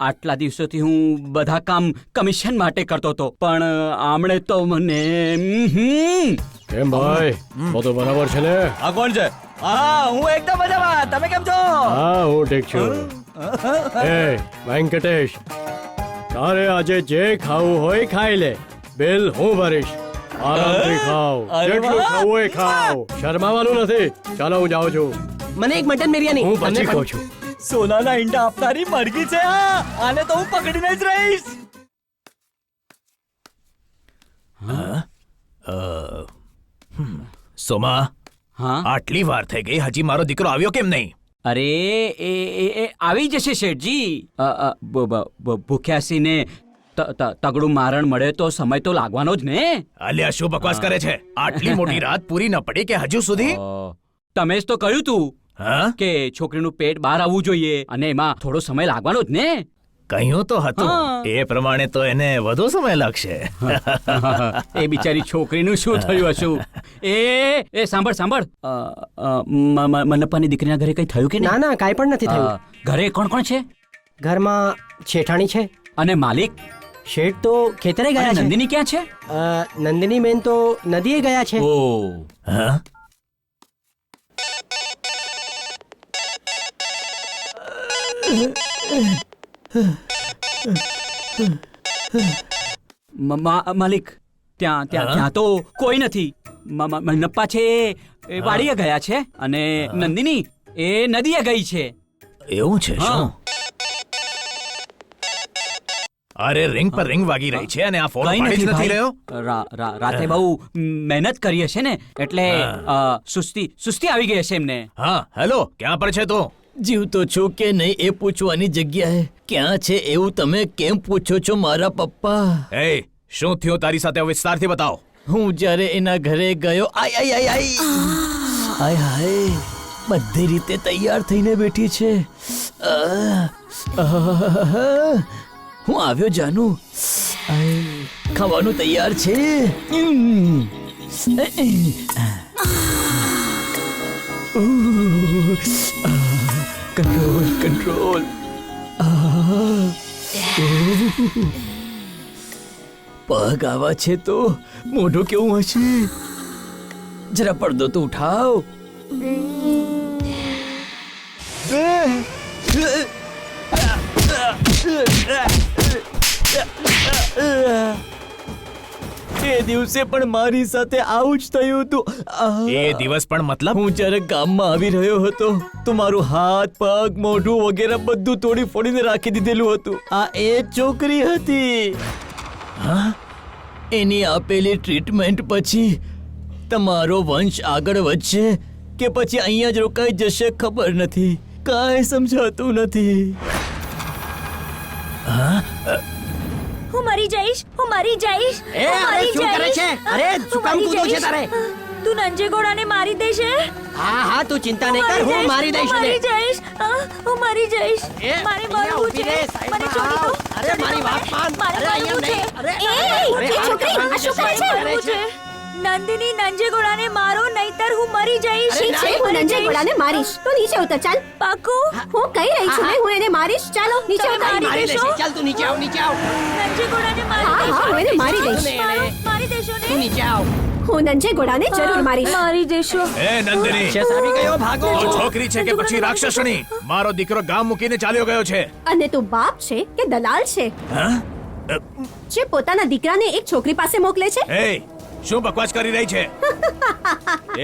S4: આટલા દિવસોથી હું બધા કામ કમિશન માટે કરતો હતો, પણ આમણે તો મને
S6: કેમ ભાઈ, બધું બરાબર છે ને?
S1: આ કોણ છે?
S11: હા, હું એકદમ મજામાં. તમે કેમ છો?
S6: હા, હું ઠીક છું. એ વેંકટેશ, તારે આજે જે ખાવું હોય ખાઈ લે. બિલ હું ભરીશ. આરામથી ખાઓ,
S11: અરે
S6: જેટલું
S11: વાહ.
S6: ખાવું હોય ખાઓ. શરમાવાનું નથી. ચાલો હું જાઉં છું.
S10: મને એક મટન બિરયાની.
S6: હું પછી કહું છું.
S11: સોનાના ઈંડા આપનારી મરઘી છે આ. આને તો હું પકડીને જ રહીશ.
S3: સોમા,
S4: હા.
S3: આટલી વાર થઈ ગઈ, હજી મારો દીકરો આવ્યો કેમ નહીં?
S4: અરે એ આવી જશે શેઠજી. ભૂખ્યાસીને તગડું મારણ મળે તો સમય તો લાગવાનો જ ને.
S3: અલ્યા, શું બકવાસ કરે છે? આટલી મોટી રાત પૂરી ન પડી કે હજુ સુધી?
S4: તમે જ તો કહ્યું તું
S3: હા,
S4: કે છોકરીનું પેટ બહાર આવવું જોઈએ અને એમાં થોડો સમય લાગવાનો જ ને.
S3: કહ્યું તો હતું.
S4: હા.
S3: એ પ્રમાણે તો એને વધુ સમય લાગશે.
S4: એ બિચારી છોકરીનું શું થયું હશું? એ સાંભળ સાંભળ, મન્નપ્પાની દીકરીના ઘરે કઈ થયું કે
S6: ના ના, કાંઈ પણ નથી થયું.
S4: ઘરે કોણ કોણ છે?
S6: ઘરમાં શેઠાણી છે.
S4: અને માલિક?
S6: શેઠ તો ખેતરે ગયા
S4: અને
S6: છે.
S4: નંદિની ક્યાં છે?
S6: નંદિની બેન તો નદીએ ગયા છે.
S4: ઓ,
S3: હા?
S4: માલિક, ત્યાં તો કોઈ નથી. મન્નપ્પા છે એ વાડીએ ગયા છે અને નંદિની એ નદીએ ગઈ છે.
S3: એવું છે શું?
S4: હા.
S3: અરે રિંગ પર રિંગ વાગી રહી છે અને આ ફોન
S4: કઈ
S3: પાડી જ
S4: નથી
S3: નથી
S4: ભાઈ.
S3: રહ્યો.
S4: રાતે બહુ મહેનત કરી હશે ને એટલે સુસ્તી આવી ગઈ હશે એમને.
S3: હા, હેલો, ક્યાં પર છે તું?
S11: જીવતો છો કે નહીં એ પૂછવાની જગ્યાએ ક્યાં છે એવું તમે કેમ પૂછો છો મારા પપ્પા?
S3: એ શું થયું તારી સાથે? વિસ્તારથી બતાવો.
S11: હું જ્યારે એના ઘરે ગયો, આય આય આય આય હાય હાય, બધી રીતે તૈયાર થઈને બેઠી છે. હું આવ્યો જાનુ. ખાવાનું તૈયાર છે. Control control.
S1: પગ આવા છે તો મોઢું કેવું હશે? જરા પડદો તો ઉઠાવ. એ દિવસે પણ મારી સાથે આવું જ થયું હતું.
S3: એ દિવસ પણ મતલબ
S1: હું જ્યારે ગામમાં આવી રહ્યો હતો તો મારું હાથ પગ મોઢું વગેરે બધું તોડી ફોડીને રાખી દીધેલું હતું. આ એ છોકરી હતી. હા, એની આપેલી ટ્રીટમેન્ટ પછી તમારો વંશ આગળ વધશે કે પછી અહીંયા જ રોકાઈ જશે ખબર નથી. કાંઈ સમજાતું નથી.
S5: હું મરી જઈશ, હું મરી જઈશ,
S6: એ
S5: હું
S6: અરે
S5: મરી
S6: શું કરે
S5: જઈશ.
S6: છે? અરે શું કામ
S5: હું મરી
S6: કૂદવું છે
S5: જઈશ.
S6: તારે?
S5: તું નંજેગોડાને મારી દેશે?
S6: હા હા તું ચિંતા નહીં કર, હું મારી દઈશ
S5: હું
S6: ને.
S5: મરી જઈશ. હું મરી જઈશ.
S6: એ,
S5: મારે
S6: અહીંયા
S5: મરવું
S6: ઊભી
S5: છે.
S6: રહે, સાઈડમાં
S5: મને છોડી દો.
S6: આવ. અરે, મારી વાત માન.
S5: મારે
S6: અરે, અહીંયા
S5: મરવું છે.
S6: નહીં. અરે,
S10: એ
S6: અરે,
S10: છોકરી આ શું કરે છે?
S5: મરવું છે. નંદિની નંજેગોડાને મારો નહીતર હું મરી જઈશ.
S10: ઠીક છે હું નંજે ઘોડાને મારીશ. તું નીચે ઉતર ચાલ.
S5: પાકું?
S10: હું કહી રહી છું ને, હું એને મારીશ. ચાલો નીચે
S5: તમે
S10: ઉતર.
S5: મારી
S6: મારી
S5: દેશો?
S6: દેશે. ચાલ તું નીચે આવ, નીચે આવ.
S5: નંજેગોડાને મારી
S10: હા
S5: દેશો?
S10: હા હું એને મારી દઈશ.
S5: મારી દેશો ને?
S6: તું નીચે આવ.
S10: હું નંજે ઘોડાને જરૂર મારીશ.
S5: મારી દેશો.
S3: એ નંદિની,
S6: શેષ આવી ગયો, ભાગો.
S3: તું છોકરી છે કે પછી રાક્ષસણી? મારો દીકરો ગામ મૂકીને ચાલ્યો ગયો છે.
S10: અને તું બાપ છે કે દલાલ છે
S3: હા?
S10: જે પોતાના દીકરાને એક છોકરી પાસે મોકલે છે?
S3: એ શું બકવાસ કરી રહી છે?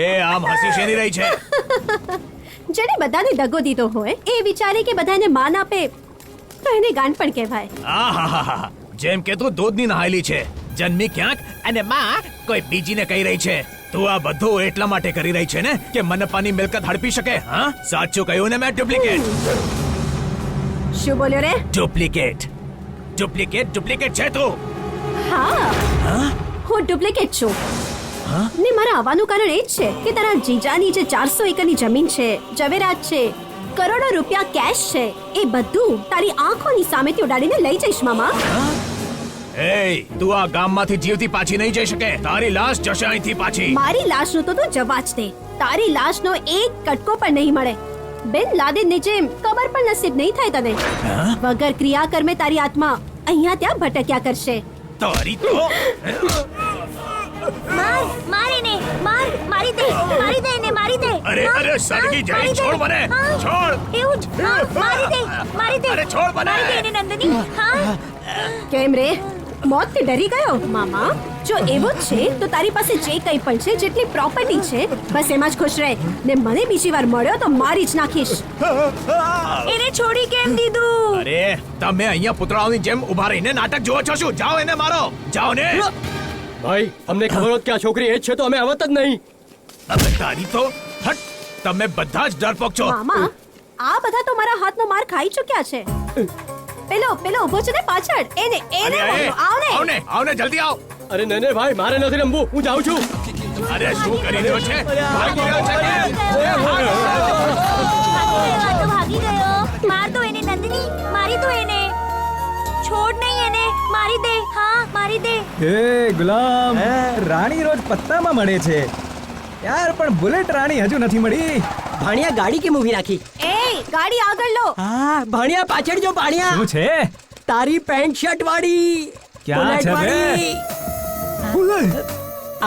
S3: એ આમ હસી શેની રહી છે?
S10: જેને બધાને દગો દીધો હોય એ વિચારે કે બધાને માન આપે તો એને ગાંડ પણ કહેવાય.
S3: આહાહાહા. જેમ કે તું દૂધની નહાયેલી છે, જન્મી ક્યાંક અને માં કોઈ બીજીને કહી રહી છે. તું આ બધું એટલા માટે કરી રહી છે ને કે મનપાની મિલકત હડપી શકે? હા, સાચું કહ્યું ને મેં? ડુપ્લિકેટ
S10: શું બોલ્યો રે?
S3: ડુપ્લિકેટ ડુપ્લિકેટ ડુપ્લિકેટ છે તું.
S10: હા હું ડુપ્લિકેટ છું. ને મારા આવવાનું કારણ એ જ છે કે તારા જીજાની જે 400 એકરની જમીન છે, જવેરાત છે, કરોડો રૂપિયા કેશ છે, એ બધું તારી આંખોની સામેથી ઉડાડીને લઈ જઈશ મામા.
S3: એ તું આ ગામમાંથી જીવતી પાછી નહીં જઈ શકે. તારી લાશ જશે અહીંથી પાછી.
S10: મારી લાશનો તો તું જવા જ દે. તારી લાશનો એક કટકો પણ નહીં મળે. બેન લાદેનની જેમ કબર પણ નસીબ નહીં થાય તને. વગર ક્રિયા કર્મે તારી આત્મા અહીંયા ત્યાં ભટક્યા કરશે.
S3: તારી તો
S5: માર એને. મારી દે એને, મારી દે.
S3: અરે અરે સળગી જાય. છોડ મને, છોડ.
S5: એવું જ. મારી દે.
S3: અરે છોડ મને.
S5: મારી દે એને નંદની. હા.
S10: કેમ રે? મોતથી ડરી ગયો? મામા જો એવું જ છે તો તારી પાસે જે કંઈ પણ છે, જેટલી પ્રોપર્ટી છે, બસ એમાં જ ખુશ રહે. ને મને બીજી વાર મળ્યો તો મારી જ નાખીશ.
S5: એને છોડી કેમ દીધું?
S3: અરે તમે અહીંયા પુતળાઓની જેમ ઊભા રહીને નાટક જોવો છો શું? જાઓ એને મારો. જાઓ ને.
S6: ભાઈ અમને ખબર હોત કે આ છોકરી એ જ છે તો અમે આવત જ નહીં.
S3: અબે તારી તો હટ. તમે બધા જ ડરપોક છો.
S10: મામા આ બધા તો મારા હાથનો માર ખાઈ ચૂક્યા છે. પેલો ઊભો છે ને પાછળ, એને બોલો. આવ ને.
S3: આવ ને જલ્દી આવ.
S6: અરે નને ભાઈ મારે નથી રમવું, હું જાઉં છું.
S3: અરે શું કરી રહ્યો છે? ભાગી રહ્યો છે કે?
S5: ભાગી ગયો. માર દો એને નંદની. મારી દો એને. છોડ નહીં એને. મારી દે. હા મારી દે.
S12: હે ગુલામ, રાણી રોજ પત્તામાં મળે છે યાર, પણ બુલેટ રાણી હજુ નથી મળી.
S6: ભાણિયા ગાડી કેમ ઊભી રાખી?
S10: એ ગાડી આગળ લો.
S6: હા ભાણિયા પાછળ જો. ભાણિયા
S12: શું છે?
S6: તારી પેન્ટ શર્ટ વાળી.
S12: ક્યાં છે બે?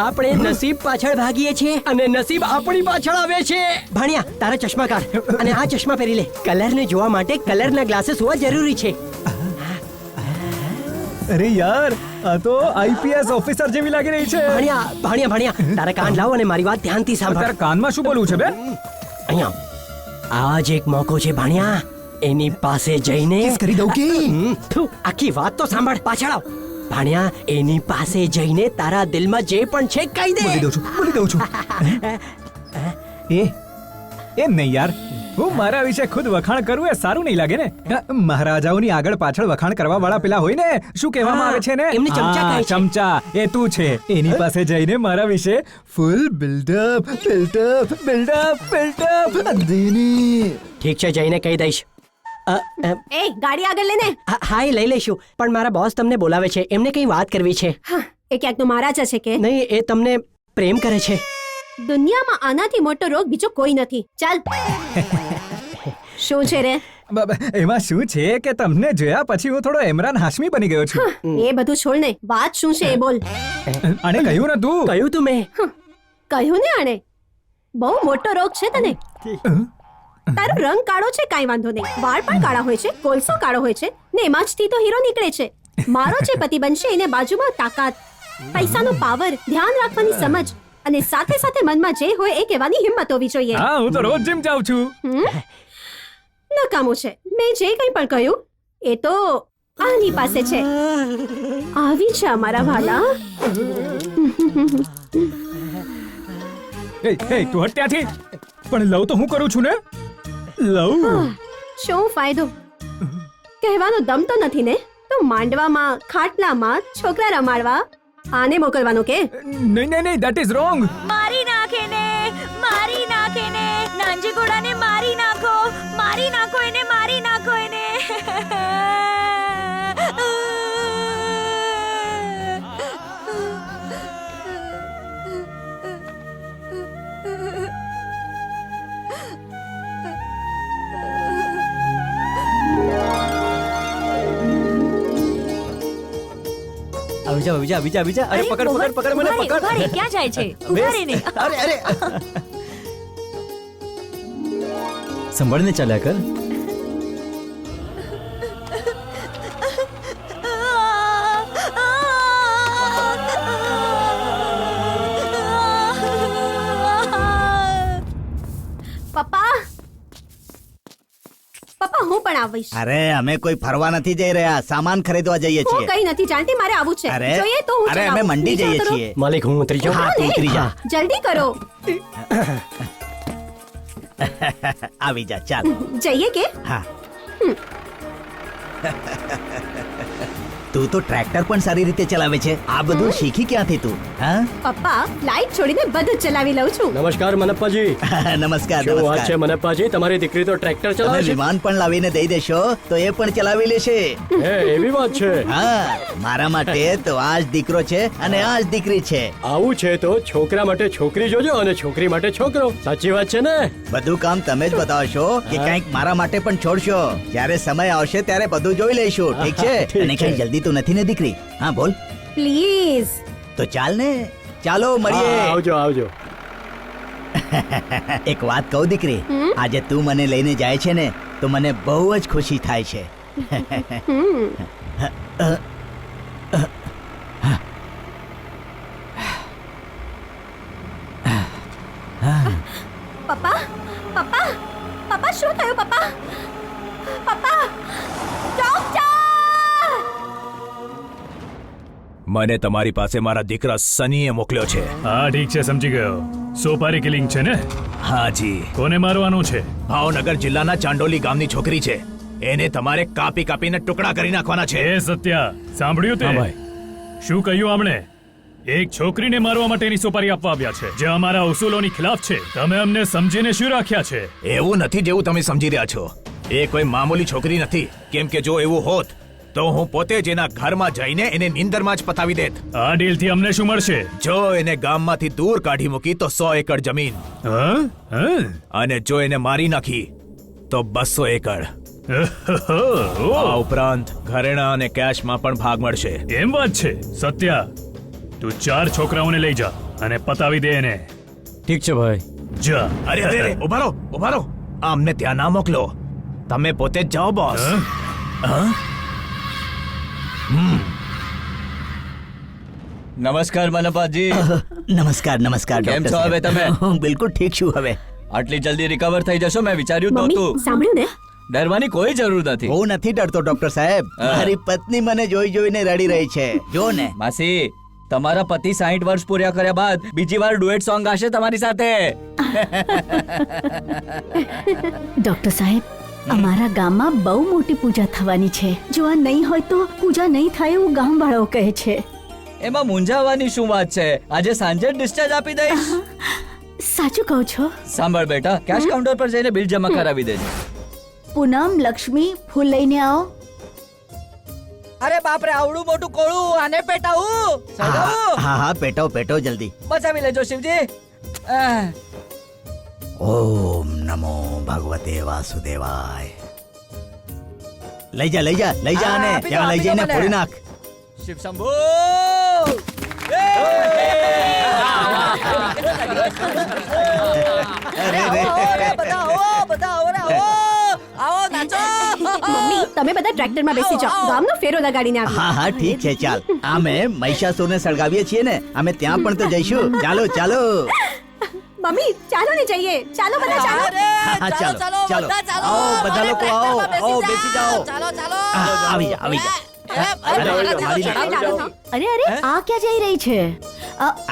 S6: આપણે નસીબ પાછળ ભાગીએ છીએ અને નસીબ આપણી પાછળ આવે છે. ભાણિયા તારા ચશ્મા કાઢ અને આ ચશ્મા પહેરી લે. કલરને જોવા માટે કલરના ગ્લાસીસ હોવા જરૂરી છે.
S12: અરે યાર, આ તો આઈપીએસ ઓફિસર જેવી લાગી રહી છે.
S6: ભાણિયા તારા કાન લાવ અને મારી વાત ધ્યાનથી સાંભળ.
S12: તારા કાનમાં શું બોલવું છે બે?
S6: અહીંયા આ જ એક મોકો છે ભાણિયા. એની પાસે જઈને
S12: કરી દઉં કે?
S6: આખી વાત તો સાંભળ. પાછળ આવ ભાણિયા. એની પાસે જઈને તારા દિલમાં જે પણ છે કહી દે.
S12: બોલી દઉં છું. એમ નહીં યાર, હું મારા વિશે ખુદ વખાણ કરું એ સારું નહીં લાગે ને. મહારાજાઓની આગળ પાછળ વખાણ કરવા વાળા પેલા હોય ને, શું કહેવામાં આવે છે ને?
S6: એમને ચમચા કહે છે.
S12: ચમચા એ તું છે. એની પાસે જઈને મારા વિશે ફૂલ બિલ્ડઅપ.
S6: ઠીક છે જઈને કહી દઈશ.
S10: એ ગાડી આગળ લે ને.
S6: હા એ લઈ લઈશું, પણ મારા બોસ તમને બોલાવે છે. એમને કઈ વાત કરવી છે.
S10: એ ક્યાંક નો મહારાજા છે કે?
S6: નહીં, એ તમને પ્રેમ કરે છે.
S10: દુનિયામાં આનાથી મોટો રોગ બીજો કોઈ નથી. ચાલ. શું છે રે?
S12: એમાં શું છે કે તમને જોયા પછી હું થોડો ઇમરાન હાશમી બની ગયો છું.
S10: એ બધું છોડ ને, વાત શું છે એ બોલ.
S12: આને કહ્યું ને તું.
S6: કહ્યું તું મેં.
S10: કહ્યું ને આણે, બહુ મોટો રોગ છે તને. તારો રંગ કાળો છે કાંઈ વાંધો નહીં, વાળ પણ કાળા હોય છે, કોલસો કાળો હોય છે ને એમાંથી તો હીરો નીકળે છે. મારો જે પતિ બનશે એને બાજુમાં તાકાત, પૈસાનો પાવર, ધ્યાન રાખવાની સમજ અને સાથે સાથે મનમાં જે હોય એ કહેવાની હિંમત હોવી જોઈએ.
S12: હા, હું તો રોજ જીમ જાઉં છું.
S10: નકામું છે. મેં જે કંઈ પણ કહ્યું એ તો આની પાસે છે. આવી છે અમારા વાલા.
S12: એ તું હટ ત્યાંથી. પણ લવ તો હું કરું છું ને. લવ
S10: શું ફાયદો? કહેવાનો દમ તો નથી ને. તો માંડવામાં, ખાટલામાં છોકરા રમાડવા આને મોકલવાનો કે?
S12: નહીં, ધેટ ઇઝ રોંગ.
S5: મારી નાખે ને, મારી નાખે ને, નાનજી ઘોડાને મારી નાખો, મારી નાખો એને, મારી નાખો એને.
S11: આવી જા. અરે પકડ મને, પકડ.
S5: ઉભા રે, ક્યાં જાય છે? ઉભા રે ને.
S11: અરે સંભળને ચાલ્યા કર.
S10: પપ્પા, પપ્પા હું પણ આવીશ.
S8: અરે અમે કોઈ ફરવા નથી જઈ રહ્યા, સામાન ખરીદવા જઈએ
S10: હું
S8: છીએ.
S10: કઈ નથી જાણતી, મારે આવું છે.
S8: અરે
S10: જોઈએ તો હું
S8: અરે અમે
S10: ચલાવું.
S8: મંડી
S10: વિચાર
S8: જઈએ
S10: કરો.
S8: છીએ.
S6: માલિક હું ઉતરી જાઉં.
S8: હા, તું ઉતરી જા.
S10: જલ્દી કરો.
S8: આવી જા, ચાલ.
S10: જઈએ કે?
S8: હા. તું તો ટ્રેક્ટર પણ સારી રીતે ચલાવે છે. આ બધું શીખી ક્યાંથી તું? હા.
S10: પપ્પા, લાઈટ છોડીને બધું જ ચલાવી લઉં છું.
S6: નમસ્કાર મનપ્પાજી.
S8: નમસ્કાર,
S6: શું વાત છે
S8: નમસ્કાર.
S6: મનપ્પાજી? તમારી દીકરી તો ટ્રેક્ટર
S8: તમે
S6: ચલાવે છે.
S8: વિમાન પણ લાવીને દઈ દેશો તો એ પણ ચલાવી લેશે.
S6: હે, એવી વાત છે.
S8: હા, મારા માટે તો આ જ દીકરો છે અને આ જ દીકરી છે.
S6: આવું છે તો છોકરા માટે છોકરી જોજો અને છોકરી માટે છોકરો. સાચી વાત છે ને?
S8: બધું કામ તમે જ બતાવશો કે કંઈક મારા માટે પણ છોડશો? જ્યારે સમય આવશે ત્યારે બધું જોઈ લઈશું, ઠીક છે?
S6: ઠીક
S8: અને
S6: છે.
S8: કઈ જલ્દી તો નથી ને દીકરી? હા, બોલ.
S10: પ્લીઝ.
S8: તો ચાલ ને, ચાલો
S6: હા,
S8: મળીએ.
S6: આવજો.
S8: એક વાત કહું દીકરી, આજે તું મને લઈને જાય છે ને તો મને બહુ જ ખુશી થાય છે.
S10: પપ્પા, પપ્પા, પપ્પા શું થયું પપ્પા? પપ્પા, ડોક્ટર!
S3: મને તમારી પાસે મારા દીકરા સનીએ મોકલ્યો છે.
S2: હા ઠીક છે, સમજી ગયો. સોપારી કિલિંગ છે ને?
S3: હાજી.
S2: કોને મારવાનું છે?
S3: ભાવનગર જિલ્લાના ચાંડોલી ગામની છોકરી છે. એને તમારે કાપીને ટુકડા કરી નાખવાના છે.
S2: એ સત્યા, સાંભળ્યું તે?
S3: હા, ભાઈ.
S2: શું કહ્યું આમણે? એક છોકરીને મારવા માટેની સોપારી આપવા આવ્યા છે જે અમારા ઉસૂલોની ખિલાફ છે. તમે અમને સમજીને શું રાખ્યા છે?
S3: એવું નથી જેવું તમે સમજી રહ્યા છો. એ કોઈ મામૂલી છોકરી નથી. કેમ કે જો એવું હોત તો હું પોતે જ એના ઘરમાં જઈને એને નીંદરમાં જ પતાવી દેત.
S2: આ ડીલથી અમને શું મળશે?
S3: જો એને ગામમાંથી દૂર કાઢી મૂકી તો 100 એકડ જમીન,
S2: હા? હા?
S3: અને જો એને મારી નાખી તો 200 એકડ.
S2: ઓહો,
S3: આ ઉપરાંત ઘરેણા અને કેશમાં પણ ભાગ મળશે.
S2: એમ વાત છે? સત્યા, તું 4 છોકરાઓને લઈ જા અને પતાવી દે એને.
S11: ઠીક છે ભાઈ.
S2: જા.
S3: અરે ઉભા રહો. આ અમને ત્યાં ના મોકલો. તમે પોતે જ જાઓ બોસ.
S2: હા?
S1: નમસ્કાર મનપાજી.
S8: નમસ્કાર, નમસ્કાર.
S1: કેમ
S8: ડોક્ટર
S1: છો હવે
S8: સાહેબ?
S1: તમે?
S8: હું બિલકુલ ઠીક છું હવે.
S1: આટલી જલ્દી રિકવર થઈ જશો મેં વિચાર્યું તો
S10: મમ્મી,
S1: હતું.
S10: સાંભળ્યું ને?
S1: ડરવાની કોઈ જરૂર નથી.
S8: હું નથી ડરતો ડોક્ટર સાહેબ.
S1: હા.
S8: મારી પત્ની મને જોઈને રડી રહી છે. જો ને.
S1: માસી, તમારા પતિ 60 વર્ષ પૂર્યા કર્યા બાદ બીજી વાર ડુએટ સોંગ ગાશે તમારી સાથે.
S7: ડોક્ટર સાહેબ, અમારા ગામમાં બહુ મોટી પૂજા થવાની છે. જો આ નહીં હોય તો પૂજા નહીં થાય એવું ગામવાળાઓ કહે છે.
S1: એમાં મૂંઝાવાની શું વાત છે? આજે સાંજે ડિસ્ચાર્જ આપી દઈશ.
S7: સાચું કહો છો?
S1: સાંભળ બેટા, કેશ કાઉન્ટર પર જઈને બિલ જમા કરાવી દેજે.
S7: પૂનમ, લક્ષ્મી, ફૂલ લઈને આવો.
S11: અરે બાપ રે, આવડું મોટું કોળું, આને પેટાવું સગાવું.
S8: હા, પેટો જલ્દી.
S11: બચાવી લેજો શિવજી. આહ.
S8: ઓમ નમો ભગવતે વાસુદેવાય. લઈ જા લઈ જા લઈ જા આને
S11: આપી દો,
S8: ત્યાં લઈ
S11: આપી દો
S8: જઈને
S11: મને.
S8: ફોડી નાખ.
S11: શિવ શંભુ આવો નાચો.
S10: મમ્મી તમે બધા ટ્રેક્ટરમાં બેસી જાઓ ગામનો ફેરો લગાડીને આવીએ
S8: હા હા ઠીક છે ચાલ. અમે મહિષાસુરને સળગાવીએ છીએ ને, અમે ત્યાં પણ તો જઈશું. ચાલો ચાલો.
S10: મમ્મી ચાલો ને જઈએ ચાલો બધા ચાલો
S8: હા, ચાલો, ચાલો.
S11: બધા ચાલો.
S8: આવો, બધા લોકો આવો,
S11: ટ્રેક્ટરમાં
S8: આવો, બેસી જાઓ.
S11: ચાલો ચાલો
S8: આવી જા આવી જા.
S7: અરે અરે આ ક્યાં જઈ રહી છે?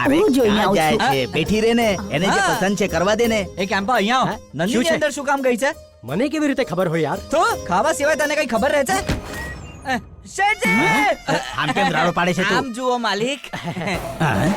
S8: અરે
S7: હું જોઈને
S8: ક્યાં
S7: આવું
S8: જાય
S7: છું.
S8: છે? બેઠી રહે ને, એને જે
S11: હા.
S8: પસંદ છે કરવા દે ને.
S11: એ કેમ્પા અહીંયા આવ. નંદીની અંદર શું કામ ગઈ છે?
S6: મને કેવી રીતે ખબર હોય યાર?
S11: તો ખાવા સિવાય તને કઈ ખબર રહે છે? શેઠજી!
S8: આમ કેમ રાડો પાડે છે તું?
S11: આમ જુઓ માલિક.
S8: હા?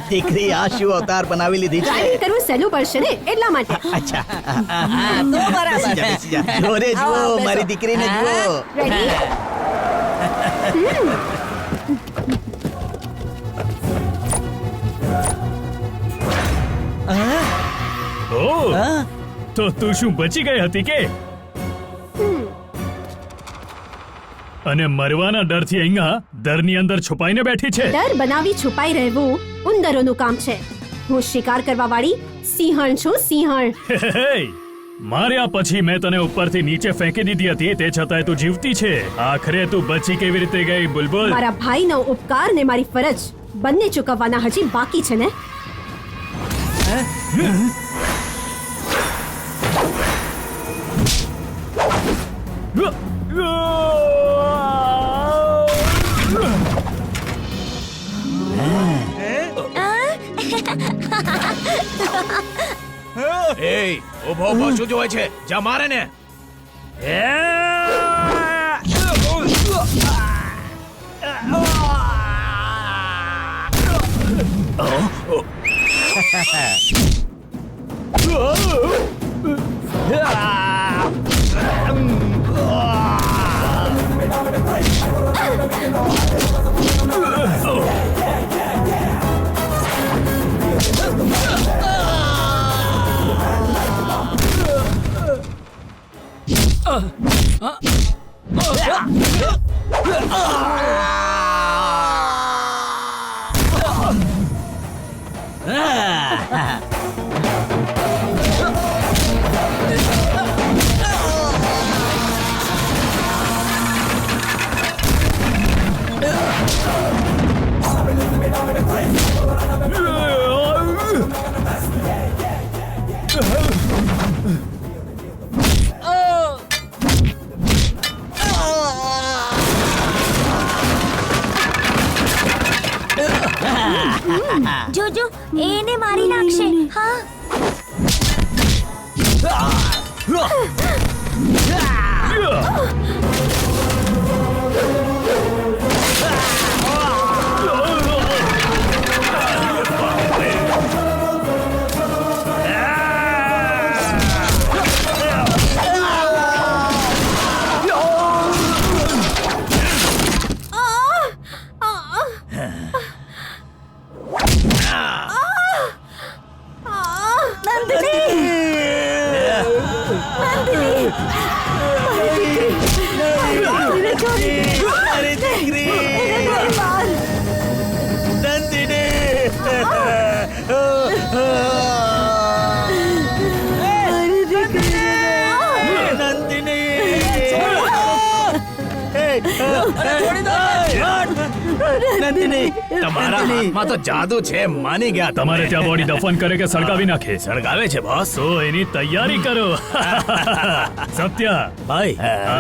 S8: દીકરી આ શું અવતાર બનાવી લીધી છે?
S10: ડ્રાઇવિંગ કરવું સહેલું પડશે ને એટલા માટે
S8: અચ્છા
S11: હા, તો બરાબર.
S8: બેસી જા, બેસી જા. જોરે જુઓ,
S11: આવો, બેસો.
S8: મારી દીકરીને જુઓ.
S10: રેડી
S2: ઓહ તો તું શું બચી ગઈ હતી કે અને મરવાના ડરથી અહીંયા દરની અંદર છુપાઈને બેઠી છે
S10: ડર બનાવી છુપાઈ રહેવું ઉંદરોનું કામ છે હું શિકાર કરવા વાળી સિંહણ છું સિંહણ
S2: હે, માર્યા પછી મેં તને ઉપરથી નીચે ફેંકી દીધી હતી તે છતાંય તું જીવતી છે આખરે તું બચી કેવી રીતે ગઈ બુલબુલ
S10: મારા ભાઈનો ઉપકાર ને મારી ફરજ બંને ચૂકવવાના હજી બાકી છે ને
S3: એ ઉભો ઉભો શું જોવે છે? જા મારે ને.
S5: જોજો એને મારી નાખશે. હા
S8: મારી દીકરી નંદિની તમારા હાથમાં તો જાદુ છે માની ગયા
S2: તમારે ત્યાં બોડી દફન કરે કે સળગાવી નાખે
S3: સળગાવે છે બોસ.
S2: તો એની તૈયારી કરો સત્ય
S3: ભાઈ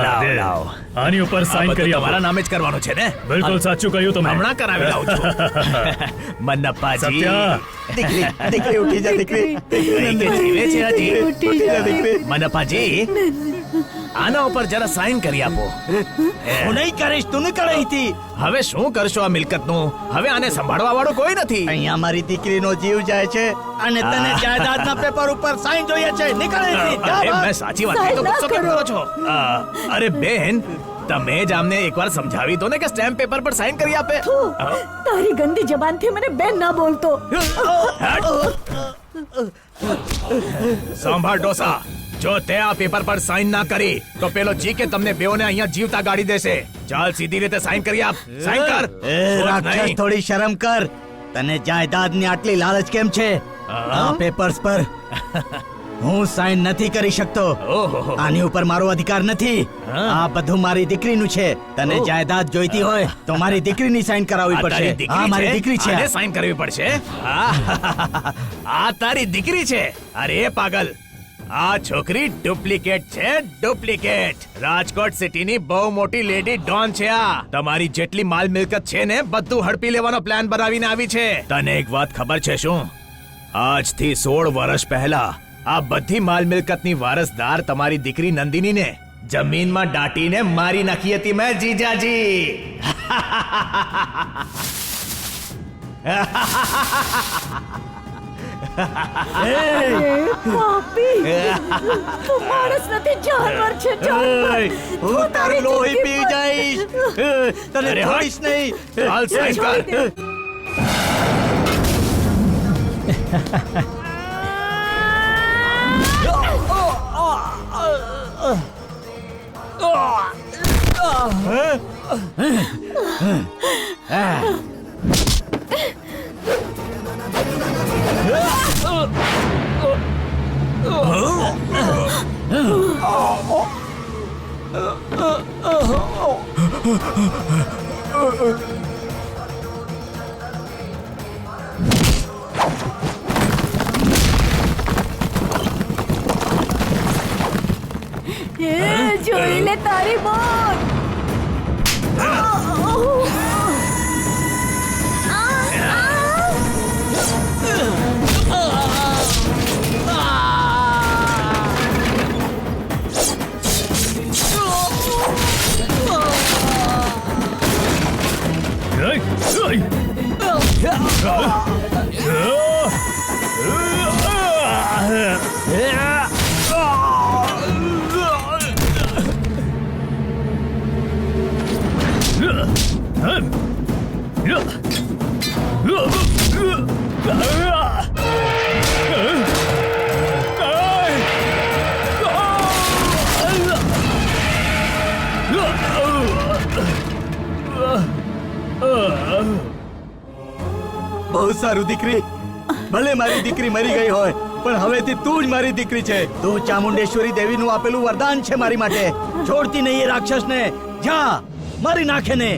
S3: લાવ
S2: દે.
S3: લાવ
S2: આની ઉપર
S3: આ
S2: સાઈન
S3: બધું
S2: કરી
S3: તમારા
S2: આપો
S3: નામે જ કરવાનું છે ને?
S2: બિલકુલ સાચું કહ્યું તમે
S3: હમણાં કરાવી લાવું છું. મન્નપ્પાજી
S2: સત્ય.
S8: દીકરી દીકરી ઉઠી જા દીકરી
S3: કઈ કે જીવે છે હજી?
S8: ઉઠી જા દીકરી
S3: મન્નપ્પાજી આના ઉપર જરા સાઈન કરી આપો.
S8: હું નહીં કરીશ તું નહીં કરી હતી
S3: હવે શું કરશો આ મિલકતનું? હવે આને સંભાળવા વાળો કોઈ નથી.
S8: અહીંયા મારી દીકરીનો જીવ જાય છે અને તને જાયદાદના પેપર ઉપર સાઈન જોઈએ છે નીકળે
S3: અરે, મેં સાચી વાત કહી તો ગુસ્સો કેમ કરો છો? અરે બેન તમે જ આમને એકવાર સમજાવી દો ને કે સ્ટેમ્પ પેપર પર સાઇન કરી આપે.
S7: તારી ગંદી જબાનથી મને બેન ના બોલતો.
S3: સાંભળ ડોસા, જો તે આ પેપર પર સાઇન ના કરી તો પેલો જીકે તમને બેઓને અહીંયા જીવતા ગાડી દેશે. ચાલ સીધી રીતે સાઇન કરી આપ. સાઇન કર.
S8: રાક્ષસ, થોડી શરમ કર. તને જાયદાદની આટલી લાલચ કેમ છે? આ પેપર્સ પર હું સાઇન નથી કરી શકતો. આની ઉપર મારો અધિકાર નથી. આ બધું મારી દીકરીનું છે. તને જાયદાદ જોઈતી હોય તો મારી દીકરીની સાઇન કરાવવી પડશે. હા, મારી દીકરી છે.
S3: આને સાઇન કરવી પડશે. આ તારી દીકરી છે? અરે પાગલ, આ છોકરી ડુપ્લિકેટ છે, ડુપ્લિકેટ. રાજકોટ સિટીની બહુ મોટી લેડી ડોન છે આ. તમારી જેટલી માલ મિલકત છે ને બધું હડપી લેવાનો પ્લાન બનાવીને આવી છે. તને એક વાત ખબર છે શું? આજથી 16 વર્ષ પહેલા આ બધી માલ મિલકતની વારસદાર તમારી દીકરી નંદિનીને જમીનમાં દાટીને મારી નાખી હતી મેં, જીજાજી.
S7: પાપી, તું માણસ નથી, જાનવર છે, જાનવર.
S8: હું તારું લોહી પી જઈશ. તને
S3: અરે
S8: છોડીશ નહીં.
S3: ચાલ સાઈન કર.
S7: જોઈ લે તારી મોત.
S8: બહુ સારું દીકરી. ભલે મારી દીકરી મરી ગઈ હોય પણ હવેથી તું જ મારી દીકરી છે. તું ચામુંડેશ્વરી દેવીનું આપેલું વરદાન છે મારી માટે. છોડતી નહીં એ રાક્ષસને. જા, મારી નાખે ને.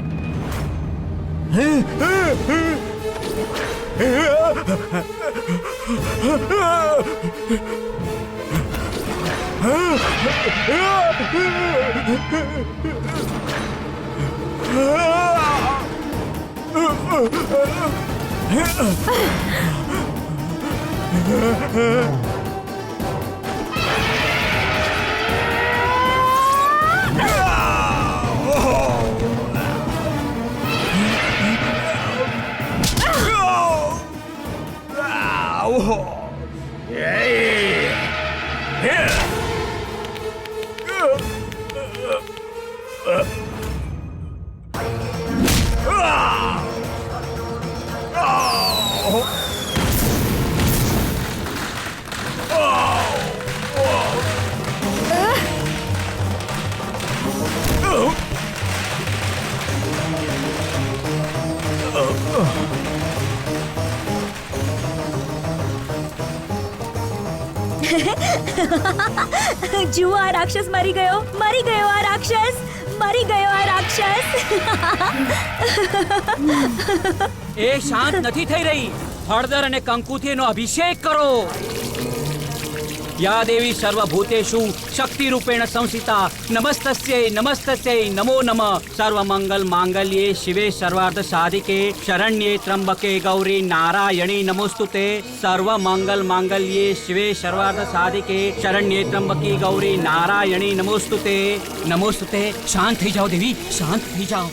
S5: જુઓ, આ રાક્ષસ મરી ગયો. મરી ગયો આ રાક્ષસ. મરી ગયો આ રાક્ષસ.
S4: એ શાંત નથી થઈ રહી. હળદર અને કંકુથી એનો અભિષેક કરો. યા દેવી સર્વભૂતેષુ શક્તિ રૂપેણ સંસ્થિતા નમસ્તસ્યૈ નમસ્તસ્યૈ નમો નમઃ. સર્વમંગલ માંગલ્યે શિવે સર્વાર્થ સાધિકે શરણ્યે ત્રંબકે ગૌરી નારાયણી નમોસ્તુતે. સર્વમંગલ માંગલ્યે શિવે સર્વાર્થ સાધિકે શરણ્યે ત્રંબકે ગૌરી નારાયણી નમોસ્તુતે. નમોસ્તુતે. શાંત થઈ જાઓ દેવી, શાંત થઈ જાઓ.